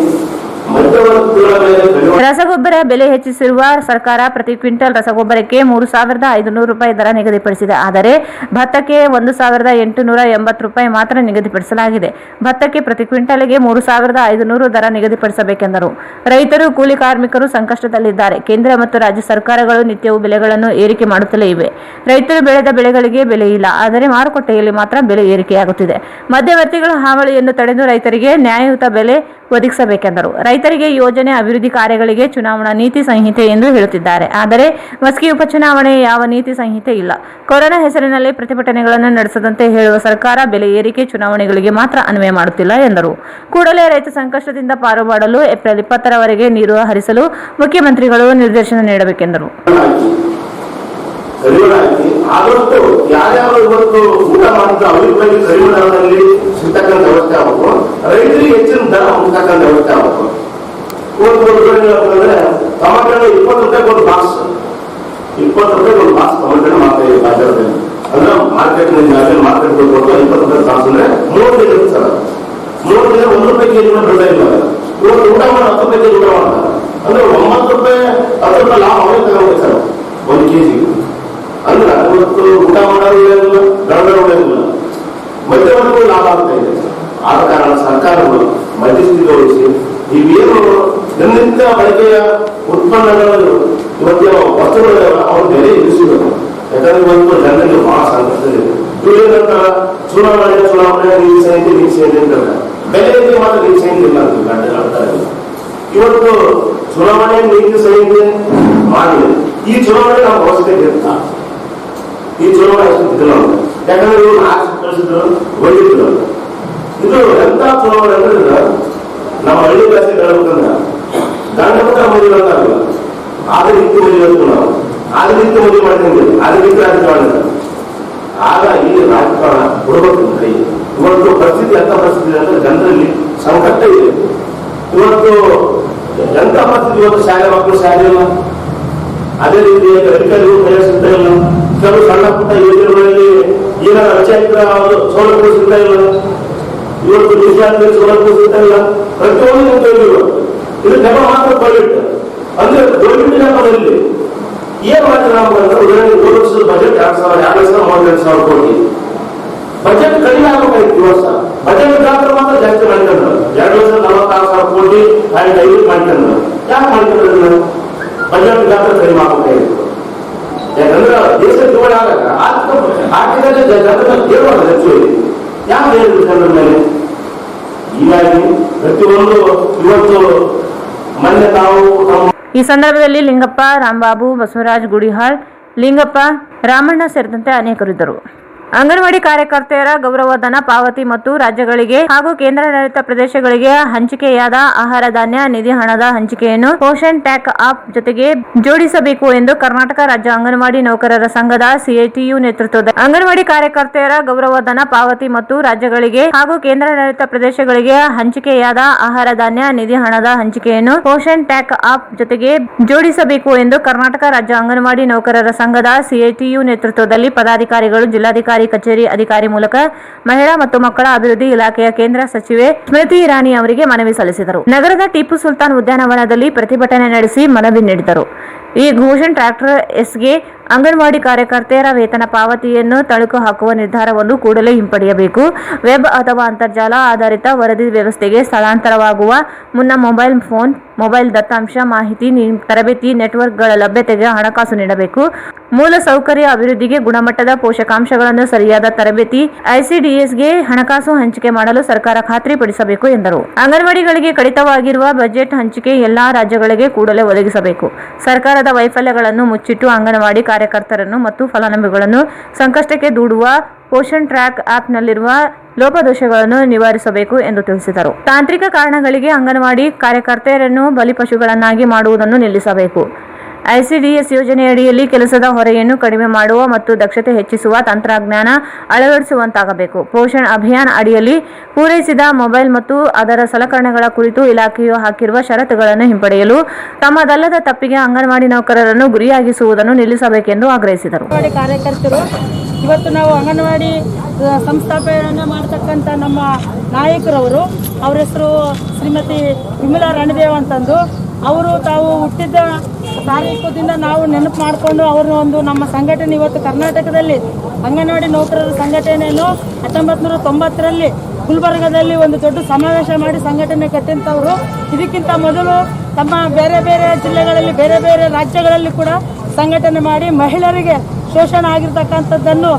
ಮಧ್ಯವರ್ತಿಗಳ ಮೇಲೆ ರಸಗೊಬ್ಬರ ಬೆಲೆ ಹೆಚ್ಚಿಸಿರುವ ಸರ್ಕಾರ ಪ್ರತಿ ಕ್ವಿಂಟಲ್ ರಸಗೊಬ್ಬರಕ್ಕೆ 3,500 ರೂಪಾಯಿ ದರ ನಿಗದಿಪಡಿಸಿದೆ. ಆದರೆ ಭತ್ತಕ್ಕೆ 1,880 ರೂಪಾಯಿ ಮಾತ್ರ ನಿಗದಿಪಡಿಸಲಾಗಿದೆ. ಭತ್ತಕ್ಕೆ ಪ್ರತಿ ಕ್ವಿಂಟಲ್ಗೆ 3,500 ದರ ನಿಗದಿಪಡಿಸಬೇಕೆಂದರು. ರೈತರು, ಕೂಲಿ ಕಾರ್ಮಿಕರು ಸಂಕಷ್ಟದಲ್ಲಿದ್ದಾರೆ. ಕೇಂದ್ರ ಮತ್ತು ರಾಜ್ಯ ಸರ್ಕಾರಗಳು ನಿತ್ಯವೂ ಬೆಲೆಗಳನ್ನು ಏರಿಕೆ ಮಾಡುತ್ತಲೇ ಇವೆ. ರೈತರು ಬೆಳೆದ ಬೆಳೆಗಳಿಗೆ ಬೆಲೆ ಇಲ್ಲ, ಆದರೆ ಮಾರುಕಟ್ಟೆಯಲ್ಲಿ ಮಾತ್ರ ಬೆಲೆ ಏರಿಕೆಯಾಗುತ್ತಿದೆ. ಮಧ್ಯವರ್ತಿಗಳ ಹಾವಳಿಯನ್ನು ತಡೆದು ರೈತರಿಗೆ ನ್ಯಾಯಯುತ ಬೆಲೆ ಒದಗಿಸಬೇಕೆಂದರು. ರೈತರಿಗೆ ಯೋಜನೆ, ಅಭಿವೃದ್ಧಿ ಕಾರ್ಯಗಳಿಗೆ ಚುನಾವಣಾ ನೀತಿ ಸಂಹಿತೆ ಎಂದು ಹೇಳುತ್ತಿದ್ದಾರೆ. ಆದರೆ ಮಸ್ಕಿ ಉಪಚುನಾವಣೆ ಯಾವ ನೀತಿ ಸಂಹಿತೆ ಇಲ್ಲ. ಕೊರೋನಾ ಹೆಸರಿನಲ್ಲಿ ಪ್ರತಿಭಟನೆಗಳನ್ನು ನಡೆಸದಂತೆ ಹೇಳುವ ಸರ್ಕಾರ ಬೆಲೆ ಏರಿಕೆ ಚುನಾವಣೆಗಳಿಗೆ ಮಾತ್ರ ಅನ್ವಯ ಮಾಡುತ್ತಿಲ್ಲ ಎಂದರು. ಕೂಡಲೇ ರೈತ ಸಂಕಷ್ಟದಿಂದ ಪಾರು ಮಾಡಲು ಏಪ್ರಿಲ್ 20ರವರೆಗೆ ನೀರು ಹರಿಸಲು ಮುಖ್ಯಮಂತ್ರಿಗಳು ನಿರ್ದೇಶನ ನೀಡಬೇಕೆಂದರು. ಆದಷ್ಟು ಯಾರ್ಯಾರು ಇವತ್ತು ಊಟ ಮಾಡಿದ್ರು ಅವ್ರಿಗೆ ಬಗ್ಗೆ ಕಡಿಮೆ ದರದಲ್ಲಿ ಸಿಗ್ತಕ್ಕಂಥ ವ್ಯವಸ್ಥೆ ಆಗಬೇಕು. ರೈತರಿಗೆ ಹೆಚ್ಚಿನ ದರ ಮುಗ್ತಕ್ಕಂಥ ವ್ಯವಸ್ಥೆ ಆಗಬೇಕು. ಅಂದ್ರೆ ಟೊಮೆಟೊ 20 ರೂಪಾಯಿ ಒಂದು ಬಾಕ್ಸ್, 20 ರೂಪಾಯಿ ಒಂದು ಬಾಕ್ಸ್ ಟೊಮೆಟೊ ಮಾಡ್ತಾ ಇದೆ ಬಾಜಾರದಲ್ಲಿ. ಅಂದ್ರೆ ಮಾರ್ಕೆಟ್ ಮಾರ್ಕೆಟ್ 20 ರೂಪಾಯಿ ಬಾಕ್ಸ್ ಅಂದ್ರೆ 3 ದಿನ ಇರ್ತಾರೆ. 3 ದಿನ 1 ರೂಪಾಯಿ ಕೆಜಿ ಬೆಳೆ ಇಲ್ಲ. ಇವತ್ತು ಊಟ ಮಾಡಿ 10 ರೂಪಾಯಿ ಕೆಜಿ ಊಟ ಮಾಡ್ತಾರೆ. ಅಂದ್ರೆ 9 ರೂಪಾಯಿ 10 ರೂಪಾಯಿ ಲಾಭ ಅವರೇ ತಗೊಂಡಿರ್ತಾರೆ 1 ಕೆಜಿ. ಅಂದ್ರೆ ಇವತ್ತು ಊಟ ಮಾಡೋದು ಇಲ್ಲ, ಬೆಳೆದಿಲ್ಲ, ಮಧ್ಯವರ್ತಿಗಳು ಲಾಭ ಆಗ್ತಾ ಇದೆ. ಆದ ಕಾರಣ ಸರ್ಕಾರಗಳು ಮಧ್ಯಸ್ಥಿತಿ ವಹಿಸಿ ಇವೇನು ದಿನನಿತ್ಯ ಬಳಕೆಯ ಉತ್ಪನ್ನಗಳು ಇವತ್ತಿನ ವಸ್ತುಗಳು ಅವ್ರ ಬೆಲೆ ಇಳಿಸಬೇಕು. ಯಾಕಂದ್ರೆ ಇವತ್ತು ಜನರಿಗೆ ಬಹಳ ಸಂಕಷ್ಟವಿದೆ. ಇವೇನಂತ ಚುನಾವಣೆ ನೀತಿ ಸಂಹಿತೆ ಅಂತ ಬೆಲೆ ಮಾತ್ರ ನೀತಿ ಸಂಹಿತೆ ಇಲ್ಲ ಅಂತ ಗಂಟೆ. ಇವತ್ತು ಚುನಾವಣೆ ನೀತಿ ಸಂಹಿತೆ ಮಾಡಿದೆ. ಈ ಚುನಾವಣೆ ನಾವು ಅವಶ್ಯಕತೆ ಇರ್ತ, ಈ ಚುನಾವಣೆ ಅಷ್ಟಿಲ್ಲ. ಯಾಕಂದ್ರೆ ಇವರು ಕಳಿಸಿದ್ರು ಒಳ್ಳಿದ್ರು. ಇದು ಎಂತ ಚುನಾವಣೆ ಅಂದ್ರೆ ನಮ್ಮ ಹಳ್ಳಿ ಭಾಷೆ ಹೇಳ್ಬೇಕಂದ್ರೆ ಗಂಡಪುತ್ರ ಮದುವೆ ಅಂತಾರಲ್ಲ, ಆದ ರೀತಿ ಮದುವೆ ಅಂತ ನಾವು ಆದ ರೀತಿ ಮದುವೆ ಮಾಡ್ತೀವಿ, ಆದ ರೀತಿ ರಾಜಕಾರಣ. ಆಗ ಈ ರಾಜಕಾರಣ ಕೊಡಬೇಕು ಕೈ. ಇವತ್ತು ಪರಿಸ್ಥಿತಿ ಎಂತ ಪರಿಸ್ಥಿತಿ ಅಂದ್ರೆ ಜನರಲ್ಲಿ ಸಂಕಟ ಇದೆ. ಇವತ್ತು ಎಂತ ಪರಿಸ್ಥಿತಿ, ಇವತ್ತು ಶಾಲೆ ಮಕ್ಕಳು ಶಾಲೆ ಇಲ್ಲ. ಅದೇ ರೀತಿಯಾಗಿ ಅಧಿಕಾರಿಗಳು ಕೈ ಸಿಗ್ತಾ ಇಲ್ಲ. ಕೆಲವು ಸಣ್ಣ ಪುಟ್ಟ ಯೋಜನೆಗಳಲ್ಲಿ ಏನಾದ್ರು ಅಚಾರಿಕ ಸೌಲಭ್ಯಗಳು ಸಿಗ್ತಾ ಇಲ್ಲ. ಇವತ್ತು ವಿದ್ಯಾರ್ಥಿ ಸೌಲಭ್ಯ ಪ್ರತಿಯೊಂದು ಇದು ನೆಪ ಮಾತ್ರ ಟೋಯ್ಲೆಟ್ ಅಂದ್ರೆ ಟೋಯ್ಲೆಟ್ ನೆಪದಲ್ಲಿ ಏನ್ ಮಾಡ್ತೀವಿ ನಾವು ಅಂದ್ರೆ ಉದಾಹರಣೆ 3 ವರ್ಷದ ಬಜೆಟ್ 2,000 ಕೋಟಿ ಬಜೆಟ್ ಕಡಿಮೆ ಆಗಬೇಕಾಗಿತ್ತು ಈ ವರ್ಷ. ಬಜೆಟ್ ಗಾತ್ರ ಮಾತ್ರ ಜಾಸ್ತಿ ಮಾಡ್ಕೊಂಡ್ರು 2,46,000 ಕೋಟಿ ಡೈವರ್ಟ್ ಮಾಡ್ಕೊಂಡ್ರು. ಯಾಕೆ ಮಾಡ್ಕೊಂಡ್ರು? ಬಜೆಟ್ ಗಾತ್ರ ಕಡಿಮೆ ಆಗಬೇಕಾಗಿತ್ತು. ಯಾಕಂದ್ರೆ ದೇಶ ಜೀವನ ಆದಾಗ ಆರ್ಥಿಕತೆ ಜನರನ್ನ ಕೇಳೋಣ ಆಕ್ಚುಲಿ ಯಾಕೆ ಹೇಳಿದ್ರು ಜನರ ಮೇಲೆ. ಹೀಗಾಗಿ ಪ್ರತಿಯೊಂದು ಇವತ್ತು ಮೊನ್ನೆ ನಾವು ಈ ಸಂದರ್ಭದಲ್ಲಿ ಲಿಂಗಪ್ಪ, ರಾಂಬಾಬು, ಬಸವರಾಜ್ ಗುಡಿಹಾಳ್, ಲಿಂಗಪ್ಪ, ರಾಮಣ್ಣ ಸೇರಿದಂತೆ ಅನೇಕರಿದ್ದರು. ಅಂಗನವಾಡಿ ಕಾರ್ಯಕರ್ತೆಯರ ಗೌರವಧನ ಪಾವತಿ ಮತ್ತು ರಾಜ್ಯಗಳಿಗೆ ಹಾಗೂ ಕೇಂದ್ರಾಡಳಿತ ಪ್ರದೇಶಗಳಿಗೆ ಹಂಚಿಕೆಯಾದ ಆಹಾರ ಧಾನ್ಯ ನಿಧಿ ಹಣದ ಹಂಚಿಕೆಯನ್ನು ಪೋಷಣ್ ಟ್ಯಾಕ್ ಆಪ್ ಜೊತೆಗೆ ಜೋಡಿಸಬೇಕು ಎಂದು ಕರ್ನಾಟಕ ರಾಜ್ಯ ಅಂಗನವಾಡಿ ನೌಕರರ ಸಂಘದ ಸಿಐಟಿಯು ನೇತೃತ್ವದ ಅಂಗನವಾಡಿ ಕಾರ್ಯಕರ್ತೆಯರ ಗೌರವಧನ ಪಾವತಿ ಮತ್ತು ರಾಜ್ಯಗಳಿಗೆ ಹಾಗೂ ಕೇಂದ್ರಾಡಳಿತ ಪ್ರದೇಶಗಳಿಗೆ ಹಂಚಿಕೆಯಾದ ಆಹಾರ ಧಾನ್ಯ ನಿಧಿ ಹಣದ ಹಂಚಿಕೆಯನ್ನು ಪೋಷಣ್ ಟ್ಯಾಕ್ ಆಪ್ ಜೊತೆಗೆ ಜೋಡಿಸಬೇಕು ಎಂದು ಕರ್ನಾಟಕ ರಾಜ್ಯ ಅಂಗನವಾಡಿ ನೌಕರರ ಸಂಘದ ಸಿಐಟಿಯು ನೇತೃತ್ವದಲ್ಲಿ ಪದಾಧಿಕಾರಿಗಳು ಜಿಲ್ಲಾಧಿಕಾರಿ ಕಚೇರಿ ಅಧಿಕಾರಿ ಮೂಲಕ ಮಹಿಳಾ ಮತ್ತು ಮಕ್ಕಳ ಅಭಿವೃದ್ಧಿ ಇಲಾಖೆಯ ಕೇಂದ್ರ ಸಚಿವೆ ಸ್ಮೃತಿ ಇರಾನಿ ಅವರಿಗೆ ಮನವಿ ಸಲ್ಲಿಸಿದರು. ನಗರದ ಟಿಪ್ಪು ಸುಲ್ತಾನ್ ಉದ್ಯಾನವನದಲ್ಲಿ ಪ್ರತಿಭಟನೆ ನಡೆಸಿ ಮನವಿ ನೀಡಿದರು. ಈ ಘೋಷಣೆ ಟ್ರ್ಯಾಕ್ಟರ್ ಎಸ್ಗೆ ಅಂಗನವಾಡಿ ಕಾರ್ಯಕರ್ತೆಯರ ವೇತನ ಪಾವತಿಯನ್ನು ತಳುಕು ಹಾಕುವ ನಿರ್ಧಾರವನ್ನು ಕೂಡಲೇ ಹಿಂಪಡೆಯಬೇಕು. ವೆಬ್ ಅಥವಾ ಅಂತರ್ಜಾಲ ಆಧಾರಿತ ವರದಿ ವ್ಯವಸ್ಥೆಗೆ ಸ್ಥಳಾಂತರವಾಗುವ ಮುನ್ನ ಮೊಬೈಲ್ ಫೋನ್, ಮೊಬೈಲ್ ದತ್ತಾಂಶ ಮಾಹಿತಿ, ತರಬೇತಿ ನೆಟ್ವರ್ಕ್ಗಳ ಲಭ್ಯತೆಗೆ ಹಣಕಾಸು ನೀಡಬೇಕು. ಮೂಲ ಸೌಕರ್ಯ ಅಭಿವೃದ್ಧಿಗೆ ಗುಣಮಟ್ಟದ ಪೋಷಕಾಂಶಗಳನ್ನು ಸರಿಯಾದ ತರಬೇತಿ, ಐಸಿಡಿಎಸ್ಗೆ ಹಣಕಾಸು ಹಂಚಿಕೆ ಮಾಡಲು ಸರ್ಕಾರ ಖಾತ್ರಿಪಡಿಸಬೇಕು ಎಂದರು. ಅಂಗನವಾಡಿಗಳಿಗೆ ಕಡಿತವಾಗಿರುವ ಬಜೆಟ್ ಹಂಚಿಕೆ ಎಲ್ಲಾ ರಾಜ್ಯಗಳಿಗೆ ಕೂಡಲೇ ಒದಗಿಸಬೇಕು. ಸರ್ಕಾರದ ವೈಫಲ್ಯಗಳನ್ನು ಮುಚ್ಚಿಟ್ಟು ಅಂಗನವಾಡಿ ಕಾರ್ಯಕರ್ತರನ್ನು ಮತ್ತು ಫಲಾನುಭವಿಗಳನ್ನು ಸಂಕಷ್ಟಕ್ಕೆ ದೂಡುವ ಪೋಷಣ್ ಟ್ರ್ಯಾಕ್ ಆಪ್ನಲ್ಲಿರುವ ಲೋಪದೋಷಗಳನ್ನು ನಿವಾರಿಸಬೇಕು ಎಂದು ತಿಳಿಸಿದರು. ತಾಂತ್ರಿಕ ಕಾರಣಗಳಿಗೆ ಅಂಗನವಾಡಿ ಕಾರ್ಯಕರ್ತೆಯರನ್ನು ಬಲಿಪಶುಗಳನ್ನಾಗಿ ಮಾಡುವುದನ್ನು ನಿಲ್ಲಿಸಬೇಕು. ಐಸಿಡಿಎಸ್ ಯೋಜನೆಯಡಿಯಲ್ಲಿ ಕೆಲಸದ ಹೊರೆಯನ್ನು ಕಡಿಮೆ ಮಾಡುವ ಮತ್ತು ದಕ್ಷತೆ ಹೆಚ್ಚಿಸುವ ತಂತ್ರಜ್ಞಾನ ಅಳವಡಿಸುವಂತಾಗಬೇಕು. ಪೋಷಣ್ ಅಭಿಯಾನ ಅಡಿಯಲ್ಲಿ ಪೂರೈಸಿದ ಮೊಬೈಲ್ ಮತ್ತು ಅದರ ಸಲಕರಣೆಗಳ ಕುರಿತು ಇಲಾಖೆಯು ಹಾಕಿರುವ ಷರತ್ತುಗಳನ್ನು ಹಿಂಪಡೆಯಲು ತಮ್ಮದಲ್ಲದ ತಪ್ಪಿಗೆ ಅಂಗನವಾಡಿ ನೌಕರರನ್ನು ಗುರಿಯಾಗಿಸುವುದನ್ನು ನಿಲ್ಲಿಸಬೇಕೆಂದು ಆಗ್ರಹಿಸಿದರು. ಕಾರ್ಯಕರ್ತರು ಇವತ್ತು ನಾವು ಅಂಗನವಾಡಿ ಸಂಸ್ಥಾಪನೆ ಮಾಡತಕ್ಕಂಥ ನಮ್ಮ ನಾಯಕರವರು, ಅವರ ಹೆಸರು ಶ್ರೀಮತಿ ವಿಮಲಾ ರಣದೇವ್ ಅಂತಂದು, ಅವರು ತಾವು ಹುಟ್ಟಿದ್ದ ತಾರೀಕುದಿಂದ ನಾವು ನೆನಪು ಮಾಡಿಕೊಂಡು ಅವ್ರನ್ನ ಒಂದು ನಮ್ಮ ಸಂಘಟನೆ ಇವತ್ತು ಕರ್ನಾಟಕದಲ್ಲಿ ಅಂಗನವಾಡಿ ನೌಕರರ ಸಂಘಟನೆಯನ್ನು 1990ರಲ್ಲಿ ಗುಲ್ಬರ್ಗದಲ್ಲಿ ಒಂದು ದೊಡ್ಡ ಸಮಾವೇಶ ಮಾಡಿ ಸಂಘಟನೆ ಕಟ್ಟಿಂಥವರು. ಇದಕ್ಕಿಂತ ಮೊದಲು ತಮ್ಮ ಬೇರೆ ಬೇರೆ ಜಿಲ್ಲೆಗಳಲ್ಲಿ, ಬೇರೆ ಬೇರೆ ರಾಜ್ಯಗಳಲ್ಲಿ ಕೂಡ ಸಂಘಟನೆ ಮಾಡಿ ಮಹಿಳೆಯರಿಗೆ ಶೋಷಣೆ ಆಗಿರ್ತಕ್ಕಂಥದ್ದನ್ನು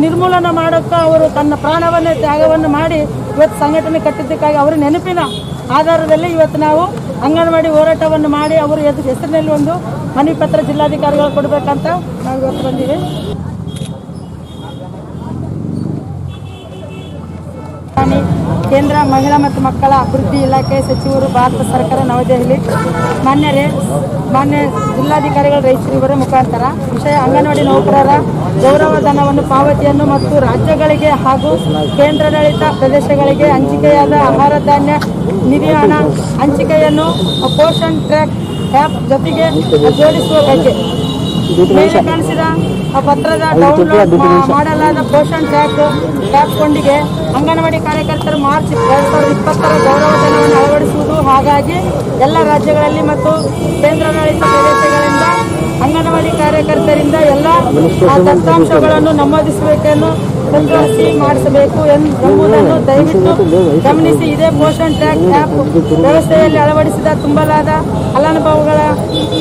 ನಿರ್ಮೂಲನೆ ಮಾಡೋಕ್ಕೆ ಅವರು ತನ್ನ ಪ್ರಾಣವನ್ನೇ ತ್ಯಾಗವನ್ನು ಮಾಡಿ ಇವತ್ತು ಸಂಘಟನೆ ಕಟ್ಟಿದ್ದಕ್ಕಾಗಿ ಅವರ ನೆನಪಿನ ಆಧಾರದಲ್ಲಿ ಇವತ್ತು ನಾವು ಅಂಗನವಾಡಿ ಹೋರಾಟವನ್ನು ಮಾಡಿ ಅವರು ಹೆಸರಿನಲ್ಲಿ ಒಂದು ಮನವಿ ಪತ್ರ ಜಿಲ್ಲಾಧಿಕಾರಿಗಳು ಕೊಡಬೇಕಂತ ನಾವು ಇವತ್ತು ಬಂದಿವಿ. ಕೇಂದ್ರ ಮಹಿಳಾ ಮತ್ತು ಮಕ್ಕಳ ಅಭಿವೃದ್ಧಿ ಇಲಾಖೆ ಸಚಿವರು, ಭಾರತ ಸರ್ಕಾರ, ನವದೆಹಲಿ. ಮಾನ್ಯ ಜಿಲ್ಲಾಧಿಕಾರಿಗಳ ರಾಯಚೂರು ಮುಖಾಂತರ ವಿಷಯ ಅಂಗನವಾಡಿ ನೌಕರರ ಗೌರವಧನವನ್ನು ಪಾವತಿಯನ್ನು ಮತ್ತು ರಾಜ್ಯಗಳಿಗೆ ಹಾಗೂ ಕೇಂದ್ರಾಡಳಿತ ಪ್ರದೇಶಗಳಿಗೆ ಹಂಚಿಕೆಯಾದ ಆಹಾರ ಧಾನ್ಯ ನಿಧಿ ಹಣ ಹಂಚಿಕೆಯನ್ನು ಪೋಷಣ್ ಟ್ರ್ಯಾಕ್ ಆ್ಯಪ್ ಜೊತೆಗೆ ಜೋಡಿಸುವ ಬಗ್ಗೆ ಮೇಲೆ ಕಾಣಿಸಿದ ಪತ್ರದ ಡೌನ್ಲೋಡ್ ಮಾಡಲಾದ ಪೋಷಣ್ ಟ್ರ್ಯಾಕ್ ಆ್ಯಪ್ ಕೊಂಡಿಗೆ ಅಂಗನವಾಡಿ ಕಾರ್ಯಕರ್ತರು ಮಾರ್ಚ್ 2020ರ ಗೌರವಧನವನ್ನು ಅಳವಡಿಸುವುದು. ಹಾಗಾಗಿ ಎಲ್ಲ ರಾಜ್ಯಗಳಲ್ಲಿ ಮತ್ತು ಕೇಂದ್ರಾಡಳಿತ ಪ್ರದೇಶಗಳಿಂದ ಅಂಗನವಾಡಿ ಕಾರ್ಯಕರ್ತರಿಂದ ಎಲ್ಲ ದತ್ತಾಂಶಗಳನ್ನು ನಮೂದಿಸುವಿಕೆಯನ್ನು ಸಂಗ್ರಹಿಸಿ ಮಾಡಿಸಬೇಕು ಎಂಬುದನ್ನು ದಯವಿಟ್ಟು ಗಮನಿಸಿ. ಇದೇ ಪೋಷಣ್ ಟ್ರ್ಯಾಕ್ ಆ್ಯಪ್ ವ್ಯವಸ್ಥೆಯಲ್ಲಿ ಅಳವಡಿಸಿದ ತುಂಬಲಾದ ಫಲಾನುಭವಿಗಳ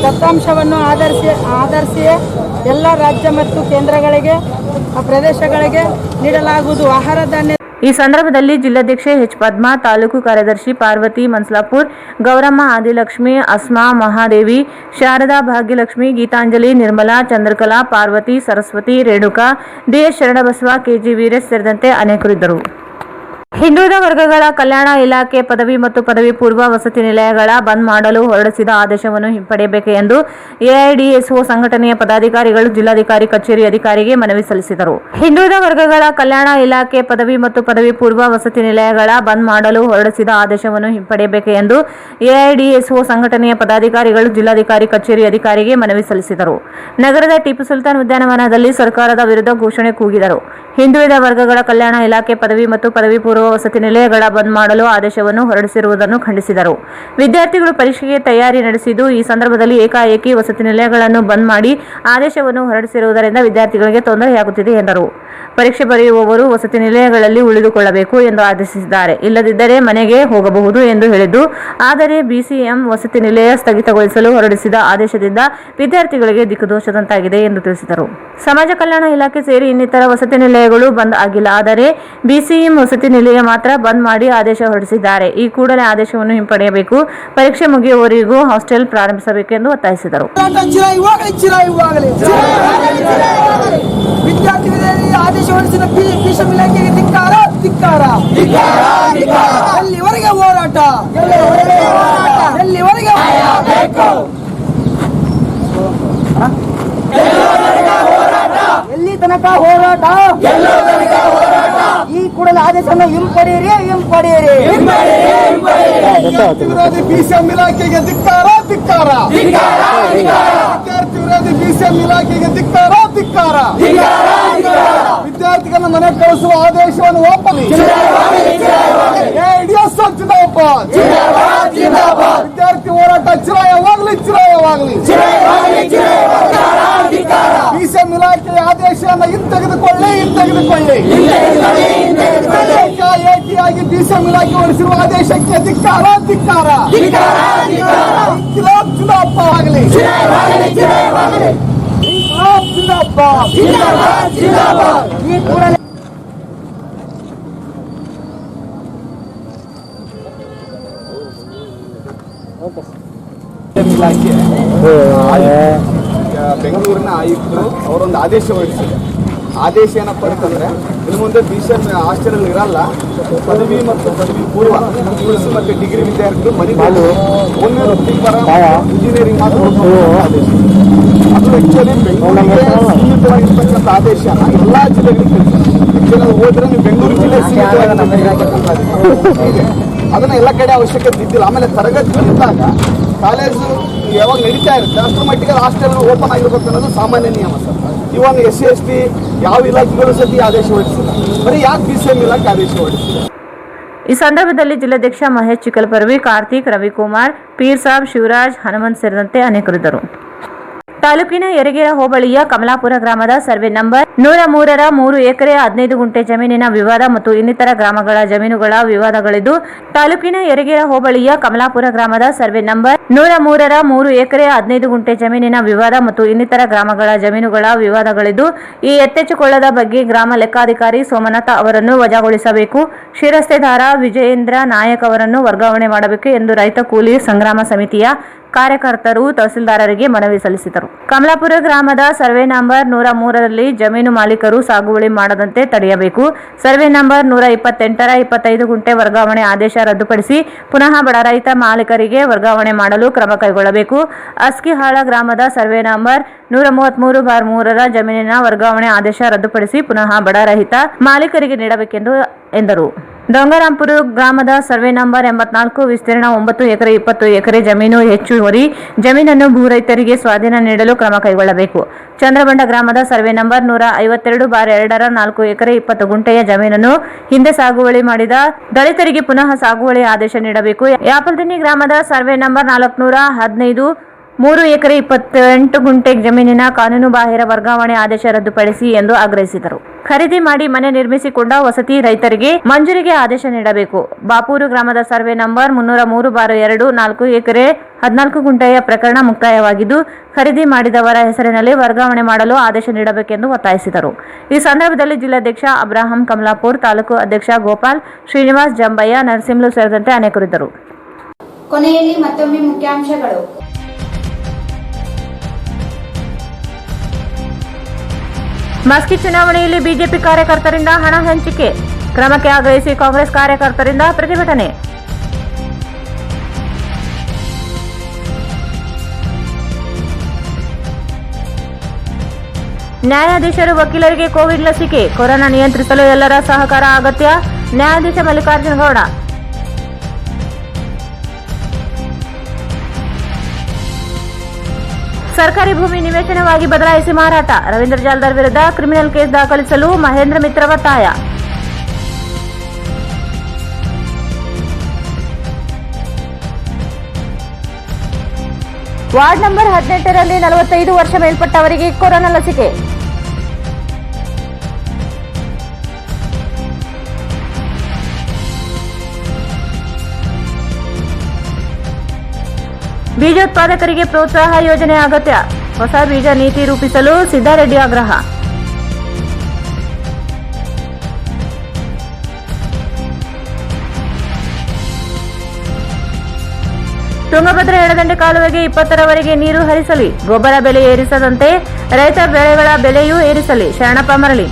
ದತ್ತಾಂಶವನ್ನು ಆಧರಿಸಿಯೇ ಎಲ್ಲ ರಾಜ್ಯ ಮತ್ತು ಕೇಂದ್ರಗಳಿಗೆ ಪ್ರದೇಶಗಳಿಗೆ ನೀಡಲಾಗುವುದು. ಆಹಾರ ಧಾನ್ಯ ಈ ಸಂದರ್ಭದಲ್ಲಿ ಜಿಲ್ಲಾಧ್ಯಕ್ಷೆ ಎಚ್ ಪದ್ಮಾ, ತಾಲೂಕು ಕಾರ್ಯದರ್ಶಿ ಪಾರ್ವತಿ ಮನ್ಸಲಾಪುರ್, ಗೌರಮ್ಮ, ಆದಿಲಕ್ಷ್ಮಿ, ಅಸ್ಮಾ, ಮಹಾದೇವಿ, ಶಾರದಾ, ಭಾಗ್ಯಲಕ್ಷ್ಮಿ, ಗೀತಾಂಜಲಿ, ನಿರ್ಮಲಾ, ಚಂದ್ರಕಲಾ, ಪಾರ್ವತಿ, ಸರಸ್ವತಿ, ರೇಣುಕಾ, ಡಿಎಸ್ ಶರಣಬಸವ, ಕೆಜಿ ವೀರೇಶ್ ಸೇರಿದಂತೆ ಅನೇಕರಿದ್ದರು. ಹಿಂದುಳಿದ ವರ್ಗಗಳ ಕಲ್ಯಾಣ ಇಲಾಖೆ ಪದವಿ ಮತ್ತು ಪದವಿ ಪೂರ್ವ ವಸತಿ ನಿಲಯಗಳ ಬಂದ್ ಮಾಡಲು ಹೊರಡಿಸಿದ ಆದೇಶವನ್ನು ಹಿಂಪಡೆಯಬೇಕು ಎಂದು ಎಐಡಿಎಸ್ಒ ಸಂಘಟನೆಯ ಪದಾಧಿಕಾರಿಗಳು ಜಿಲ್ಲಾಧಿಕಾರಿ ಕಚೇರಿ ಅಧಿಕಾರಿಗೆ ಮನವಿ ಸಲ್ಲಿಸಿದರು. ಹಿಂದುಳಿದ ವರ್ಗಗಳ ಕಲ್ಯಾಣ ಇಲಾಖೆ ಪದವಿ ಮತ್ತು ಪದವಿ ಪೂರ್ವ ವಸತಿ ನಿಲಯಗಳ ಬಂದ್ ಮಾಡಲು ಹೊರಡಿಸಿದ ಆದೇಶವನ್ನು ಹಿಂಪಡೆಯಬೇಕು ಎಂದು ಎಐಡಿಎಸ್ಒ ಸಂಘಟನೆಯ ಪದಾಧಿಕಾರಿಗಳು ಜಿಲ್ಲಾಧಿಕಾರಿ ಕಚೇರಿ ಅಧಿಕಾರಿಗೆ ಮನವಿ ಸಲ್ಲಿಸಿದರು. ನಗರದ ಟಿಪ್ಪು ಸುಲ್ತಾನ್ ಉದ್ಯಾನವನದಲ್ಲಿ ಸರ್ಕಾರದ ವಿರುದ್ಧ ಘೋಷಣೆ ಕೂಗಿದರು. ಹಿಂದುಳಿದ ವರ್ಗಗಳ ಕಲ್ಯಾಣ ಇಲಾಖೆ ಪದವಿ ಮತ್ತು ಪದವಿ ಪೂರ್ವ ಮಾಡುವ ವಸತಿ ನಿಲಯಗಳ ಬಂದ್ ಮಾಡಲು ಆದೇಶವನ್ನು ಹೊರಡಿಸಿರುವುದನ್ನು ಖಂಡಿಸಿದರು. ವಿದ್ಯಾರ್ಥಿಗಳು ಪರೀಕ್ಷೆಗೆ ತಯಾರಿ ನಡೆಸಿದ್ದು, ಈ ಸಂದರ್ಭದಲ್ಲಿ ಏಕಾಏಕಿ ವಸತಿ ನಿಲಯಗಳನ್ನು ಬಂದ್ ಮಾಡಿ ಆದೇಶವನ್ನು ಹೊರಡಿಸಿರುವುದರಿಂದ ವಿದ್ಯಾರ್ಥಿಗಳಿಗೆ ತೊಂದರೆಯಾಗುತ್ತಿದೆ ಎಂದರು. ಪರೀಕ್ಷೆ ಬರೆಯುವವರು ವಸತಿ ನಿಲಯಗಳಲ್ಲಿ ಉಳಿದುಕೊಳ್ಳಬೇಕು ಎಂದು ಆದೇಶಿಸಿದ್ದಾರೆ. ಇಲ್ಲದಿದ್ದರೆ ಮನೆಗೆ ಹೋಗಬಹುದು ಎಂದು ಹೇಳಿದ್ದು, ಆದರೆ ಬಿಸಿಎಂ ವಸತಿ ನಿಲಯ ಸ್ಥಗಿತಗೊಳಿಸಲು ಹೊರಡಿಸಿದ ಆದೇಶದಿಂದ ವಿದ್ಯಾರ್ಥಿಗಳಿಗೆ ದಿಕ್ಕುದೋಷದಂತಾಗಿದೆ ಎಂದು ತಿಳಿಸಿದರು. ಸಮಾಜ ಕಲ್ಯಾಣ ಇಲಾಖೆ ಸೇರಿ ಇನ್ನಿತರ ವಸತಿ ನಿಲಯಗಳು ಬಂದ್ ಆಗಿಲ್ಲ. ಆದರೆ ಬಿಸಿಎಂ ವಸತಿ ನಿಲಯ ಮಾತ್ರ ಬಂದ್ ಮಾಡಿ ಆದೇಶ ಹೊರಡಿಸಿದ್ದಾರೆ. ಈ ಕೂಡಲೇ ಆದೇಶವನ್ನು ಹಿಂಪಡೆಯಬೇಕು. ಪರೀಕ್ಷೆ ಮುಗಿಯುವವರೆಗೂ ಹಾಸ್ಟೆಲ್ ಪ್ರಾರಂಭಿಸಬೇಕೆಂದು ಒತ್ತಾಯಿಸಿದರು. ಆದೇಶ ಹೊರಡಿಸಿದ ಬಿಸಿಎಂ ಇಲಾಖೆಗೆ ಧಿಕ್ಕಾರ ಧಿಕ್ಕಾರ. ಎಲ್ಲಿವರೆಗೆ ಹೋರಾಟ? ಎಲ್ಲಿವರೆಗೆ ಎಲ್ಲಿ ತನಕ ಹೋರಾಟ? ಈ ಕೂಡಲೇ ಆದೇಶವನ್ನು ಹಿಂಪಡೆಯಿರಿ ಹಿಂಪಡೆಯಿರಿ. ವಿರೋಧಿ ಬಿಸಿಎಂ ಇಲಾಖೆಗೆ ಧಿಕ್ಕಾರ ಧಿಕ್ಕಾರ. ವಿದ್ಯಾರ್ಥಿ ವಿರೋಧಿ ಬಿಸಿಎಂ ಇಲಾಖೆಗೆ ಧಿಕ್ಕಾರ ಧಿಕ್ಕಾರ. ವಿದ್ಯಾರ್ಥಿಗಳನ್ನು ಮನೆ ಕಳಿಸುವ ಆದೇಶವನ್ನು ಒಪ್ಪಲಿ. ವಿದ್ಯಾರ್ಥಿ ಹೋರಾಟ ಚಿರಾಯವಾಗಲಿ ಚಿರಾಯವಾಗಲಿ. ಬಿಸಿಎಂ ಇಲಾಖೆಯ ಆದೇಶವನ್ನು ಹಿಂತೆಗೆದುಕೊಳ್ಳಿ ಹಿಂತೆಗೆದುಕೊಳ್ಳಿ. ಏಕಾಏಕಿಯಾಗಿ ಬಿಸಿಎಂ ಇಲಾಖೆ ಹೊರಡಿಸಿರುವ ಆದೇಶಕ್ಕೆ ಧಿಕ್ಕಾರ ಧಿಕ್ಕಾರ. ಆಗಲಿ ಈ ಕೂಡಲೇ ಇಲಾಖೆ ಬೆಂಗಳೂರಿನ ಆಯುಕ್ತರು ಅವರೊಂದು ಆದೇಶ ಹೊರಡಿಸಿದೆ. ಆದೇಶ ಏನಪ್ಪ ಅಂತಂದ್ರೆ, ಇನ್ನು ಮುಂದೆ ಬಿಸಿಎಂ ಹಾಸ್ಟೆಲ್ ಇರಲ್ಲ. ಪದವಿ ಮತ್ತು ಪದವಿ ಪೂರ್ವ ಮತ್ತು ಡಿಗ್ರಿ ವಿದ್ಯಾರ್ಥಿಗಳು ಮನೆಗಳು ಒಂದೇ ವೃತ್ತಿಪರ ಇಂಜಿನಿಯರಿಂಗ್ ಮಾತ್ರ ಆದೇಶ. ಅದು ಆಕ್ಚುಲಿ ಬೆಂಗಳೂರಿಗೆ ಸೀಮಿತವಾಗಿರ್ತಕ್ಕಂಥ ಆದೇಶನ ಎಲ್ಲ ಜಿಲ್ಲೆಗಳಿಗೆ ಆಕ್ಚುಲಿ ಹೋದ್ರೆ ನೀವು ಬೆಂಗಳೂರು ಜಿಲ್ಲೆ ಸೀಮಿತವಾಗಿರ್ತಕ್ಕಂಥ ಇದೆ. ಅದನ್ನ ಎಲ್ಲ ಕಡೆ ಅವಶ್ಯಕತೆ ಇದ್ದಿಲ್ಲ. ಆಮೇಲೆ ತರಗತಿಗಳಿದ್ದಾಗ ಕಾಲೇಜು ಯಾವಾಗ ನಡೀತಾ ಇರುತ್ತೆ ಅಷ್ಟರ ಮಟ್ಟಿಗೆ ಹಾಸ್ಟೆಲ್ ಓಪನ್ ಆಗಿರ್ಬೇಕು ಅನ್ನೋದು ಸಾಮಾನ್ಯ ನಿಯಮ ಸರ್. ಇವನ್ SC/ST ಯಾವ ಇಲಾಖೆಗಳು ಸತಿ ಆದೇಶ ಹೊರಡಿಸಿಲ್ಲ. ಬರೀ ಯಾಕೆ ಬಿಸಿಎಂ ಇಲಾಖೆ ಆದೇಶ ಹೊರಡಿಸಿಲ್ಲ? ಈ ಸಂದರ್ಭದಲ್ಲಿ ಜಿಲ್ಲಾಧ್ಯಕ್ಷ ಮಹೇಶ್ ಚಿಕ್ಕಲಪರ್ವಿ, ಕಾರ್ತಿಕ್, ರವಿಕುಮಾರ್, ಪೀರ್ ಸಾಬ್, ಶಿವರಾಜ್, ಹನುಮಂತ್ ಸೇರಿದಂತೆ ಅನೇಕರಿದ್ದರು. ತಾಲೂಕಿನ ಯರಗೇರ ಹೋಬಳಿಯ ಕಮಲಾಪುರ ಗ್ರಾಮದ ಸರ್ವೆ ನಂಬರ್ 103ರ 3 ಎಕರೆ 15 ಗುಂಟೆ ಜಮೀನಿನ ವಿವಾದ ಮತ್ತು ಇನ್ನಿತರ ಗ್ರಾಮಗಳ ಜಮೀನುಗಳ ವಿವಾದಗಳಿದ್ದು, ತಾಲೂಕಿನ ಯರಗೇರ ಹೋಬಳಿಯ ಕಮಲಾಪುರ ಗ್ರಾಮದ ಸರ್ವೆ ನಂಬರ್ 103ರ 3 ಎಕರೆ 15 ಗುಂಟೆ ಜಮೀನಿನ ವಿವಾದ ಮತ್ತು ಇನ್ನಿತರ ಗ್ರಾಮಗಳ ಜಮೀನುಗಳ ವಿವಾದಗಳಿದ್ದು, ಈ ಎತ್ತೆಚ್ಚುಕೊಳ್ಳದ ಬಗ್ಗೆ ಗ್ರಾಮ ಲೆಕ್ಕಾಧಿಕಾರಿ ಸೋಮನಾಥ ಅವರನ್ನು ವಜಾಗೊಳಿಸಬೇಕು, ಶಿರಸ್ತೆದಾರ ವಿಜಯೇಂದ್ರ ನಾಯಕ್ ಅವರನ್ನು ವರ್ಗಾವಣೆ ಮಾಡಬೇಕು ಎಂದು ರೈತ ಕೂಲಿ ಸಂಗ್ರಾಮ ಸಮಿತಿಯ ಕಾರ್ಯಕರ್ತರು ತಹಸೀಲ್ದಾರರಿಗೆ ಮನವಿ ಸಲ್ಲಿಸಿದರು. ಕಮಲಾಪುರ ಗ್ರಾಮದ ಸರ್ವೆ ನಂಬರ್ 103ರಲ್ಲಿ ಜಮೀನು ಮಾಲೀಕರು ಸಾಗುವಳಿ ಮಾಡದಂತೆ ತಡೆಯಬೇಕು. ಸರ್ವೆ ನಂಬರ್ 128ರ 25 ಗುಂಟೆ ವರ್ಗಾವಣೆ ಆದೇಶ ರದ್ದುಪಡಿಸಿ ಪುನಃ ಬಡ ರೈತ ಮಾಲೀಕರಿಗೆ ವರ್ಗಾವಣೆ ಮಾಡಲು ಕ್ರಮ ಕೈಗೊಳ್ಳಬೇಕು. ಅಸ್ಕಿಹಾಳ ಗ್ರಾಮದ ಸರ್ವೆ ನಂಬರ್ 133/3ರ ಜಮೀನಿನ ವರ್ಗಾವಣೆ ಆದೇಶ ರದ್ದುಪಡಿಸಿ ಪುನಃ ಬಡ ರಹಿತ ಮಾಲೀಕರಿಗೆ ನೀಡಬೇಕೆಂದು ಎಂದರು. ಡೊಂಗರಾಂಪುರ ಗ್ರಾಮದ ಸರ್ವೆ ನಂಬರ್ 84 ವಿಸ್ತೀರ್ಣ 9 ಎಕರೆ 20 ಎಕರೆ ಜಮೀನು ಹೆಚ್ಚುವರಿ ಜಮೀನನ್ನು ಭೂ ರೈತರಿಗೆ ಸ್ವಾಧೀನ ನೀಡಲು ಕ್ರಮ ಕೈಗೊಳ್ಳಬೇಕು. ಚಂದ್ರಬಂಡ ಗ್ರಾಮದ ಸರ್ವೆ ನಂಬರ್ 152/2ರ 4 ಎಕರೆ 20 ಗುಂಟೆಯ ಜಮೀನನ್ನು ಹಿಂದೆ ಸಾಗುವಳಿ ಮಾಡಿದ ದಲಿತರಿಗೆ ಪುನಃ ಸಾಗುವಳಿ ಆದೇಶ ನೀಡಬೇಕು. ಯಾಪಲ್ದಿನ್ನಿ ಗ್ರಾಮದ ಸರ್ವೆ ನಂಬರ್ 415 3 ಎಕರೆ 28 ಗುಂಟೆ ಜಮೀನಿನ ಕಾನೂನು ಬಾಹಿರ ವರ್ಗಾವಣೆ ಆದೇಶ ರದ್ದುಪಡಿಸಿ ಎಂದು ಆಗ್ರಹಿಸಿದರು. ಖರೀದಿ ಮಾಡಿ ಮನೆ ನಿರ್ಮಿಸಿಕೊಂಡ ವಸತಿ ರೈತರಿಗೆ ಮಂಜೂರಿಗೆ ಆದೇಶ ನೀಡಬೇಕು. ಬಾಪೂರು ಗ್ರಾಮದ ಸರ್ವೆ ನಂಬರ್ 303/2 4 ಎಕರೆ 14 ಗುಂಟೆಯ ಪ್ರಕರಣ ಮುಕ್ತಾಯವಾಗಿದ್ದು, ಖರೀದಿ ಮಾಡಿದವರ ಹೆಸರಿನಲ್ಲಿ ವರ್ಗಾವಣೆ ಮಾಡಲು ಆದೇಶ ನೀಡಬೇಕೆಂದು ಒತ್ತಾಯಿಸಿದರು. ಈ ಸಂದರ್ಭದಲ್ಲಿ ಜಿಲ್ಲಾಧ್ಯಕ್ಷ ಅಬ್ರಾಹಂ ಕಮಲಾಪುರ್, ತಾಲೂಕು ಅಧ್ಯಕ್ಷ ಗೋಪಾಲ್, ಶ್ರೀನಿವಾಸ್ ಜಂಬಯ್ಯ, ನರಸಿಂಹಲು ಸೇರಿದಂತೆ ಅನೇಕರಿದ್ದರು. ಕೊನೆಯಲ್ಲಿ ಮತ್ತೊಮ್ಮೆ ಮುಖ್ಯಾಂಶಗಳು. ಮಸ್ಕಿ ಚುನಾವಣೆಯಲ್ಲಿ ಬಿಜೆಪಿ ಕಾರ್ಯಕರ್ತರಿಂದ ಹಣ ಹಂಚಿಕೆ ಕ್ರಮಕ್ಕೆ ಆಗ್ರಹಿಸಿ ಕಾಂಗ್ರೆಸ್ ಕಾರ್ಯಕರ್ತರಿಂದ ಪ್ರತಿಭಟನೆ. ನ್ಯಾಯಾಧೀಶರು ವಕೀಲರಿಗೆ ಕೋವಿಡ್ ಲಸಿಕೆ, ಕೊರೋನಾ ನಿಯಂತ್ರಿಸಲು ಎಲ್ಲರ ಸಹಕಾರ ಅಗತ್ಯ, ನ್ಯಾಯಾಧೀಶ ಮಲ್ಲಿಕಾರ್ಜುನ ಗೌಡ. ಸರ್ಕಾರಿ ಭೂಮಿ ನಿವೇಶನವಾಗಿ ಬದಲಾಯಿಸಿ ಮಾರಾಟ, ರವೀಂದ್ರ ಜಾಲ್ದಾರ್ ವಿರುದ್ಧ ಕ್ರಿಮಿನಲ್ ಕೇಸ್ ದಾಖಲಿಸಲು ಮಹೇಂದ್ರ ಮಿತ್ರ ಒತ್ತಾಯ. ವಾರ್ಡ್ ನಂಬರ್ 18ರಲ್ಲಿ 45 ವರ್ಷ ಮೇಲ್ಪಟ್ಟವರಿಗೆ ಕೊರೋನಾ ಲಸಿಕೆ. ಬೀಜೋತ್ಪಾದಕರಿಗೆ ಪ್ರೋತ್ಸಾಹ ಯೋಜನೆ ಅಗತ್ಯ. ಹೊಸ ಬೀಜ ನೀತಿ ರೂಪಿಸಲು ಸಿದ್ದಾರೆಡ್ಡಿ ಆಗ್ರಹ. ತುಂಗಭದ್ರಾ ಎಡದಂಡೆ ಕಾಲುವೆಗೆ 20ರವರೆಗೆ ನೀರು ಹರಿಸಲಿ. ಗೊಬ್ಬರ ಬೆಲೆ ಏರಿಸದಂತೆ ರೈತ ಬೆಳೆಗಳ ಬೆಲೆಯೂ ಏರಿಸಲಿ. ಶರಣಪ್ಪ ಮರಳಿ.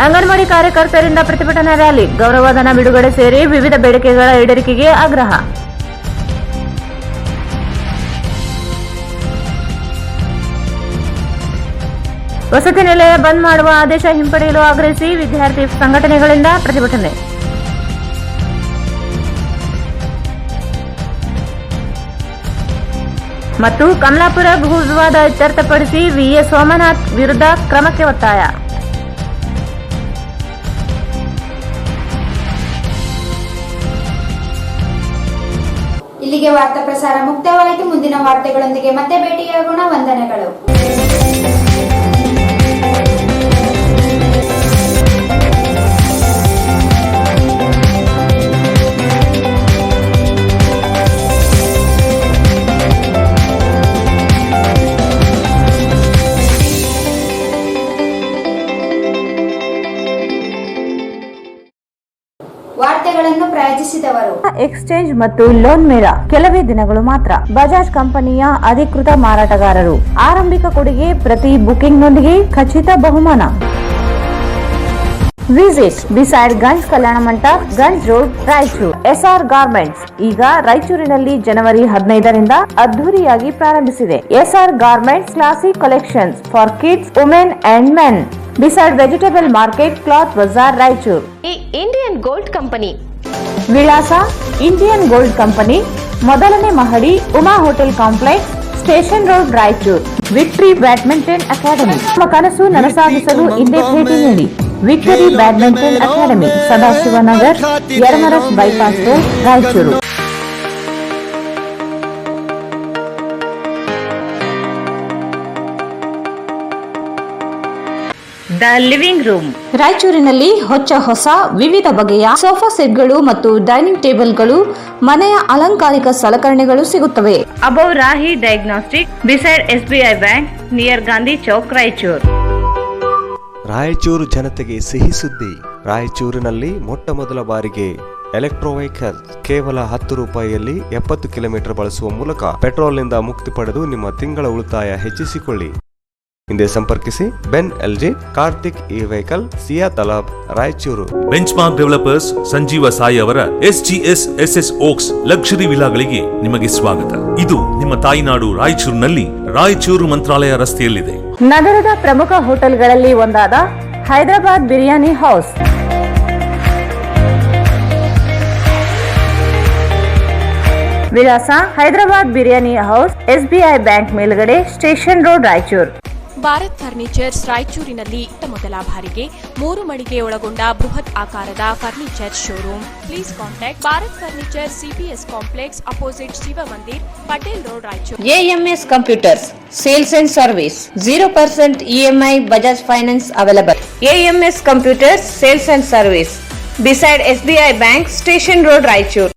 ಅಂಗನವಾಡಿ ಕಾರ್ಯಕರ್ತರಿಂದ ಪ್ರತಿಭಟನಾ ರ್ಯಾಲಿ. ಗೌರವಧನ ಬಿಡುಗಡೆ ಸೇರಿ ವಿವಿಧ ಬೇಡಿಕೆಗಳ ಈಡೇರಿಕೆಗೆ ಆಗ್ರಹ. ವಸತಿ ನಿಲಯ ಬಂದ್ ಮಾಡುವ ಆದೇಶ ಹಿಂಪಡೆಯಲು ಆಗ್ರಹಿಸಿ ವಿದ್ಯಾರ್ಥಿ ಸಂಘಟನೆಗಳಿಂದ ಪ್ರತಿಭಟನೆ. ಮತ್ತು ಕಮಲಾಪುರ ಭೂ ವಿವಾದ ಇತ್ಯರ್ಥಪಡಿಸಿ ವಿಎಸ್ ಸೋಮನಾಥ್ ವಿರುದ್ಧ ಕ್ರಮಕ್ಕೆ ಒತ್ತಾಯ. ಇಲ್ಲಿಗೆ ವಾರ್ತಾ ಪ್ರಸಾರ ಮುಕ್ತಾಯವಾಯಿತು. ಮುಂದಿನ ವಾರ್ತೆಗಳೊಂದಿಗೆ ಮತ್ತೆ ಭೇಟಿಯಾಗೋಣ. ವಂದನೆಗಳು. ವಾರ್ತೆಗಳನ್ನು ಪ್ರಾಯೋಜಿಸಿದವರು ಎಕ್ಸ್ಚೇಂಜ್ ಮತ್ತು ಲೋನ್ ಮೇಳ ಕೆಲವೇ ದಿನಗಳು ಮಾತ್ರ. ಬಜಾಜ್ ಕಂಪನಿಯ ಅಧಿಕೃತ ಮಾರಾಟಗಾರರು. ಆರಂಭಿಕ ಕೊಡುಗೆ ಪ್ರತಿ ಬುಕಿಂಗ್ನೊಂದಿಗೆ ಖಚಿತ ಬಹುಮಾನ. Visit beside Ganj Kalyana Mantapa, Ganj road, Raichur. S R garments ಈಗ ರಾಯಚೂರಿನಲ್ಲಿ ಜನವರಿ 15ರಿಂದ ಅದ್ದೂರಿಯಾಗಿ ಪ್ರಾರಂಭಿಸಿದೆ. S R garments classic collections for kids, women and men. Beside vegetable market, cloth Bazaar, Raichur. ಈ ಇಂಡಿಯನ್ ಗೋಲ್ಡ್ ಕಂಪನಿ. ವಿಳಾಸ ಇಂಡಿಯನ್ ಗೋಲ್ಡ್ ಕಂಪನಿ, ಮೊದಲನೇ ಮಹಡಿ, Uma hotel complex, station road, Raichur. Victory badminton academy. ನಿಮ್ಮ ಕನಸು ನನಸಾಗಿಸಲು ಹಿಂದೆ ಭೇಟಿ ನೀಡಿ. Victory badminton academy, Sadashivanagar, Yermarus bypass road, Raichur. The living room. ರಾಯಚೂರಿನಲ್ಲಿ ಹೊಸ ವಿವಿಧ ಬಗೆಯ ಸೋಫಾ ಸೆಟ್ಗಳು ಮತ್ತು ಡೈನಿಂಗ್ ಟೇಬಲ್ಗಳು, ಮನೆಯ ಅಲಂಕಾರಿಕ ಸಲಕರಣೆಗಳು ಸಿಗುತ್ತವೆ. Above Rahi diagnostic, beside SBI bank, near Gandhi Chowk, Raichur. Raichur ಜನತೆಗೆ ಸಿಹಿ ಸುದ್ದಿ. ರಾಯಚೂರಿನಲ್ಲಿ ಮೊಟ್ಟಮೊದಲ ಬಾರಿಗೆ ಎಲೆಕ್ಟ್ರೋ ವೆಹಿಕಲ್ ಕೇವಲ 10 ರೂಪಾಯಿಯಲ್ಲಿ 70 ಕಿಲೋಮೀಟರ್ ಬಳಸುವ ಮೂಲಕ ಪೆಟ್ರೋಲ್ನಿಂದ ಮುಕ್ತಿ ಪಡೆದು ನಿಮ್ಮ ತಿಂಗಳ ಉಳಿತಾಯ ಹೆಚ್ಚಿಸಿಕೊಳ್ಳಿ. ಹಿಂದೆ ಸಂಪರ್ಕಿಸಿ. Ben LG, Karthik E vehicle, Siya Talab, Raichur. Benchmark developers Sanjeeva Sai ಅವರ SGS SS ಓಕ್ಸ್ ಲಕ್ಸುರಿ ವಿಲಾಗಳಿಗೆ ನಿಮಗೆ ಸ್ವಾಗತ. ಇದು ನಿಮ್ಮ ತಾಯಿನಾಡು ರಾಯಚೂರಿನಲ್ಲಿ ರಾಯಚೂರು ಮಂತ್ರಾಲಯ ರಸ್ತೆಯಲ್ಲಿದೆ. ನಗರದ ಪ್ರಮುಖ ಹೋಟೆಲ್ಗಳಲ್ಲಿ ಒಂದಾದ ಹೈದರಾಬಾದ್ ಬಿರಿಯಾನಿ ಹೌಸ್. ವಿಳಾಸ Hyderabad biryani house, SBI bank ಮೇಲ್ಗಡೆ, station road, Raichur. Bharat furnitures ರಾಯಚೂರಿನಲ್ಲಿ ಮೊದಲ ಬಾರಿಗೆ 3 ಮಳಿಗೆ ಒಳಗೊಂಡ ಬೃಹತ್ ಆಕಾರದ furniture showroom. Please contact Bharat furniture, CPS complex, opposite Shiva Mandir, Patel road, Raichur. AMS computers sales and service. 0% EMI Bajaj finance available. AMS computers sales and service, beside SBI bank, station road, Raichur.